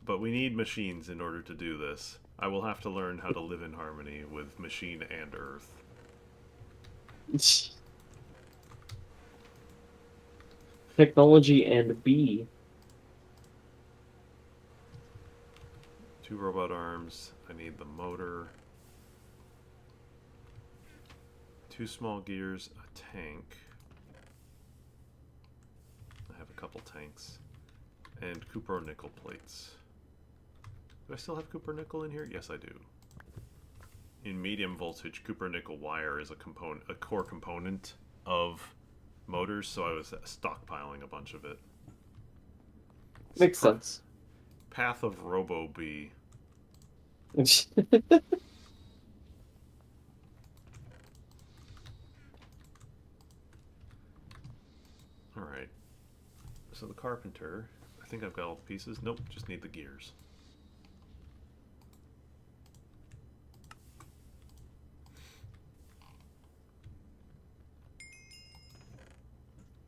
But we need machines in order to do this. I will have to learn how to live in harmony with machine and earth. technology and B. 2 robot arms. I need the motor. 2 small gears, a tank. I have a couple tanks. And Cupro nickel plates. Do I still have Cooper nickel in here? Yes, I do. In medium voltage, Cooper nickel wire is a core component of motors, so I was stockpiling a bunch of it. Makes sense. Path of Robo Bee. Alright. So the carpenter, I think I've got all the pieces. Nope, just need the gears.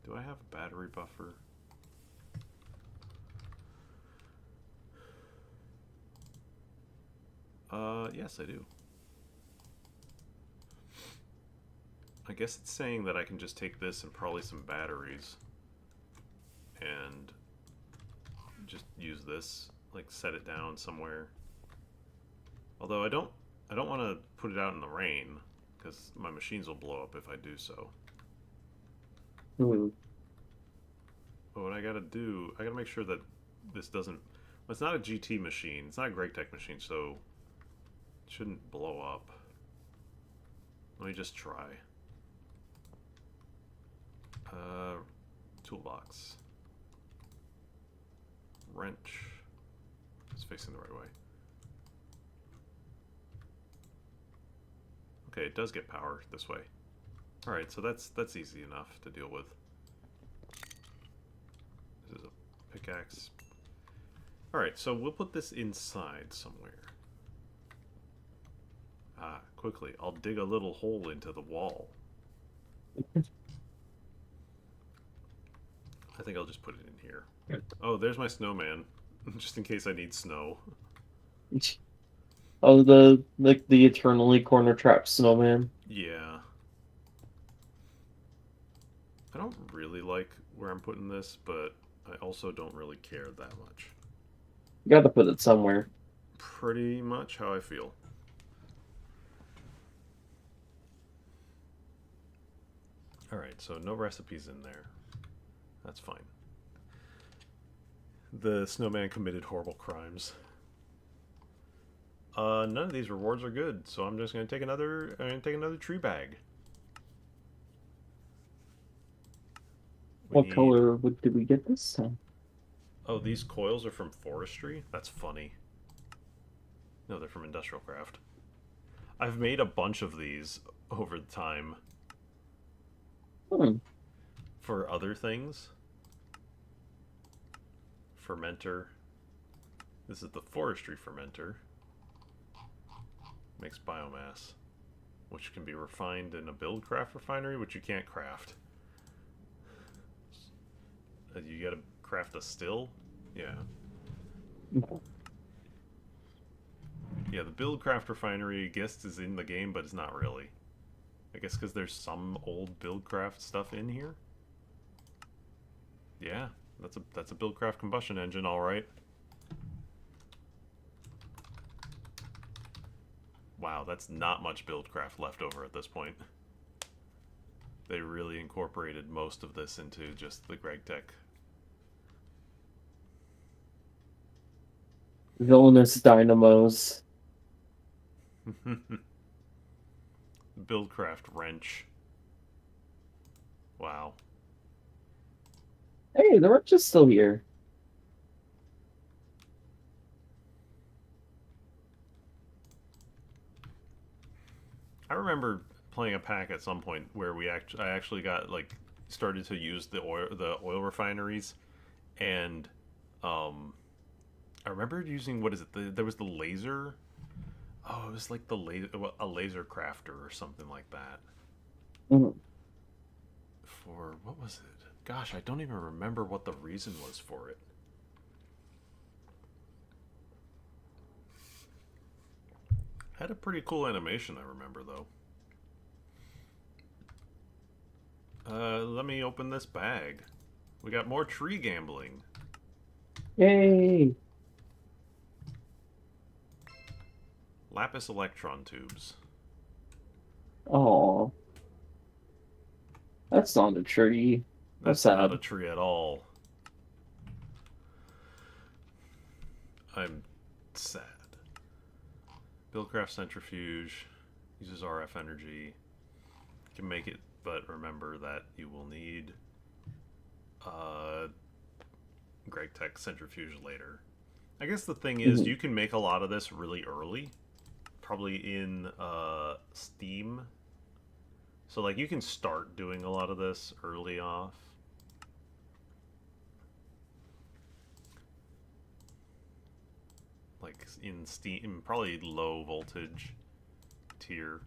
Do I have a battery buffer? Yes, I do. I guess it's saying that I can just take this and probably some batteries and just use this, like set it down somewhere. Although I don't want to put it out in the rain because my machines will blow up if I do so. Hmm. But what I gotta do, I gotta make sure that this doesn't. Well, it's not a GT machine. It's not a Gregtech machine, so it shouldn't blow up. Let me just try. Toolbox. Wrench. It's facing the right way. Okay, it does get power this way. Alright, so that's easy enough to deal with. This is a pickaxe. Alright, so we'll put this inside somewhere. Ah, quickly. I'll dig a little hole into the wall. I think I'll just put it in here. Oh, there's my snowman. Just in case I need snow. Oh, the eternally corner trapped snowman. Yeah. I don't really like where I'm putting this, but I also don't really care that much. You gotta put it somewhere. Pretty much how I feel. Alright, so no recipes in there. That's fine. The snowman committed horrible crimes. None of these rewards are good, so I'm just gonna take another tree bag. What color did we get this time? Oh, these coils are from forestry? That's funny. No, they're from industrial craft. I've made a bunch of these over the time. For other things. Fermenter. This is the forestry fermenter. Makes biomass, which can be refined in a build craft refinery, which you can't craft. You gotta craft a still? Yeah. Yeah, the build craft refinery, I guess, is in the game, but it's not really. I guess because there's some old Buildcraft stuff in here. Yeah, that's a Buildcraft combustion engine, all right. Wow, that's not much Buildcraft left over at this point. They really incorporated most of this into just the Gregtech. Villainous dynamos. Buildcraft wrench. Wow. Hey, the wrench is still here. I remember playing a pack at some point where I actually got like started to use the oil refineries, and I remember using, what is it? There was the laser. Oh, it was like a laser crafter or something like that. Mhm. For what was it? Gosh, I don't even remember what the reason was for it. Had a pretty cool animation, I remember, though. Let me open this bag. We got more tree gambling. Yay! Lapis electron tubes. Oh. That's not a tree. That's That's not a sad. tree at all. I'm sad. Buildcraft Centrifuge uses RF energy. You can make it, but remember that you will need uh, Gregtech Centrifuge later. I guess the thing is, Mhm. you can make a lot of this really early, probably in Steam. So like you can start doing a lot of this early off. Like in Steam, probably low voltage tier.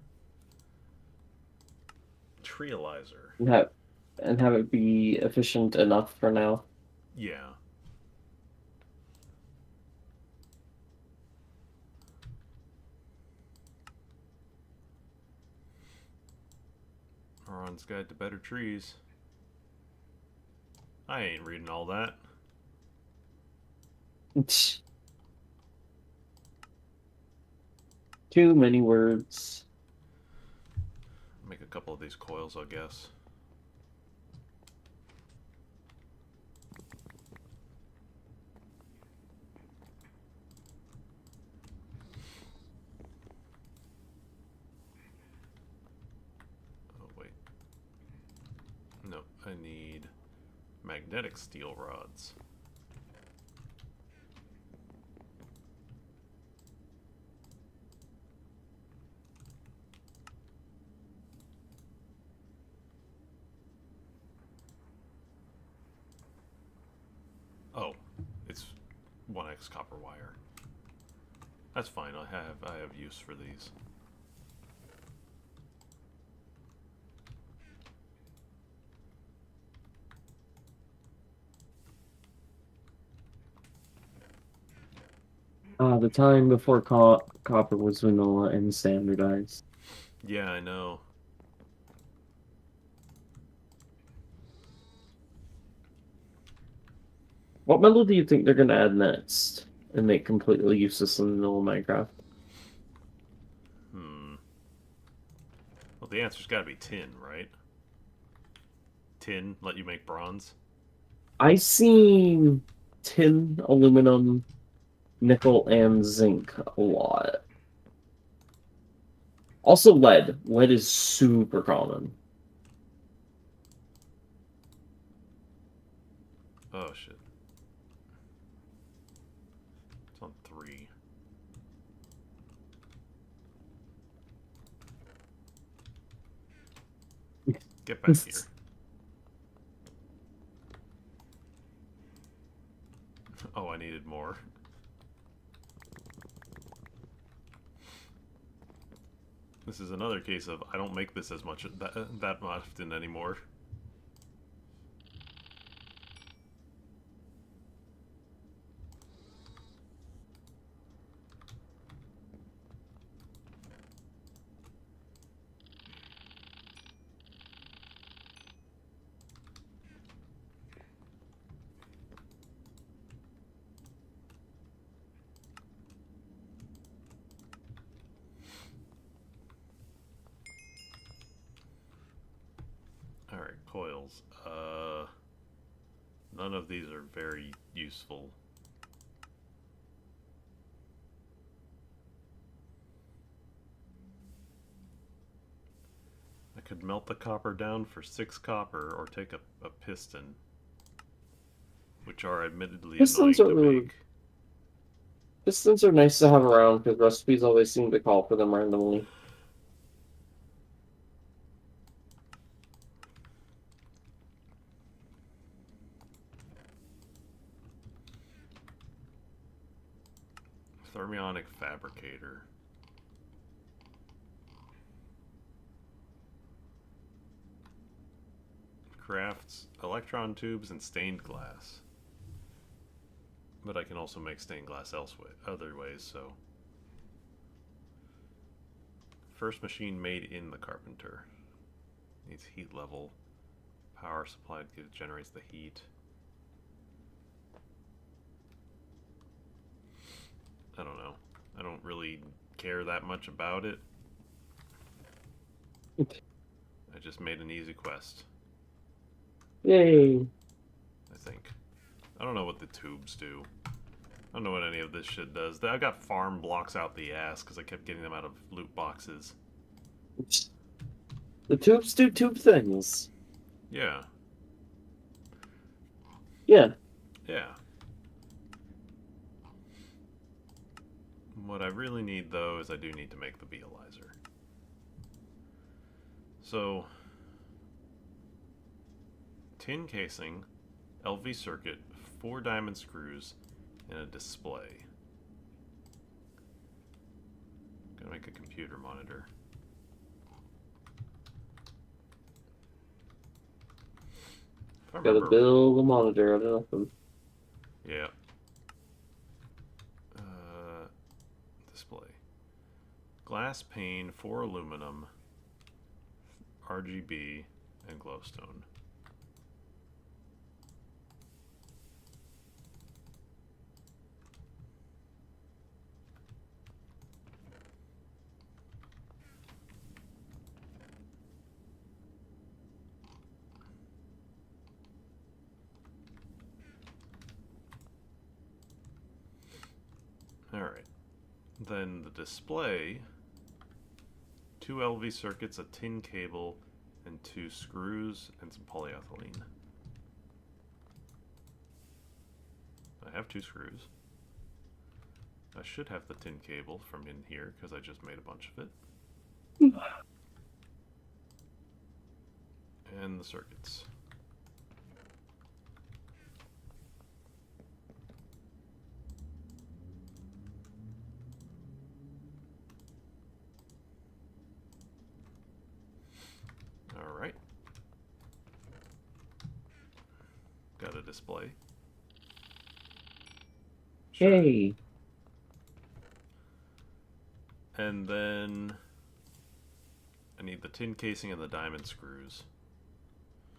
Trealizer. And have it be efficient enough for now. Yeah. Ron's Guide to Better Trees. I ain't reading all that. Too many words. Make a couple of these coils, I guess. Oh, wait. No, I need magnetic steel rods. Oh, it's 1x copper wire. That's fine. I have use for these. The time before copper was vanilla and standardized. Yeah, I know. What metal do you think they're gonna add next and make completely useless in vanilla Minecraft? Hmm. Well, the answer's got to be tin, right? Tin let you make bronze. I seen tin, aluminum, nickel, and zinc a lot. Also lead. Lead is super common. Oh shit. It's on 3. Get back here. Oh, I needed more. This is another case of I don't make this as much that often anymore. All right, coils. None of these are very useful. I could melt the copper down for 6 copper or take a piston, which are admittedly Pistons annoying are to make. pistons are nice to have around because recipes always seem to call for them randomly. Thermionic fabricator. Crafts electron tubes and stained glass. But I can also make stained glass elsewhere, other ways, so. First machine made in the carpenter. Needs heat level. Power supplied generates the heat. I don't know. I don't really care that much about it. I just made an easy quest. Yay! I think. I don't know what the tubes do. I don't know what any of this shit does. I got farm blocks out the ass because I kept getting them out of loot boxes. The tubes do tube things. Yeah. Yeah. Yeah. What I really need, though, is I do need to make the Bealyzer. So, tin casing, LV circuit, 4 diamond screws, and a display. Gonna make a computer monitor. If I Gotta remember, build a monitor out of nothing. yeah. Display. Glass pane, 4 aluminum, RGB, and glowstone. Alright. Then the display, 2 LV circuits, a tin cable, and 2 screws, and some polyethylene. I have 2 screws. I should have the tin cable from in here, because I just made a bunch of it. And the circuits. Alright. Got a display. Sure. Yay! And then I need the tin casing and the diamond screws.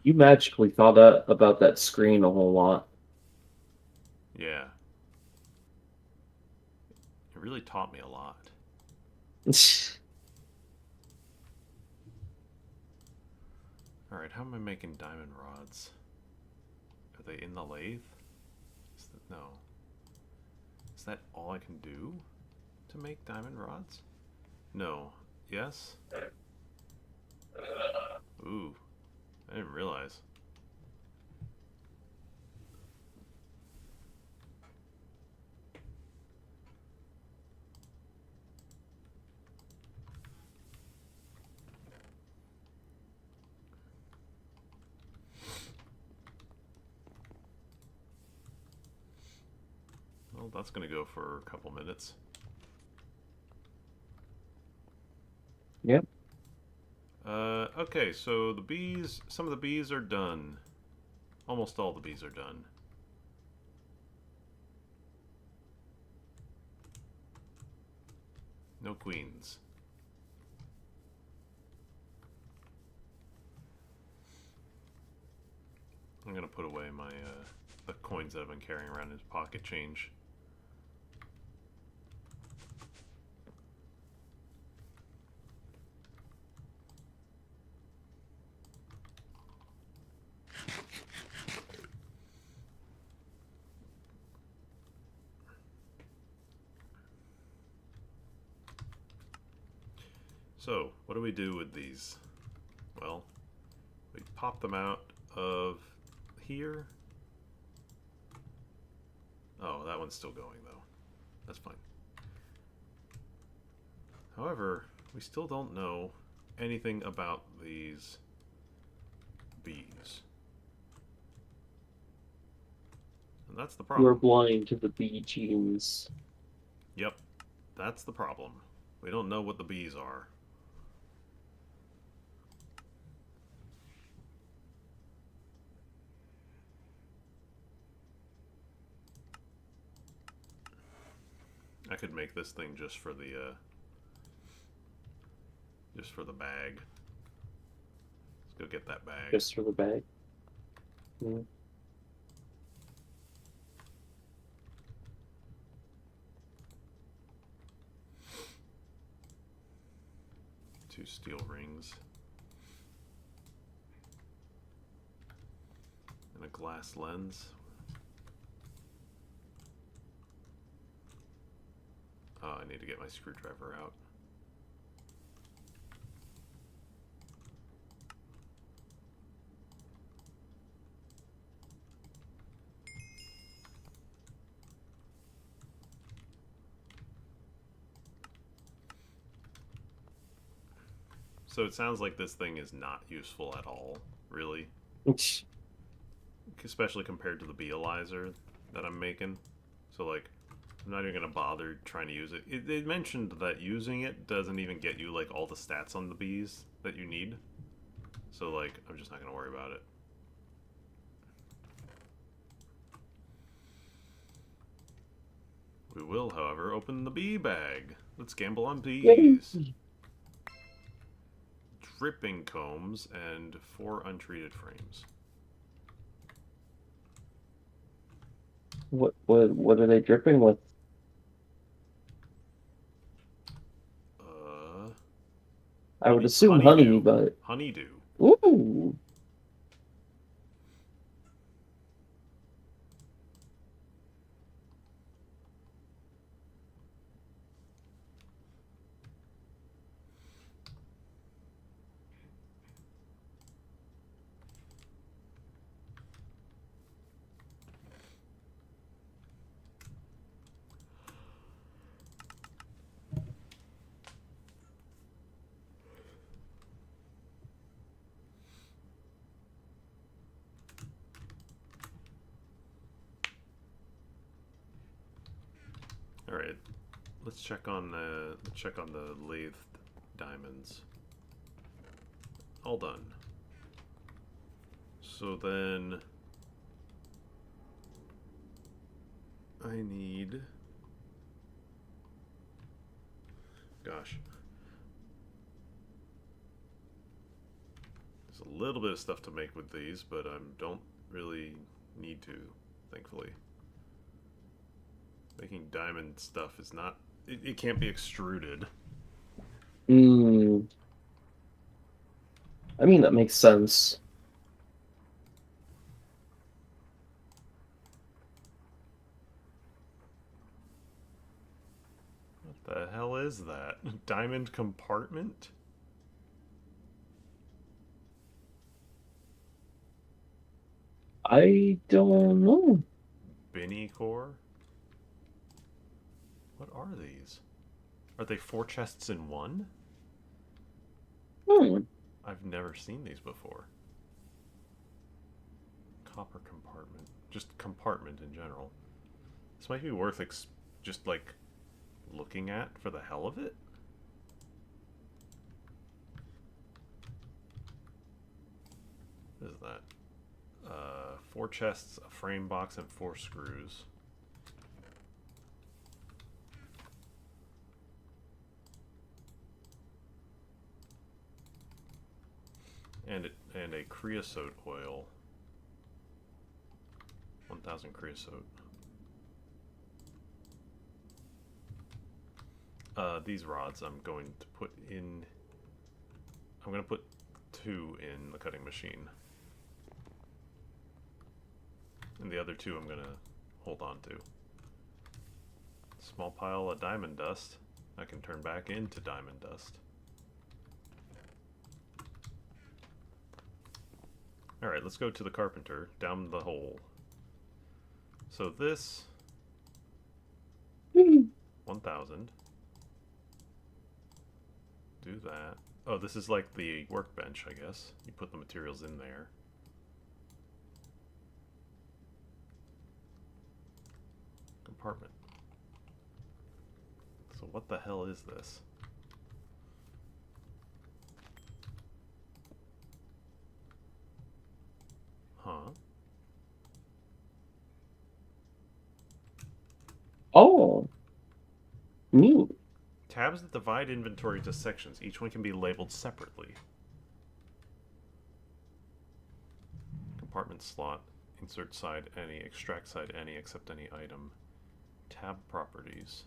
You magically thought out about that screen a whole lot. Yeah. It really taught me a lot. Alright, how am I making diamond rods? Are they in the lathe? No. Is that all I can do to make diamond rods? No. Yes? Ooh. I didn't realize. Well, that's gonna go for a couple minutes. Yep. Okay, so the bees, some of the bees are done. Almost all the bees are done. No queens. I'm gonna put away my, the coins that I've been carrying around as pocket change. So, what do we do with these? Well, we pop them out of here. Oh, that one's still going, though. That's fine. However, we still don't know anything about these bees. And that's the You're problem. blind to the bee genes. Yep, that's the problem. We don't know what the bees are. I could make this thing just for the bag. Let's go get that bag. Just for the bag. Yeah. 2 steel rings. glass lens. Oh, I need to get my screwdriver out. So it sounds like this thing is not useful at all, really. Especially compared to the Bealyzer that I'm making. So, like, I'm not even going to bother trying to use it. They mentioned that using it doesn't even get you, like, all the stats on the bees that you need. So, like, I'm just not going to worry about it. We will, however, open the bee bag. Let's gamble on bees. Dripping combs and 4 untreated frames. What are they dripping with? I would assume honey, but honeydew. Ooh. All right, let's check on the lathe diamonds. All done. So then I need, gosh, there's a little bit of stuff to make with these, but I don't really need to, thankfully. Making diamond stuff is not, it can't be extruded. I mean, that makes sense. What the hell is that? Diamond compartment? I don't know. Binny core? What are these? Are they 4 chests in one? I've never seen these before. Copper compartment. Just compartment in general. This might be worth just like looking at for the hell of it. What is that? 4 chests, a frame box, and 4 screws. And a creosote oil. 1000 creosote. These rods I'm going to put in. I'm going to put 2 in the cutting machine. And the other 2 I'm going to hold on to. Small pile of diamond dust I can turn back into diamond dust. Alright, let's go to the carpenter, down the hole. So this... 1000. Do that. Oh, this is like the workbench, I guess. You put the materials in there. Compartment. So what the hell is this? Huh? Oh. Neat. Tabs that divide inventory into sections. Each one can be labeled separately. Compartment slot. Insert side any. Extract side any. Accept any item. Tab properties.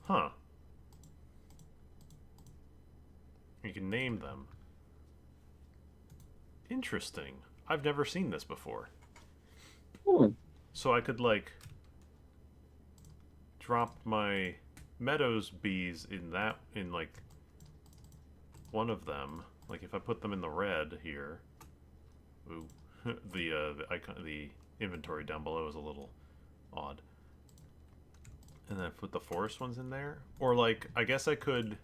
Huh. You can name them. Interesting. I've never seen this before. Hmm. So I could, like, drop my meadows bees in like one of them. Like if I put them in the red here. Ooh, the icon, the inventory down below is a little odd. And then I put the forest ones in there, or like I guess I could,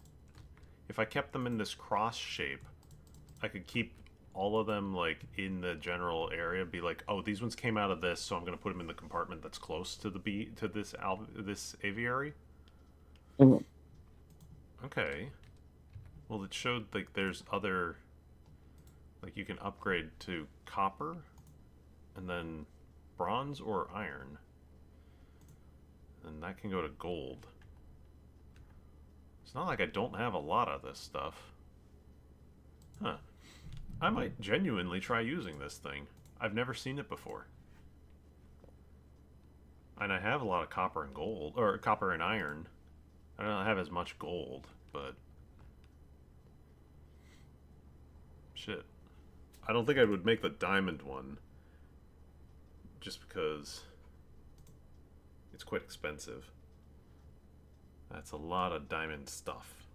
if I kept them in this cross shape, I could keep all of them like in the general area. Be like, oh, these ones came out of this, so I'm gonna put them in the compartment that's close to the bee to this aviary. Mhm. Okay. Well, it showed like there's other, like you can upgrade to copper, and then bronze or iron, and that can go to gold. It's not like I don't have a lot of this stuff. Huh. I might genuinely try using this thing. I've never seen it before. And I have a lot of copper and gold, or copper and iron. I don't have as much gold, but shit. I don't think I would make the diamond one just because it's quite expensive. That's a lot of diamond stuff.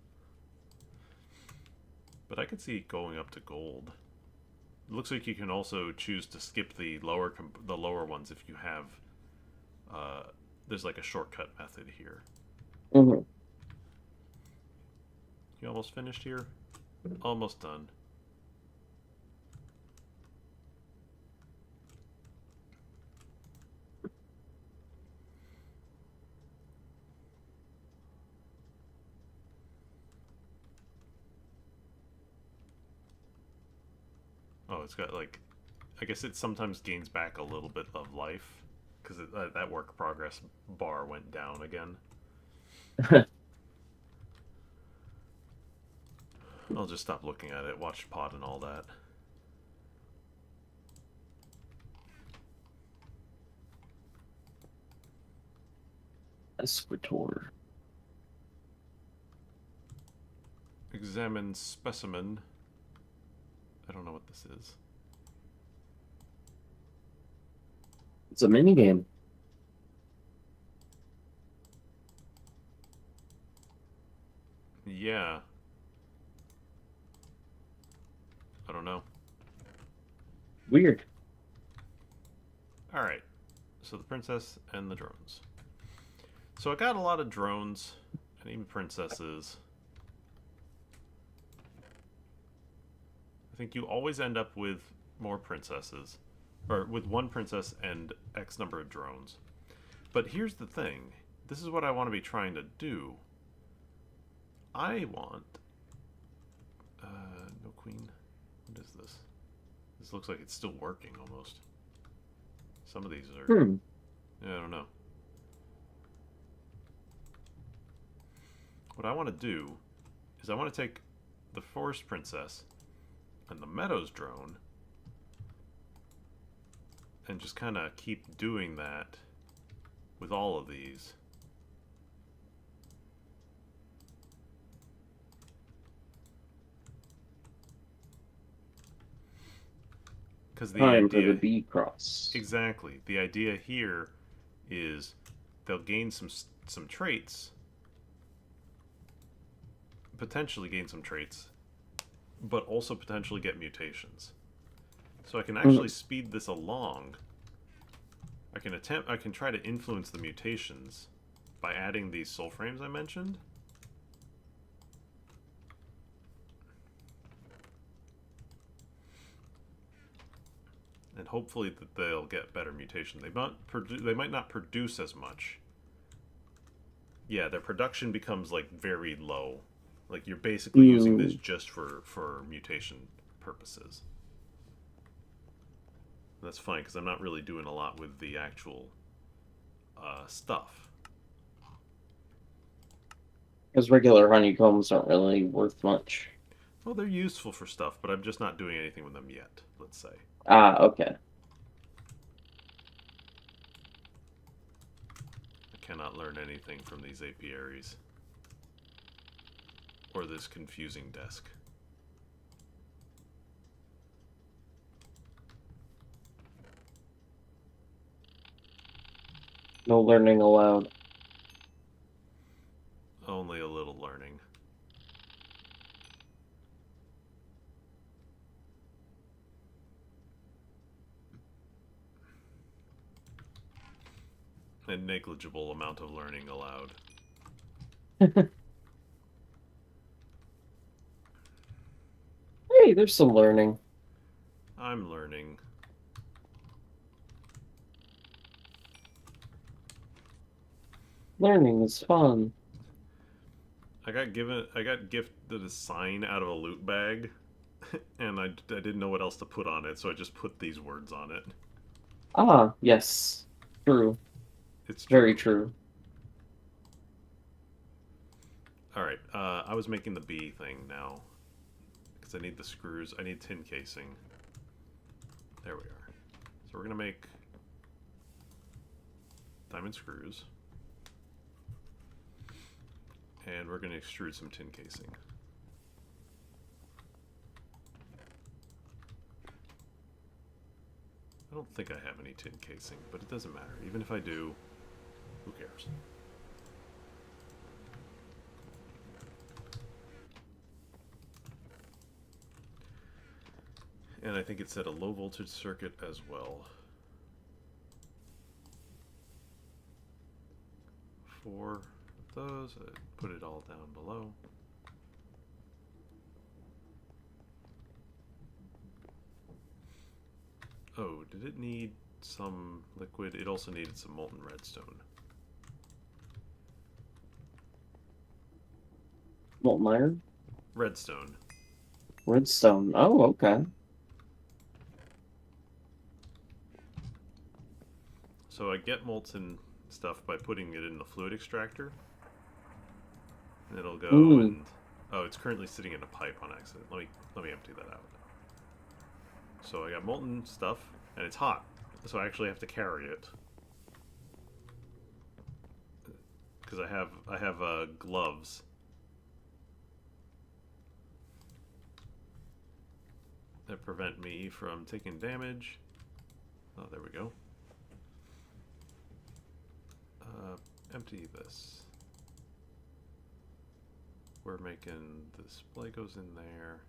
But I could see going up to gold. It looks like you can also choose to skip the lower ones if you have. There's like a shortcut method here. Mhm. You almost finished here? Almost done. Oh, it's got like, I guess it sometimes gains back a little bit of life because that work progress bar went down again. I'll just stop looking at it, watch pod and all that. Esquitor. Examine specimen. I don't know what this is. It's a mini game. Yeah. I don't know. Weird. Alright. So the princess and the drones. So I got a lot of drones and even princesses. I think you always end up with more princesses. Or with one princess and X number of drones. But here's the thing. This is what I want to be trying to do. I want... no queen. What is this? This looks like it's still working almost. Some of these are... Hmm. Yeah, I don't know. What I want to do is I want to take the forest princess and the meadows drone and just kind of keep doing that with all of these. Because the Time for the idea... B cross. Exactly. The idea here is they'll gain some traits, potentially gain some traits, but also potentially get mutations. So I can actually speed this along. I can try to influence the mutations by adding these soul frames I mentioned. And hopefully that they'll get better mutation. They might not produce as much. Yeah, their production becomes like very low. Like you're basically using this just for mutation purposes. That's fine because I'm not really doing a lot with the actual stuff. Because regular honeycombs aren't really worth much. Well, they're useful for stuff, but I'm just not doing anything with them yet, let's say. Ah, okay. I cannot learn anything from these apiaries. or this confusing desk. No learning allowed. Only a little learning. A negligible amount of learning allowed. Hey, there's some learning. I'm learning. Learning is fun. I got gifted a sign out of a loot bag, and I didn't know what else to put on it, so I just put these words on it. Ah, yes. True. It's true. Very true. Alright, I was making the bee thing now. Because I need the screws. I need tin casing. There we are. So we're going to make diamond screws. And we're going to extrude some tin casing. I don't think I have any tin casing, but it doesn't matter. Even if I do, who cares? And I think it said a low voltage circuit as well. Four of those. I put it all down below. Oh, did it need some liquid? It also needed some molten redstone. Molten iron? Redstone. Redstone. Oh, okay. So I get molten stuff by putting it in the fluid extractor. And it'll go and... Oh, it's currently sitting in a pipe on accident. Let me empty that out. So I got molten stuff, and it's hot. So I actually have to carry it. Because I have gloves. That prevent me from taking damage. Oh, there we go. Empty this. We're making the display goes in there.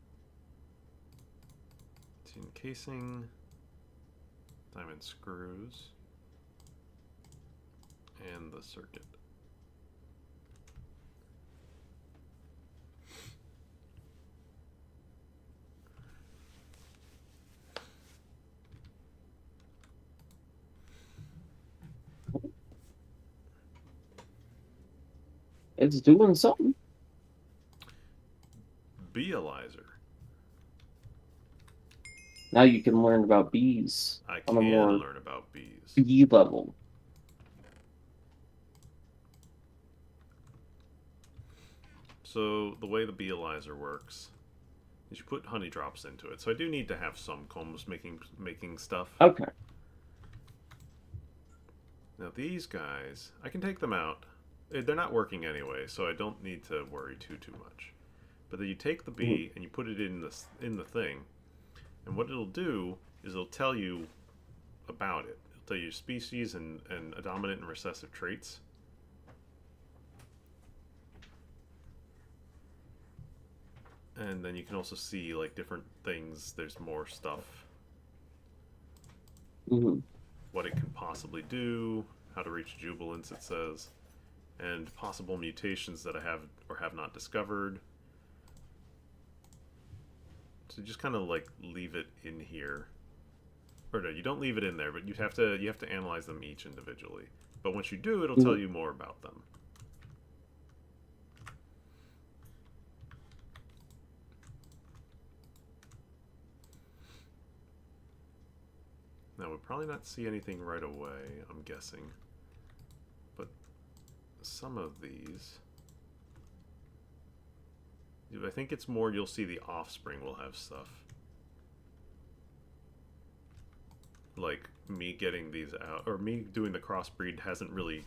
Tin casing. Diamond screws. And the circuit. It's doing something. Beealyzer. Now you can learn about bees I on a can more learn about bees. bee level. So the way the beealyzer works is you put honey drops into it. So I do need to have some combs making stuff. Okay. Now these guys, I can take them out. They're not working anyway, so I don't need to worry too much. But then you take the bee and you put it in the thing, and what it'll do is it'll tell you about it. It'll tell you species and dominant and recessive traits. And then you can also see like different things. There's more stuff. What it can possibly do, how to reach jubilance, it says, and possible mutations that I have or have not discovered. So just kind of like leave it in here. Or no, you don't leave it in there, but you have to analyze them each individually. But once you do, it'll tell you more about them. Now, we'll probably not see anything right away, I'm guessing. But some of these... I think it's more you'll see the offspring will have stuff. Like, me getting these out, or me doing the crossbreed hasn't really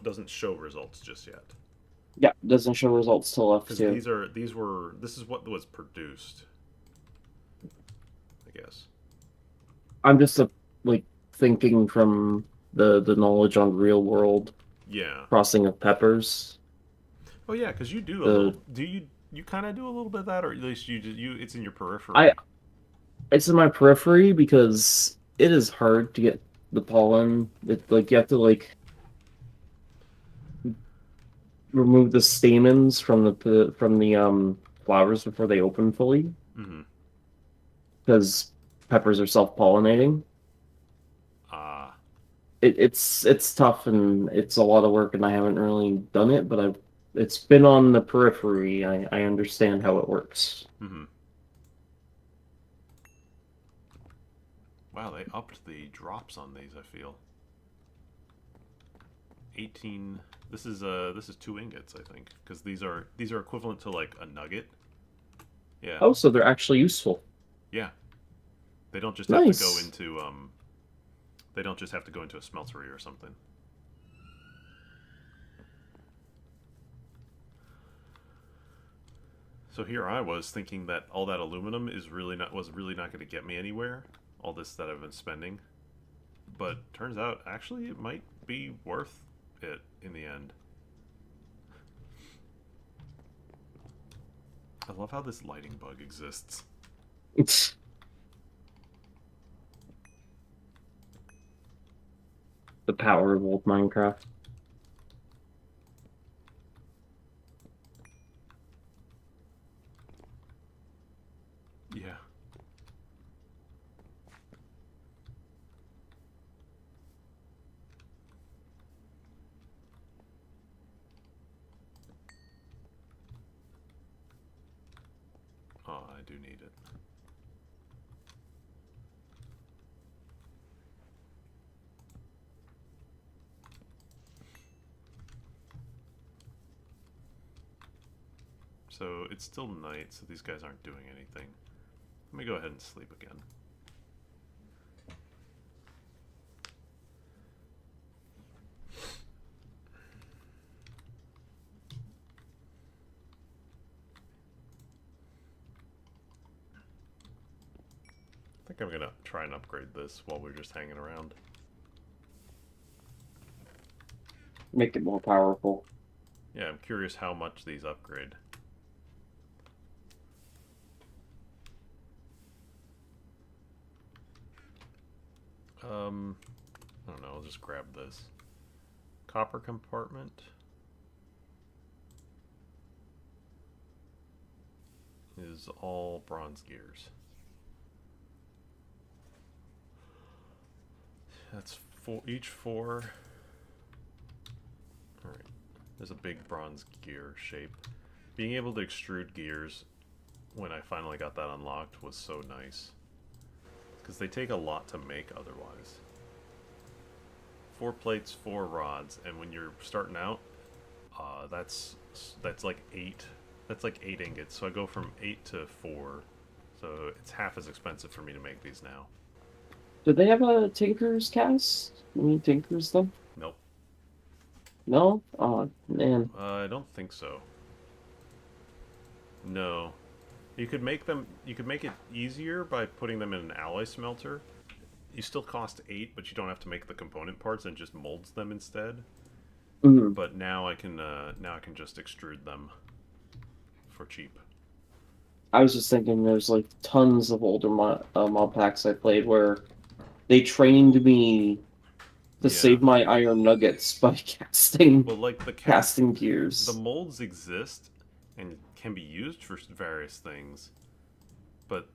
doesn't show results just yet. Yeah, doesn't show results till Because F2. this is what was produced, I guess. I'm just like thinking from the knowledge on real world Yeah. processing of peppers. Oh yeah, because you do a The little. Do you kind of do a little bit of that, or at least you it's in your I periphery. It's in my periphery because it is hard to get the pollen. It like you have to like remove the stamens from the flowers before they open fully Mm-hmm. because peppers are self-pollinating. Ah. It's tough and it's a lot of work and I haven't really done it, but I've it's been on the periphery. I understand how it works. Mm-hmm. Wow, they upped the drops on these. I feel 18. This is 2 ingots, I think, because these are equivalent to like a nugget. Yeah, Oh, so they're actually useful. yeah. They don't just have to go Nice. into They don't just have to go into a smeltery or something. So here I was thinking that all that aluminum was really not going to get me anywhere. All this that I've been spending, but turns out actually it might be worth it in the end. I love how this lighting bug exists. It's the power of old Minecraft. Yeah. Oh, I do need it. So it's still night, so these guys aren't doing anything. Let me go ahead and sleep again. I think I'm gonna try and upgrade this while we're just hanging around. Make it more powerful. Yeah, I'm curious how much these upgrade. Um, I don't know, I'll just grab this. Copper compartment is all bronze gears. That's each four. Alright, there's a big bronze gear shape. Being able to extrude gears when I finally got that unlocked was so nice. Because they take a lot to make otherwise. 4 plates, 4 rods, and when you're starting out, that's like 8. That's like 8 ingots. So I go from 8 to 4. So it's half as expensive for me to make these now. Do they have a Tinker's cast? Any Tinkers them? Nope. No? Oh man. I don't think so. No. You could make them. You could make it easier by putting them in an alloy smelter. You still cost 8, but you don't have to make the component parts and just molds them instead. Mm. But now I can just extrude them for cheap. I was just thinking there's like tons of older mod packs I played where they trained me to Yeah. save my iron nuggets by Well, like casting the gears. molds exist and can be used for various things, but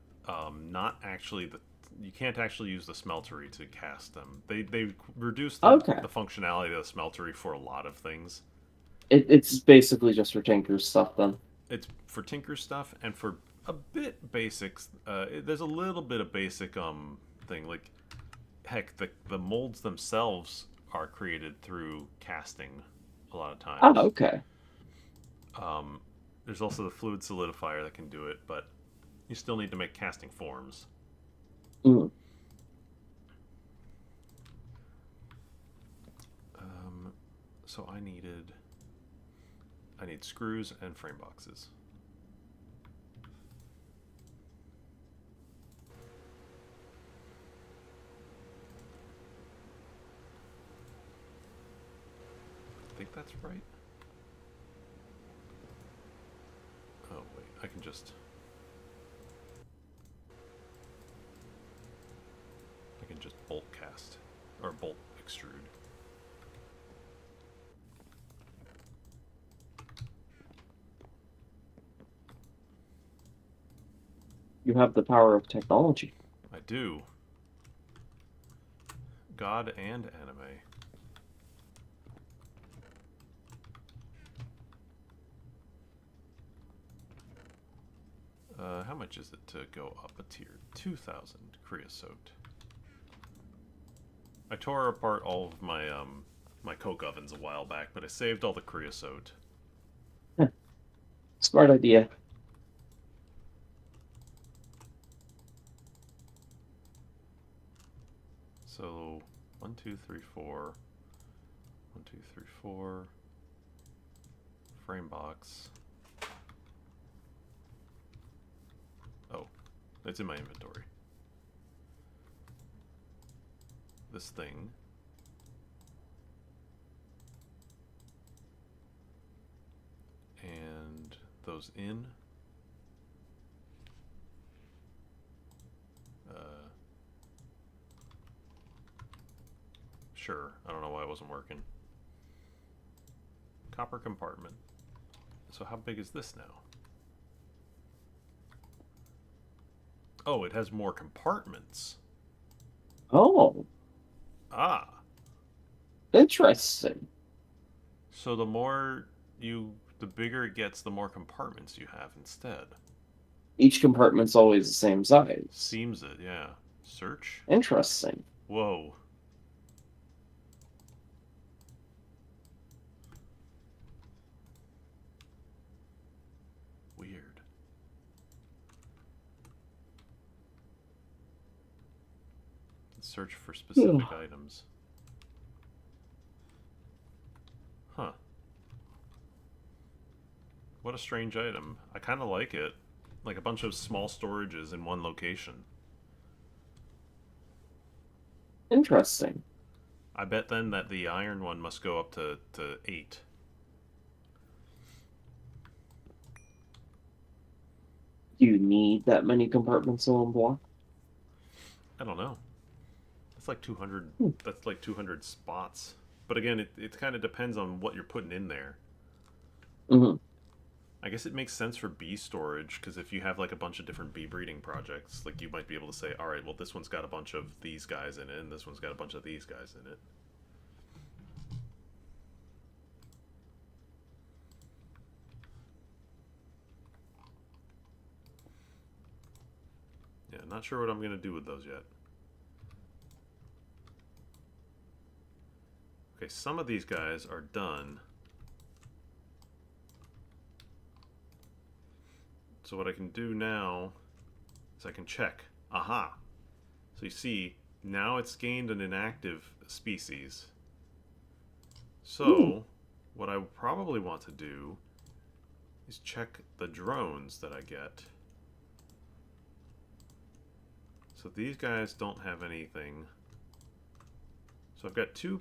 not actually the. You can't actually use the smeltery to cast them. They reduce Okay. the functionality of the smeltery for a lot of things. It's basically just for Tinker's stuff then. It's for tinker stuff and for a bit basics. There's a little bit of basic thing like heck the molds themselves are created through casting a lot of Oh, times. okay. Um, there's also the fluid solidifier that can do it, but you still need to make casting forms. Mm. Um, so I needed I need screws and frame boxes. I think that's right. Oh, wait. I can just bolt cast. Or bolt extrude. You have the power of technology. I do. God and anime. How much is it to go up a tier? 2,000 creosote. I tore apart all of my my coke ovens a while back, but I saved all the creosote. Smart idea. So 1, 2, 3, 4. 1, 2, 3, 4. Frame box. Oh, it's in my inventory. This thing. And those in. Sure, I don't know why it wasn't working. Copper compartment. So how big is this now? Oh, it has more compartments. Oh, Ah. interesting. So the bigger it gets, the more compartments you have instead. Each compartment's always the same size. Seems it, yeah. Search? Interesting. Whoa. Weird. Search for specific items. Huh. What a strange item. I kind of like it. Like a bunch of small storages in one location. Interesting. I bet then that the iron one must go up to 8. Do you need that many compartments in one block? I don't know. That's like 200. Hmm. That's like 200 spots. But again, it kind of depends on what you're putting in there. Mm-hmm. I guess it makes sense for bee storage, because if you have like a bunch of different bee breeding projects, like you might be able to say, all right, well, this one's got a bunch of these guys in it, and this one's got a bunch of these guys in it. Yeah, not sure what I'm going to do with those yet. Okay, some of these guys are done. So what I can do now is I can check. Aha! So you see, now it's gained an inactive species. So, what I probably want to do is check the drones that I get. So these guys don't have anything. So I've got two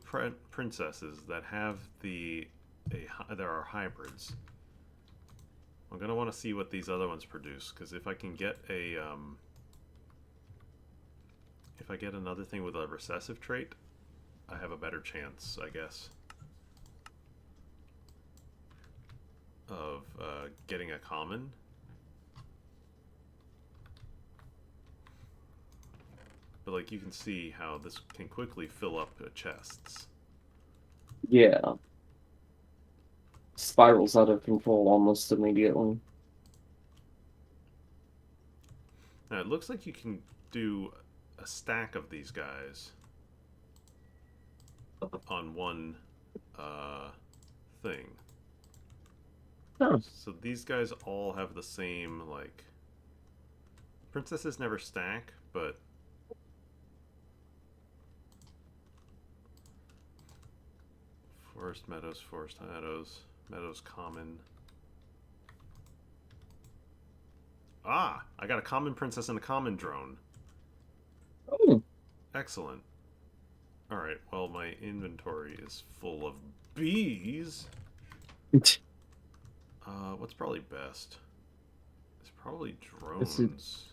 princesses that have there are hybrids. I'm gonna want to see what these other ones produce, because if I can get if I get another thing with a recessive trait, I have a better chance, I guess, of getting a common. But like you can see how this can quickly fill up chests. Yeah. Spirals out of control almost immediately. Now it looks like you can do a stack of these guys on one thing. Oh. So these guys all have the same, like... Princesses never stack, but... Forest meadows, forest meadows. Meadows common. Ah, I got a common princess and a common drone. Oh. Excellent. Alright, well, my inventory is full of bees. What's probably best? It's probably drones.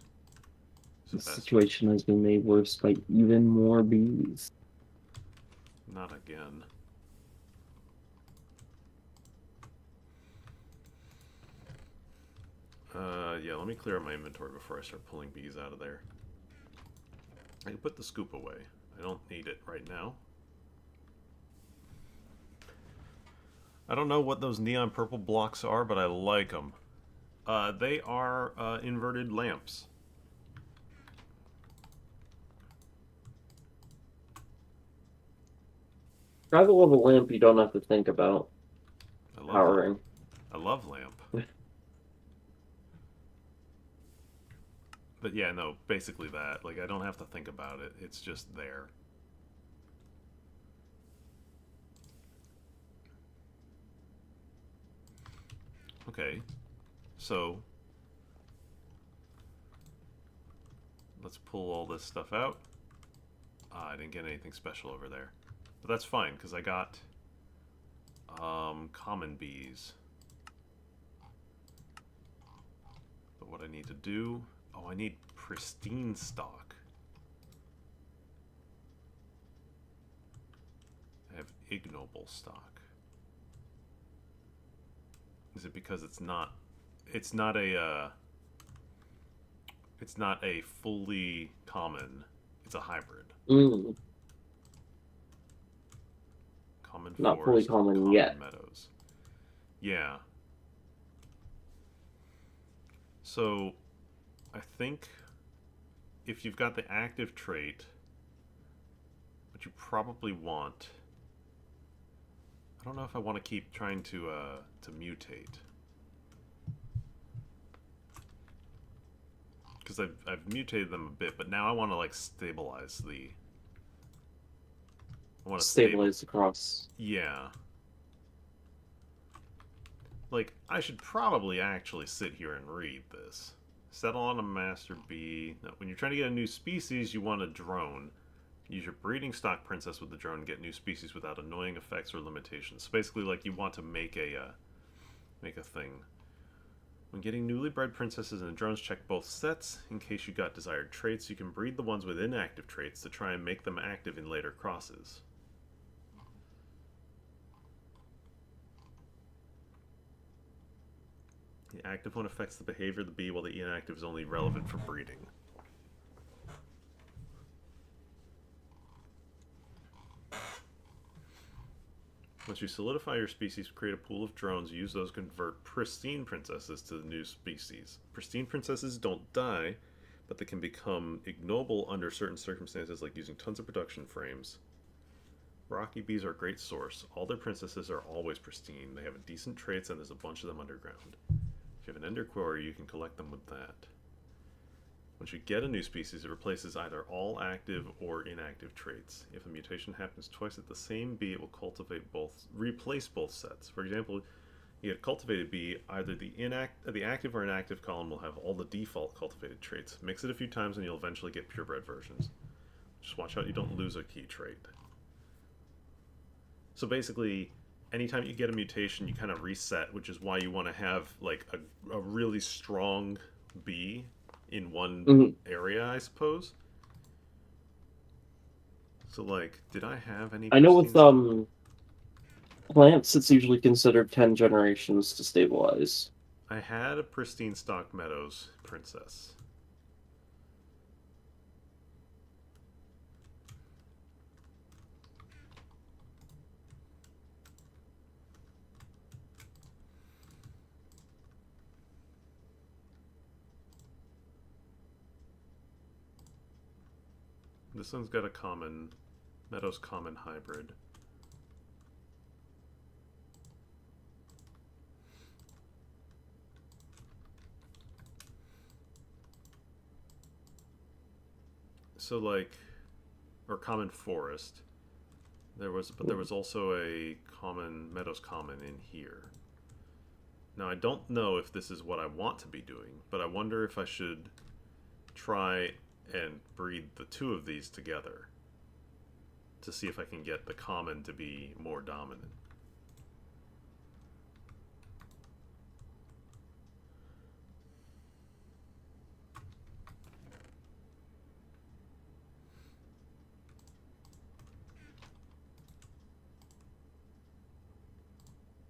The situation has been made worse by even more bees. Not again. Yeah, let me clear out my inventory before I start pulling bees out of there. I can put the scoop away. I don't need it right now. I don't know what those neon purple blocks are, but I like them. They are inverted lamps. Try the level lamp you don't have to think about I love powering. I love lamp. But yeah, no, basically that. Like, I don't have to think about it. It's just there. Okay. So, let's pull all this stuff out. I didn't get anything special over there. But that's fine, because I got common bees. But what I need to do... Oh, I need pristine stock. I have ignoble stock. Is it because it's not a fully common, it's a hybrid. Mm. Common Not forest, fully common common yet. meadows. Yeah. So, I think if you've got the active trait, what you probably want... I don't know if I want to keep trying to mutate. Because I've mutated them a bit, but now I want to, like, stabilize the... I want to Stabilize across. Yeah. Like, I should probably actually sit here and read this. Settle on a master bee. Now, when you're trying to get a new species, you want a drone. Use your breeding stock princess with the drone and get new species without annoying effects or limitations. So basically, like, you want to make a thing. When getting newly bred princesses and drones, check both sets in case you got desired traits. You can breed the ones with inactive traits to try and make them active in later crosses. The active one affects the behavior of the bee, while the inactive is only relevant for breeding. Once you solidify your species, create a pool of drones. Use those to convert pristine princesses to the new species. Pristine princesses don't die, but they can become ignoble under certain circumstances, like using tons of production frames. Rocky bees are a great source. All their princesses are always pristine. They have decent traits, and there's a bunch of them underground. If you have an ender quarry, you can collect them with that. Once you get a new species, it replaces either all active or inactive traits. If a mutation happens twice at the same bee, it will replace both sets. For example, you get a cultivated bee, either the active or inactive column will have all the default cultivated traits. Mix it a few times and you'll eventually get purebred versions. Just watch out you don't lose a key trait. So basically, anytime you get a mutation, you kind of reset, which is why you want to have like a really strong bee in one area, I suppose. So, like, did I have any... I know with plants, it's usually considered 10 generations to stabilize. I had a pristine stock meadows princess. This one's got a common, meadows common hybrid. So, like, or common forest. There was also a common meadows common in here. Now, I don't know if this is what I want to be doing, but I wonder if I should try and breed the two of these together to see if I can get the common to be more dominant.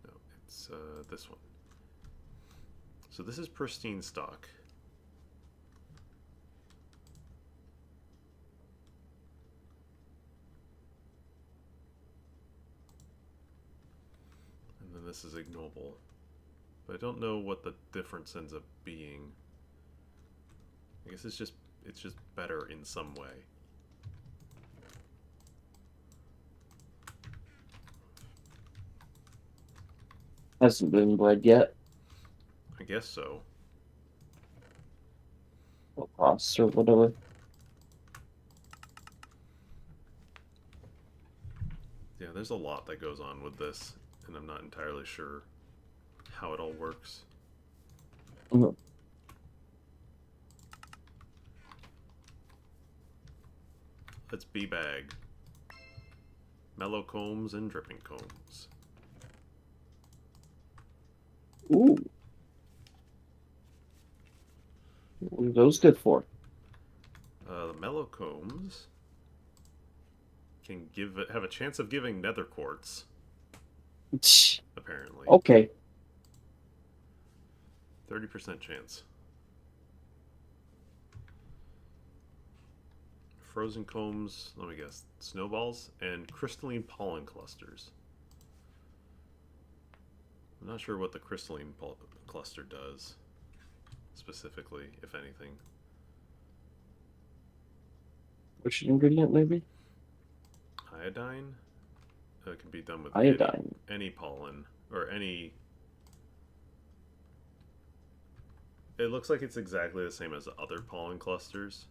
No, it's this one. So this is pristine stock. And then this is ignoble. But I don't know what the difference ends up being. I guess it's just better in some way. Hasn't been bred yet. I guess so. Or cross or whatever. Yeah, there's a lot that goes on with this, and I'm not entirely sure how it all works. Mhm. Let's bag. Mellow combs and dripping combs. Ooh. What are those good for? The mellow combs can have a chance of giving nether quartz, apparently. Okay. 30% chance. Frozen combs, let me guess, snowballs and crystalline pollen clusters. I'm not sure what the crystalline cluster does, specifically, if anything. Which ingredient, maybe? Iodine? It can be done with Iodine. any pollen, or any... It looks like it's exactly the same as other pollen clusters.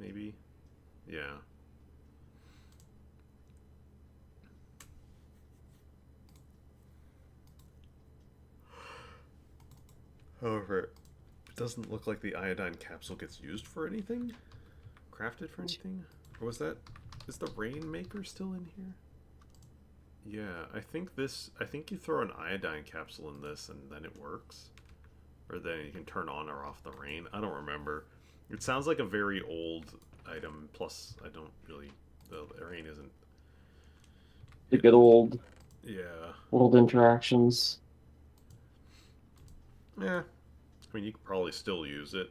Maybe? Yeah. However, it doesn't look like the iodine capsule gets used for anything? Crafted for anything? Or was that... Is the Rainmaker still in here? Yeah, I think you throw an iodine capsule in this and then it works. Or then you can turn on or off the rain. I don't remember. It sounds like a very old item, plus I don't really... The rain isn't... The good old Yeah. interactions. Yeah. I mean, you could probably still use it,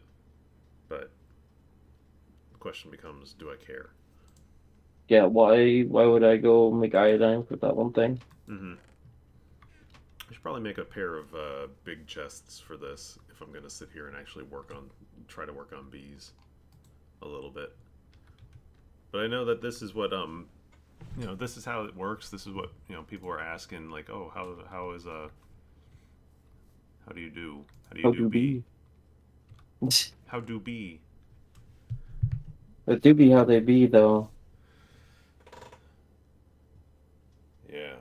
but the question becomes, do I care? Yeah, why would I go make iodine for that one thing? Mm-hmm. I should probably make a pair of big chests for this if I'm going to sit here and actually try to work on bees a little bit. But I know that this is what, this is how it works. This is what, people are asking, like, oh, how do you do? How do you How do do bee? be? How do bee? It do be how they be, though. Yeah.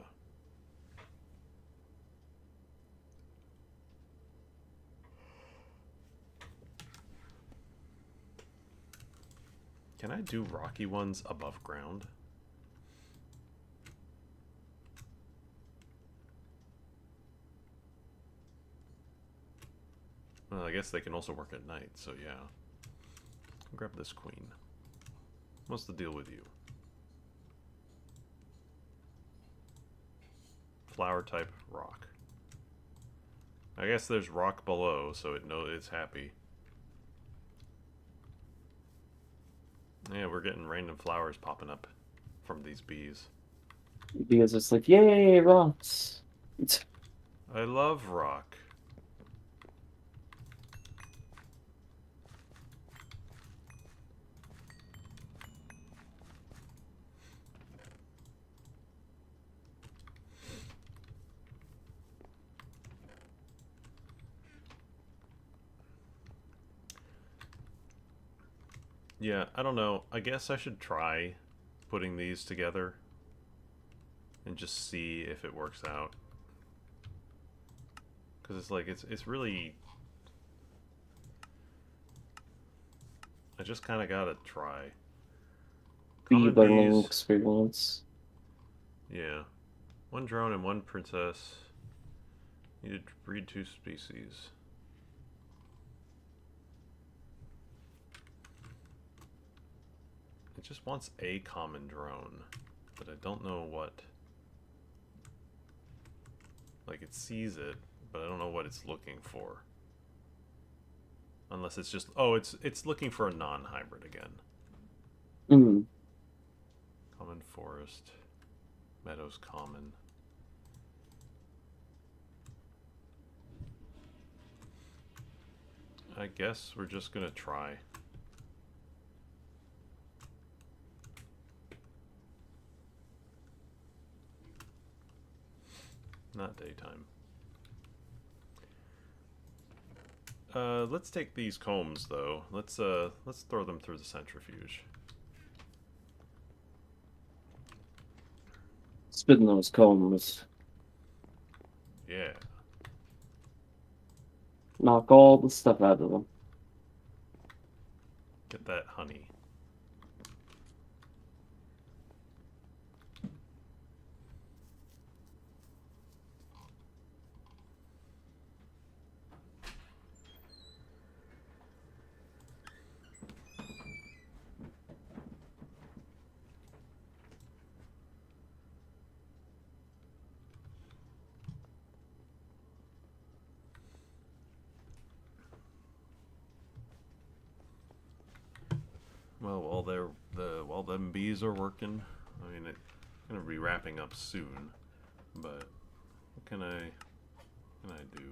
Can I do rocky ones above ground? Well, I guess they can also work at night, so yeah. Grab this queen. What's the deal with you? Flower type rock. I guess there's rock below, so it's happy. Yeah, we're getting random flowers popping up from these bees. Because it's like, yay, rocks. I love rock. Yeah, I don't know. I guess I should try putting these together and just see if it works out. Because it's like, it's really... I just kind of gotta try. Bee Common learning bees... experience. Yeah. One drone and one princess. Need to breed 2 species. It just wants a common drone, but I don't know what. Like, it sees it, but I don't know what it's looking for. Unless it's just, oh, it's looking for a non-hybrid again. Mm. Common forest, meadows common. I guess we're just gonna try. Not daytime. Let's take these combs though. Let's throw them through the centrifuge. Spin those combs. Yeah. Knock all the stuff out of them. Get that honey. Well, while them bees are working, I mean, it's gonna be wrapping up soon. But what can I do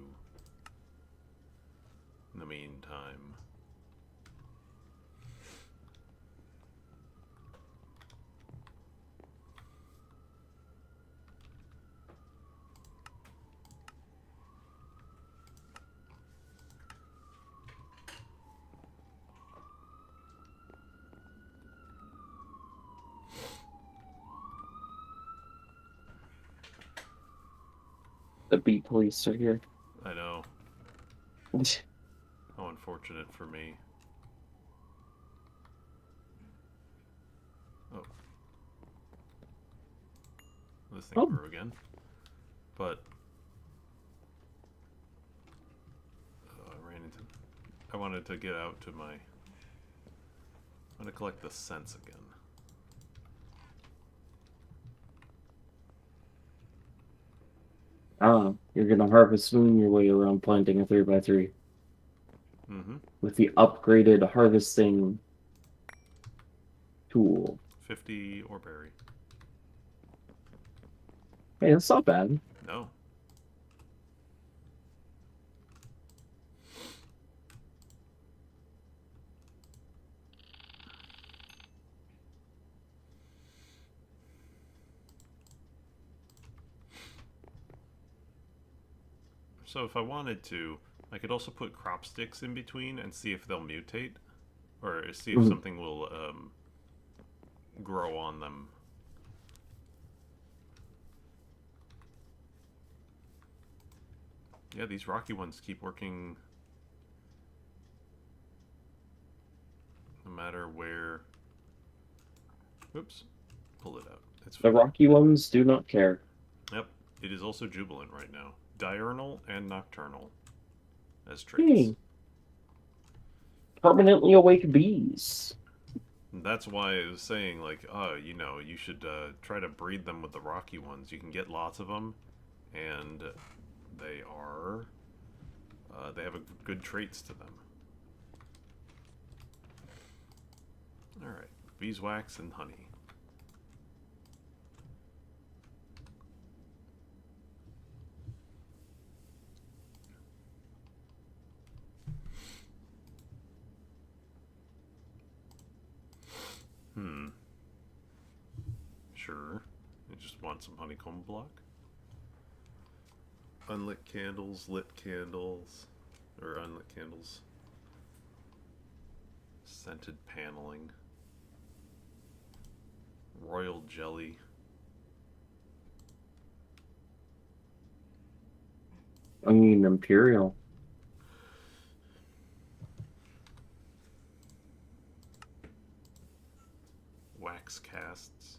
in the meantime? The bee police are here. I know. How unfortunate for me. Oh. This thing Oh. grew again. But I ran into... I wanted to get out to my... I'm gonna collect the scents again. You're gonna harvest moon your way around planting a 3x3 Mm-hmm. with the upgraded harvesting tool. 50 or berry. Hey, that's not bad. No. So if I wanted to, I could also put crop sticks in between and see if they'll mutate. Or see if something will grow on them. Yeah, these rocky ones keep working no matter where... Oops. Pull it out. It's The fine. rocky ones do not care. Yep. It is also jubilant right now. Diurnal and nocturnal as traits. Hey. Permanently awake bees. And that's why I was saying, like, you know, you should try to breed them with the rocky ones. You can get lots of them, and they are... they have good traits to them. Alright. Beeswax and honey. Sure. I just want some honeycomb block. Unlit candles, lit candles, or unlit candles. Scented paneling. Royal jelly. I mean, Imperial. Wax casts.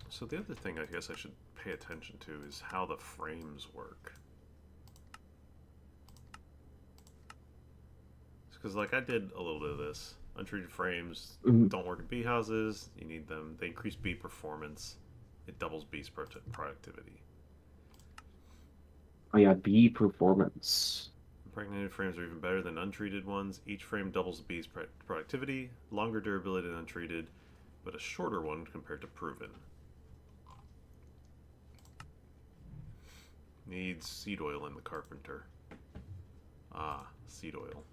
So the other thing I guess I should pay attention to is how the frames work. Because like I did a little bit of this. Untreated frames Mhm. don't work in bee houses. You need them. They increase bee performance. It doubles bees' productivity. Oh yeah, bee performance. Impregnated frames are even better than untreated ones. Each frame doubles the bee's productivity, longer durability than untreated, but a shorter one compared to proven. Needs seed oil in the carpenter. Ah, seed oil.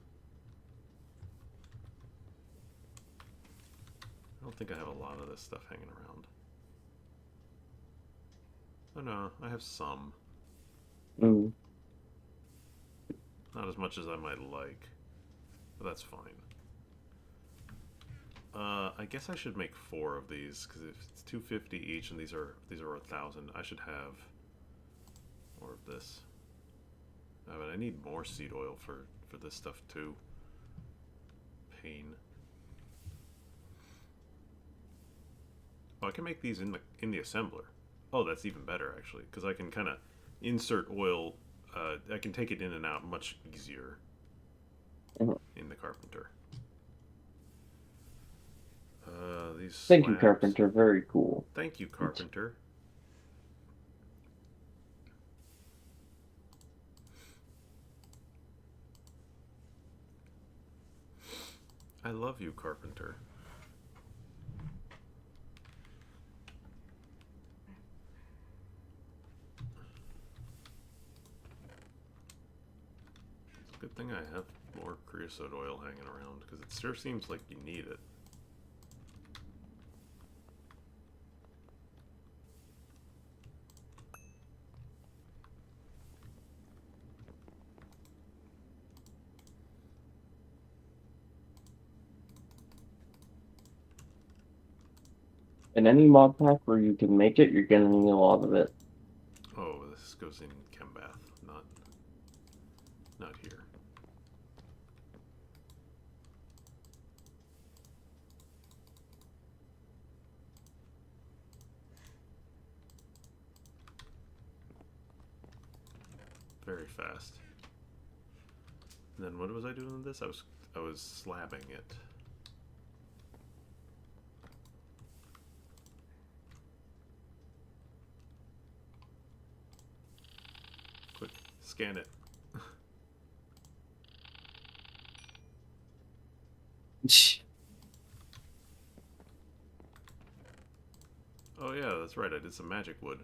I don't think I have a lot of this stuff hanging around. Oh no, I have some. Mm. Not as much as I might like, but that's fine. I guess I should make 4 of these because if it's 250 each and these are 1,000, I should have more of this. But I need more seed oil for this stuff too. Pain. Oh, I can make these in the assembler. Oh, that's even better actually, because I can kind of insert oil. I can take it in and out much easier Mhm. in the carpenter. These Thank you, slabs. Carpenter. Very cool. Thank you, carpenter. I love you, carpenter. It's a good thing I have more creosote oil hanging around because it sure seems like you need it. In any mod pack where you can make it, you're gonna need a lot of it. Oh, this goes in Chembath, not here. Very fast. And then what was I doing with this? I was slabbing it. Quick, scan it. Oh yeah, that's right. I did some magic wood.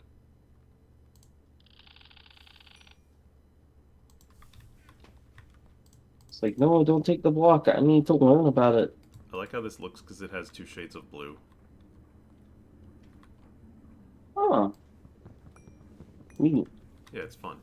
It's like, no, don't take the block. I need to learn about it. I like how this looks because it has 2 shades of blue. Huh. Neat. Yeah, it's fun.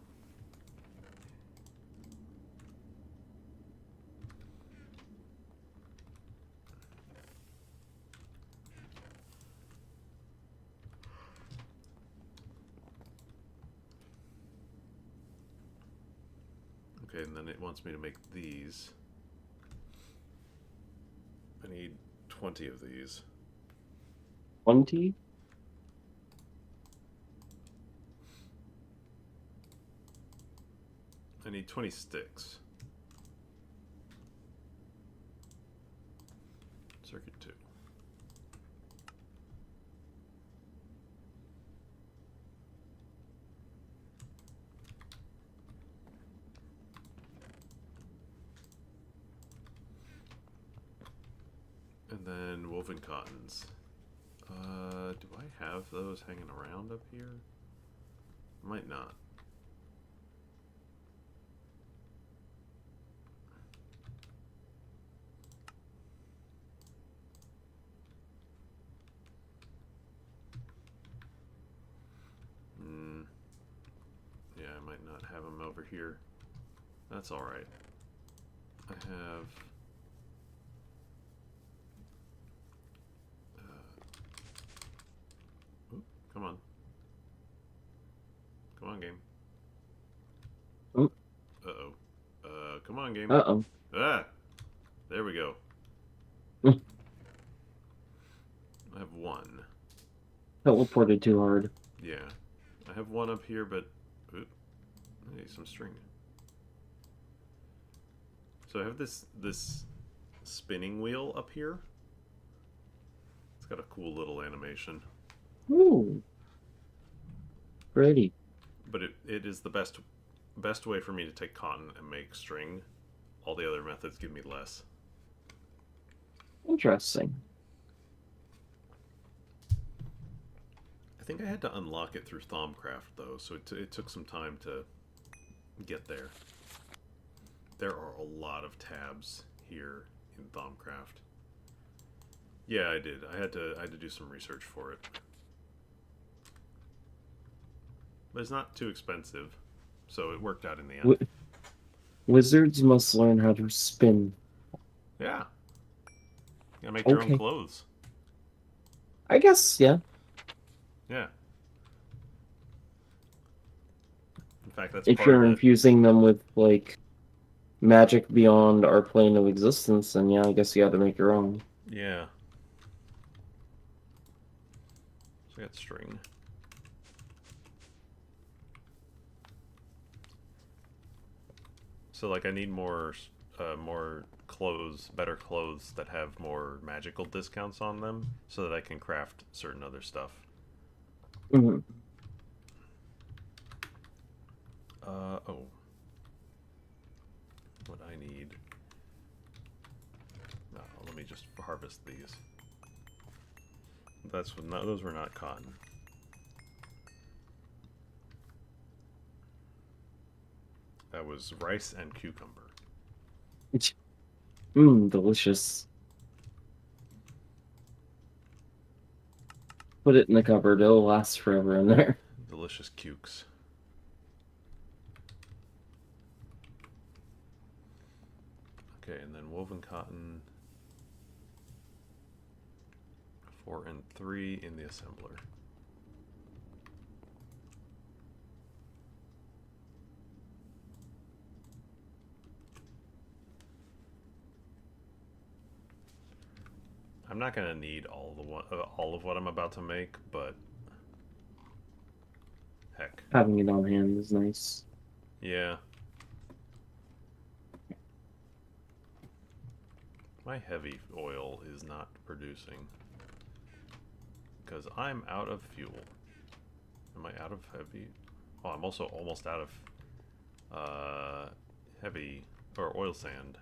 Okay, and then it wants me to make these. I need 20 of these. 20? I need 20 sticks. Circuit 2. And then woven cottons. Do I have those hanging around up here? Might not. here. That's alright. I have... Oop, come on. Come on, game. Oop. Uh-oh. Come on, game. Uh-oh. Ah! There we go. Mm. I have one. Teleported too hard. Yeah. I have one up here, but... Oop. Hey, some string. So I have this spinning wheel up here. It's got a cool little animation. Ooh. Pretty. But it is the best way for me to take cotton and make string. All the other methods give me less. Interesting. I think I had to unlock it through Thaumcraft, though, so it took some time to get there. There are a lot of tabs here in Thaumcraft. Yeah, I did. I had to do some research for it. But it's not too expensive, so it worked out in the end. Wizards must learn how to spin. Yeah. You gotta make your own clothes. I guess, yeah. Yeah. In fact, that's If part you're of it. infusing them with, like, magic beyond our plane of existence, then yeah, I guess you have to make your own. Yeah. So I got string. So, like, I need more clothes, better clothes that have more magical discounts on them, so that I can craft certain other stuff. Mm-hmm. Oh. What I need... No, let me just harvest these. That's what... No, those were not cotton. That was rice and cucumber. Mmm, delicious. Put it in the cupboard, it'll last forever in there. Delicious cukes. Okay, and then woven cotton. 4 and 3 in the assembler. I'm not gonna need all of what I'm about to make, but heck, Having it on hand is nice. yeah. My heavy oil is not producing because I'm out of fuel. Am I out of heavy? Oh, I'm also almost out of heavy or oil sand.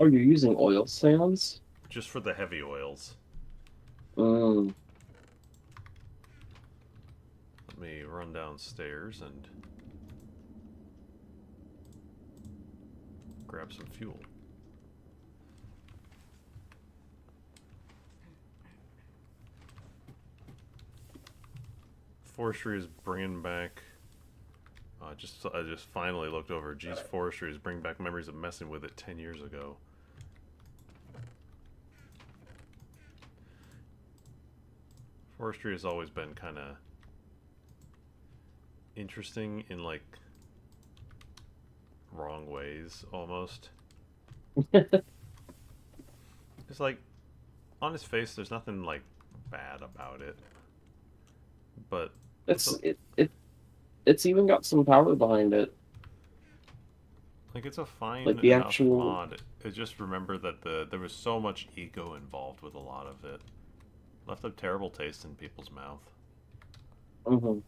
Oh, you're using oil sands? Just for the heavy oils. Mm. Let me run downstairs and grab some fuel. Forestry is bringing back... I just finally looked over. Geez, forestry is bringing back memories of messing with it 10 years ago. Forestry has always been kind of interesting in, like, wrong ways, almost. It's like, on its face, there's nothing, like, bad about it. But... It's even got some power behind it. Like, it's a fine Like the enough actual... mod. I just remember that there was so much ego involved with a lot of it. Left a terrible taste in people's mouth. Mm-hmm.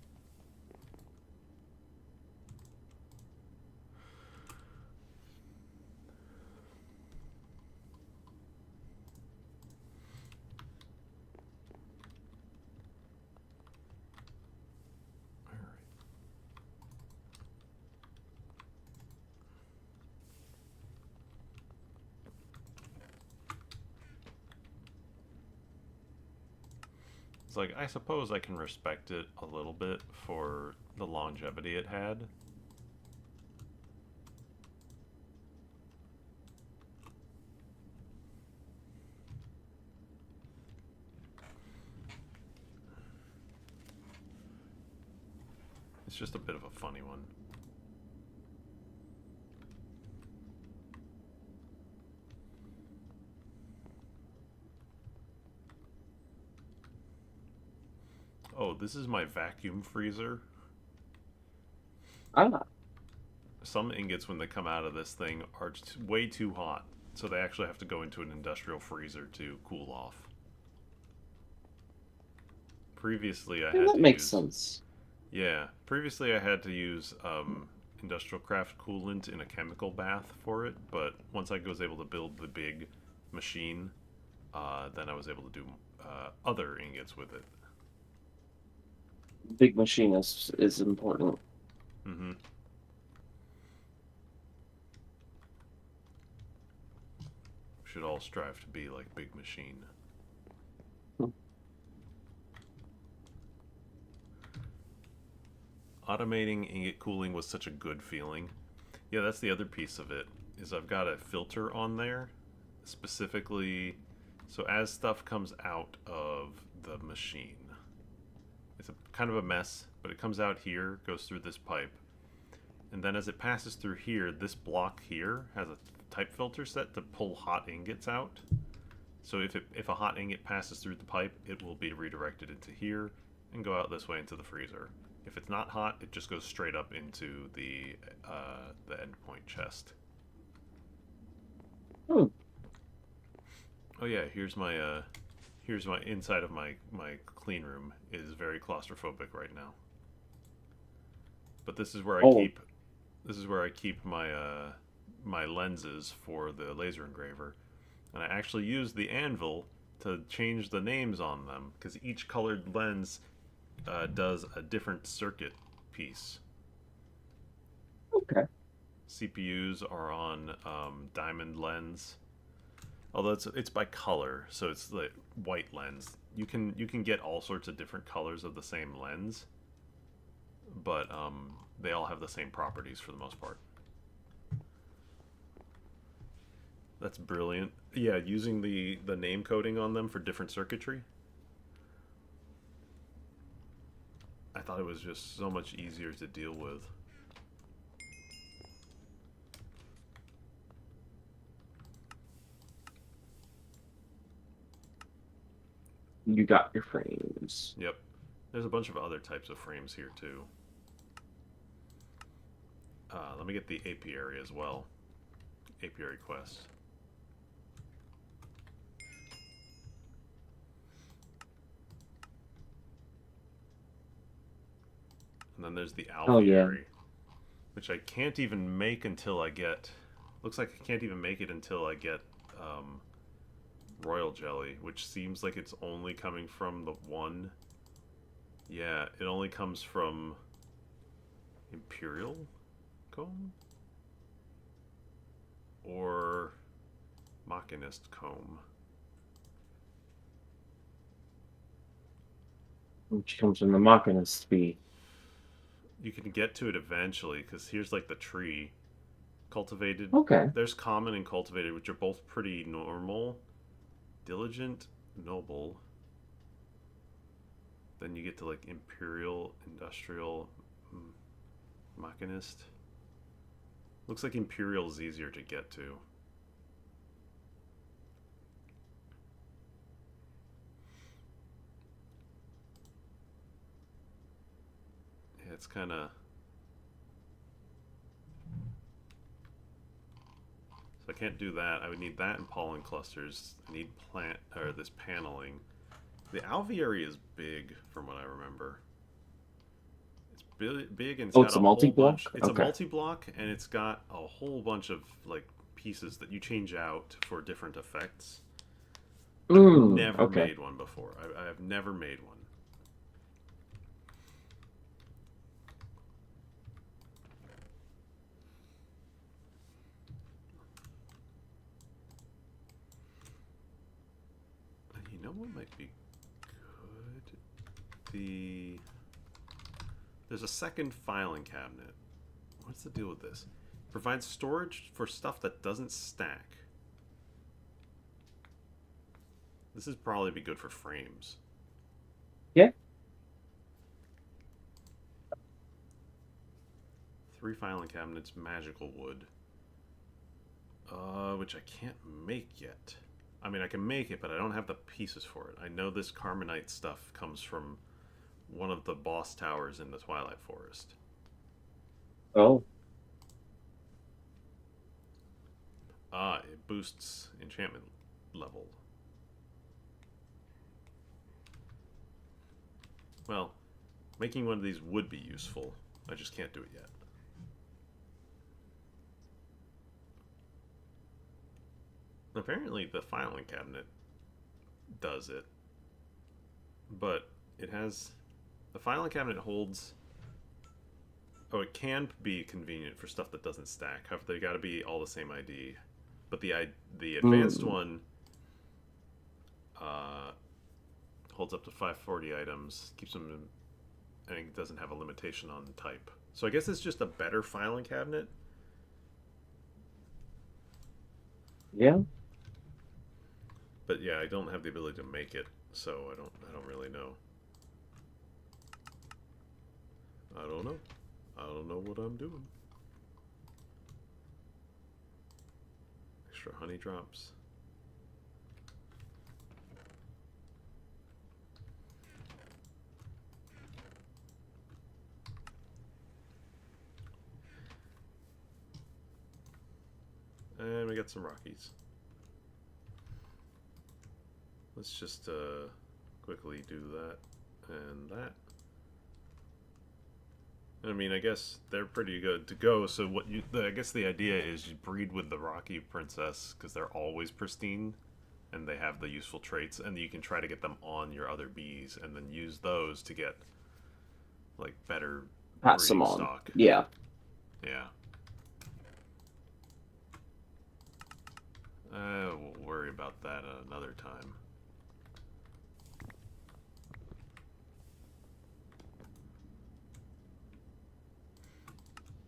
It's like, I suppose I can respect it a little bit for the longevity it had, It's just a bit of a funny one. Oh, this is my vacuum freezer. Ah, Some ingots, when they come out of this thing, are way too hot, so they actually have to go into an industrial freezer to cool off. Previously, I yeah, had that to makes use... sense. Yeah, previously I had to use industrial craft coolant in a chemical bath for it, but once I was able to build the big machine, then I was able to do other ingots with it. Big machinist is important. Mm-hmm. Should all strive to be like Big Machine. Hmm. Automating ingot cooling was such a good feeling. Yeah, that's the other piece of it, is I've got a filter on there, specifically, so as stuff comes out of the machine, it's a kind of a mess, but it comes out here, goes through this pipe, and then as it passes through here, this block here has a type filter set to pull hot ingots out. So if a hot ingot passes through the pipe, it will be redirected into here and go out this way into the freezer. If it's not hot, it just goes straight up into the endpoint chest. Hmm. Oh yeah, here's my inside of my clean room is very claustrophobic right now. But Oh, this is where I keep my my lenses for the laser engraver, and I actually use the anvil to change the names on them because each colored lens does a different circuit piece. okay. CPUs are on diamond lens, although it's by color, so it's the white lens. You can get all sorts of different colors of the same lens, but they all have the same properties for the most part. That's brilliant. Yeah, using the name coding on them for different circuitry. I thought it was just so much easier to deal with. You got your frames. Yep. There's a bunch of other types of frames here too. Let me get the apiary as well. Apiary quest. And then there's the Oh yeah. alveary, which I can't even make until I get... Looks like I can't even make it until I get royal jelly, which seems like it's only coming from the one. Yeah, it only comes from imperial comb or machinist comb. Which comes from the Machina speed. You can get to it eventually because here's like the tree. Cultivated. Okay. There's common and cultivated, which are both pretty normal. Diligent, noble. Then you get to like imperial, industrial, machinist. Looks like imperial is easier to get to. Yeah, it's kind of... So I can't do that. I would need that and pollen clusters. I need plant or this paneling. The alveary is big, from what I remember. It's big and it's Oh, got it's a a whole multi-block? bunch. It's a Okay. multi-block and it's got a whole bunch of like pieces that you change out for different effects. I've never Okay. made one before. I have never made one. And you know what might be good? There's a second filing cabinet. What's the deal with this? Provides storage for stuff that doesn't stack. This would probably be good for frames. Yeah. 3 filing cabinets, magical wood. Which I can't make yet. I mean, I can make it, but I don't have the pieces for it. I know this carbonite stuff comes from one of the boss towers in the Twilight Forest. Oh, Ah, it boosts enchantment level. Well, making one of these would be useful. I just can't do it yet. Apparently the filing cabinet does it, but it has... The filing cabinet holds... Oh, it can be convenient for stuff that doesn't stack. However, they got to be all the same ID. But the advanced one holds up to 540 items, keeps them in, and it doesn't have a limitation on type. So I guess it's just a better filing cabinet. yeah. But yeah, I don't have the ability to make it, so I don't really know. I don't know. I don't know what I'm doing. Extra honey drops. And we got some Rockies. Let's just quickly do that and that. I mean, I guess they're pretty good to go. So I guess the idea is you breed with the Rocky Princess because they're always pristine and they have the useful traits, and you can try to get them on your other bees and then use those to get like better Pass them breeding on. stock. Yeah. Yeah. We'll worry about that another time.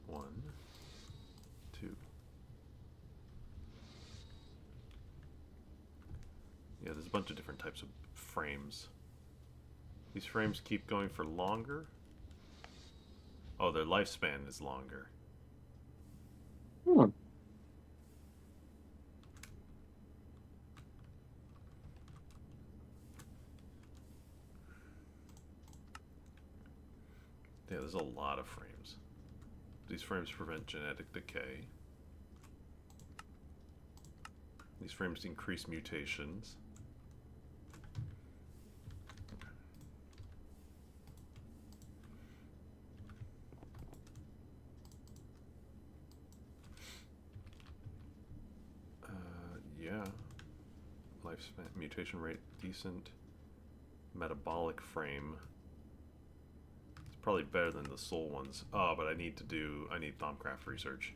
One, two. Yeah, there's a bunch of different types of frames. These frames keep going for longer. Oh, their lifespan is longer. Hmm. Yeah, there's a lot of frames. These frames prevent genetic decay. These frames increase mutations. Yeah. Lifespan, mutation rate, decent. Metabolic frame. It's probably better than the soul ones. Oh, but I need Thaumcraft research.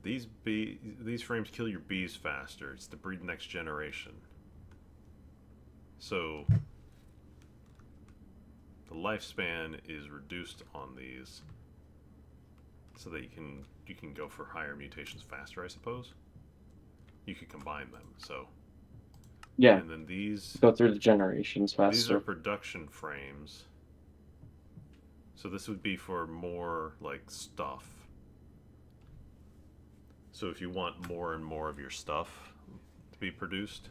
These frames kill your bees faster. It's to breed next generation. So the lifespan is reduced on these, so that you can go for higher mutations faster, I suppose. You could combine them. So Yeah. and then these Go through the generations faster. These are production frames. So this would be for more like stuff. So if you want more and more of your stuff to be produced,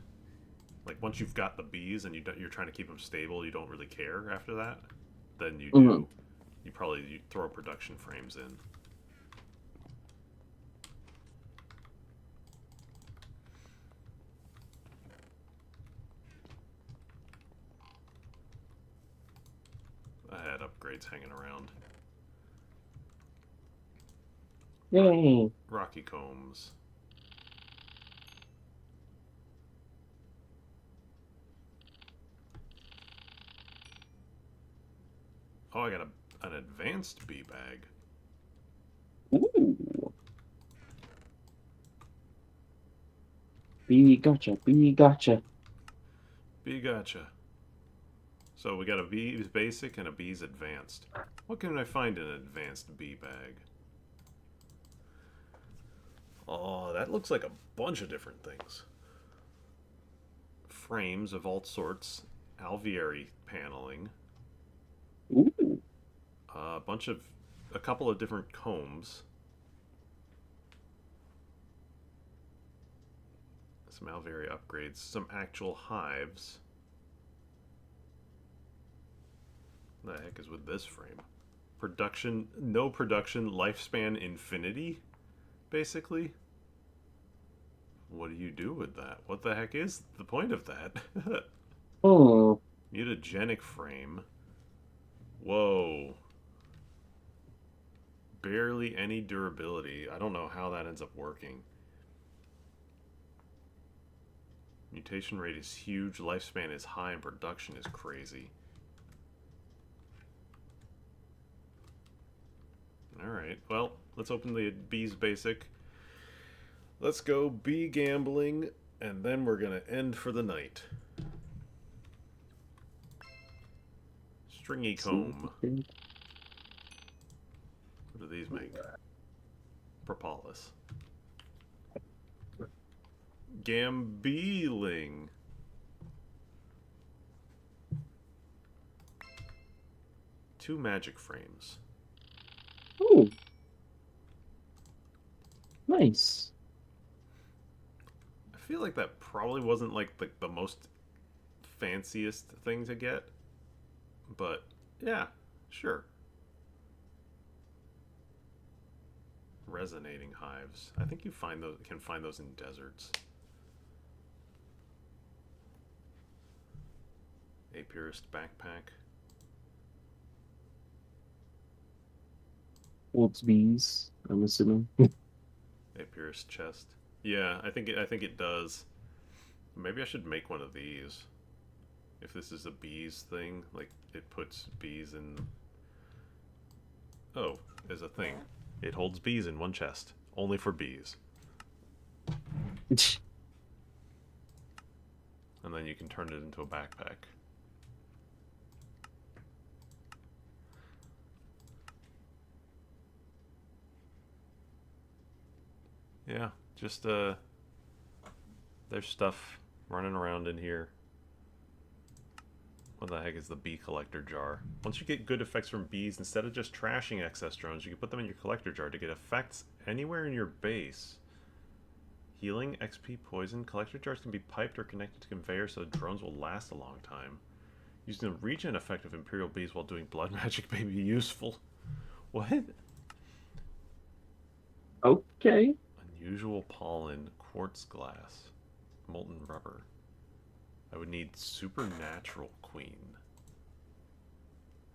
like once you've got the bees and you're trying to keep them stable, you don't really care after that. Then you do. You throw production frames in. I had upgrades hanging around. Yay. Rocky combs. Oh, I got an advanced bee bag. Ooh. Bee gotcha. Bee gotcha. Bee gotcha. So we got a bee's basic and a bee's advanced. What can I find in an advanced bee bag? Oh, that looks like a bunch of different things. Frames of all sorts, alveary paneling, Ooh. a couple of different combs. Some Alveria upgrades, some actual hives. What the heck is with this frame? Production, no production, lifespan infinity, basically. What do you do with that? What the heck is the point of that? Oh. Mutagenic frame. Whoa. Barely any durability. I don't know how that ends up working. Mutation rate is huge, lifespan is high, and production is crazy. Alright, well, let's open the bees basic. Let's go bee gambling, and then we're gonna end for the night. Stringy comb. What do these make? Propolis. Gambeeling. Two magic frames. Ooh. Nice. I feel like that probably wasn't like the most fanciest thing to get. But yeah, sure. Resonating hives. I think you can find those in deserts. Apirist backpack. Wolf's bees, I'm assuming. Apirist chest. Yeah, I think it does. Maybe I should make one of these. If this is a bees thing, like it puts bees in. Oh, there's a thing. It holds bees in one chest, only for bees. And then you can turn it into a backpack. Yeah, just there's stuff running around in here. What the heck is the bee collector jar? Once you get good effects from bees, instead of just trashing excess drones, you can put them in your collector jar to get effects anywhere in your base. Healing, XP, poison. Collector jars can be piped or connected to conveyors so drones will last a long time. Using the regen effect of Imperial bees while doing blood magic may be useful. What? Okay. Unusual pollen, quartz glass, molten rubber. I would need supernatural queen.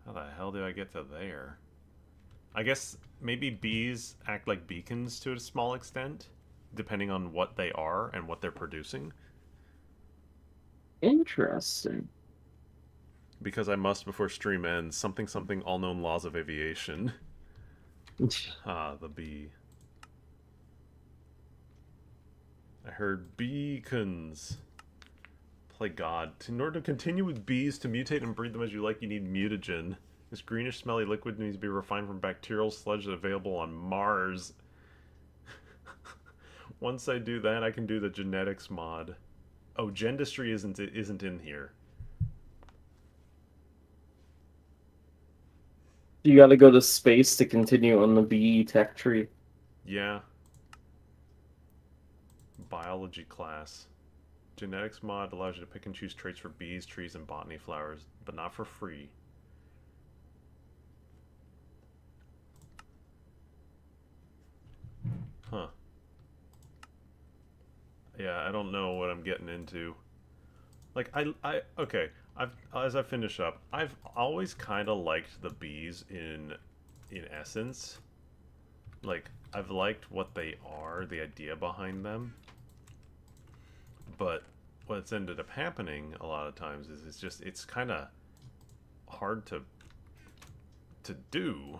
How the hell do I get to there? I guess maybe bees act like beacons to a small extent, depending on what they are and what they're producing. Interesting. Because I must, before stream ends, something something all known laws of aviation. Ah, the bee. I heard beacons. Play God. In order to continue with bees, to mutate and breed them as you like, you need mutagen. This greenish smelly liquid needs to be refined from bacterial sludge available on Mars. Once I do that, I can do the genetics mod. Oh, Gendistry isn't in here. You gotta go to space to continue on the bee tech tree. Yeah. Biology class. Genetics mod allows you to pick and choose traits for bees, trees, and botany flowers, but not for free. Huh. Yeah, I don't know what I'm getting into. Like, okay, as I finish up, I've always kind of liked the bees in essence. Like, I've liked what they are, the idea behind them. But what's ended up happening a lot of times is it's kind of hard to do.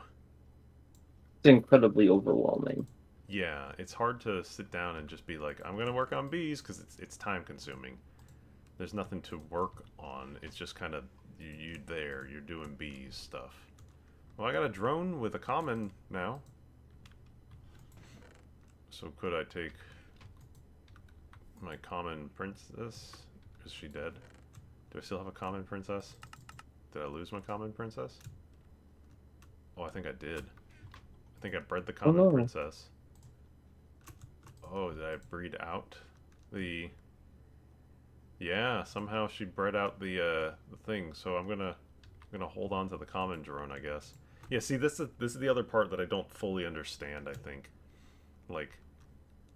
It's incredibly overwhelming. Yeah, it's hard to sit down and just be like, I'm gonna work on bees, because it's time consuming. There's nothing to work on. It's just kind of you're doing bees stuff. Well, I got a drone with a common now. So could I take my common princess? Is she dead? Do I still have a common princess? Did I lose my common princess? Oh, I think I did. I think I bred the Oh common no. princess. Oh, did I breed out the... Yeah, somehow she bred out the thing. So I'm gonna hold on to the common drone, I guess. Yeah, see, this is the other part that I don't fully understand. I think, like,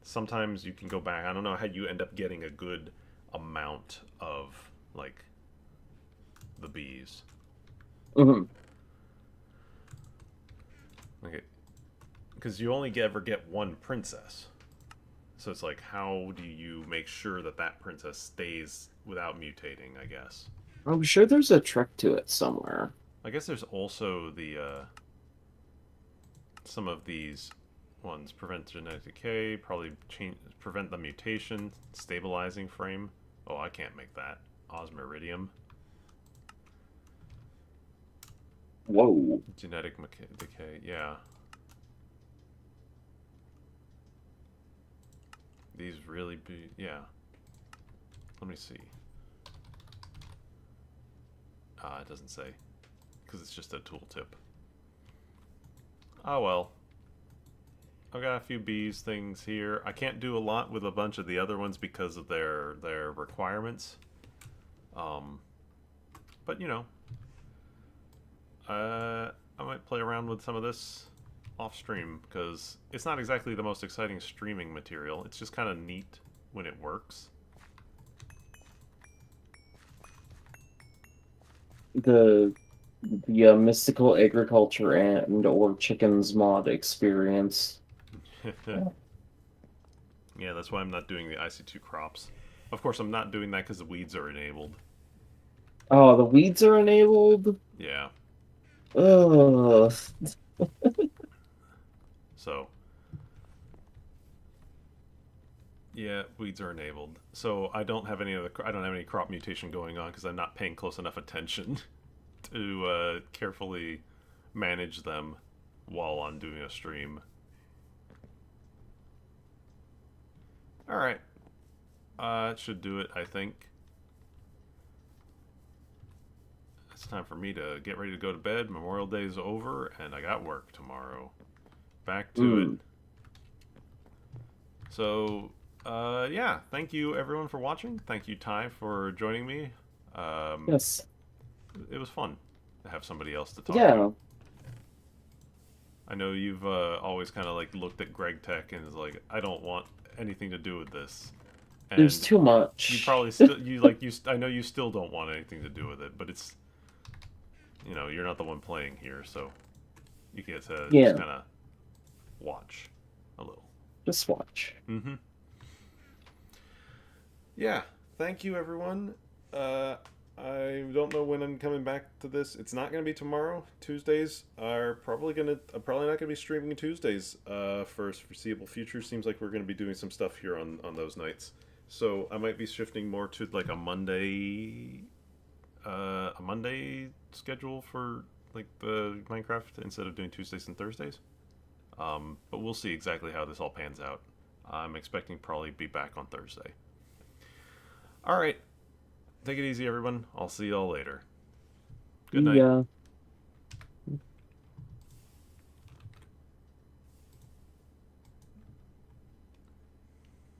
sometimes you can go back. I don't know how you end up getting a good amount of like the bees. Hmm. Okay, because you only ever get one princess. So it's like, how do you make sure that that princess stays without mutating? I guess. I'm sure there's a trick to it somewhere. I guess there's also the some of these ones prevent genetic decay, probably change, prevent the mutation, stabilizing frame. Oh, I can't make that. Osmiridium, Whoa. genetic decay. Yeah, these really be. Yeah, let me see. It doesn't say because it's just a tooltip. Oh well. I've got a few bees things here. I can't do a lot with a bunch of the other ones because of their requirements. Um, but you know, I might play around with some of this off stream because it's not exactly the most exciting streaming material. It's just kind of neat when it works. The mystical agriculture and or chickens mod experience. Yeah, that's why I'm not doing the IC2 crops. Of course, I'm not doing that because the weeds are enabled. Oh, the weeds are enabled. Yeah, Ugh. so yeah, weeds are enabled. So I don't have any other. I don't have any crop mutation going on because I'm not paying close enough attention to carefully manage them while I'm doing a stream. All right, it should do it. I think it's time for me to get ready to go to bed. Memorial Day is over, and I got work tomorrow. Back to it. Mm. So, yeah, thank you everyone for watching. Thank you, Ty, for joining me. Um, Yes. it was fun to have somebody else to talk to. Yeah. I know you've always kind of like looked at Gregtech and is like, I don't want anything to do with this. There's And too you much. probably still I know you still don't want anything to do with it, but it's you're not the one playing here, so you get to just Yeah. kind of watch a little. Just watch. Mm-hmm. Yeah. Thank you, everyone. Uh, I don't know when I'm coming back to this. It's not going to be tomorrow. Tuesdays are probably I'm probably not going to be streaming Tuesdays for foreseeable future. Seems like we're going to be doing some stuff here on those nights. So I might be shifting more to like a Monday schedule for like the Minecraft instead of doing Tuesdays and Thursdays. But we'll see exactly how this all pans out. I'm expecting probably be back on Thursday. All right. Take it easy, everyone. I'll see y'all later. Good night. Yeah.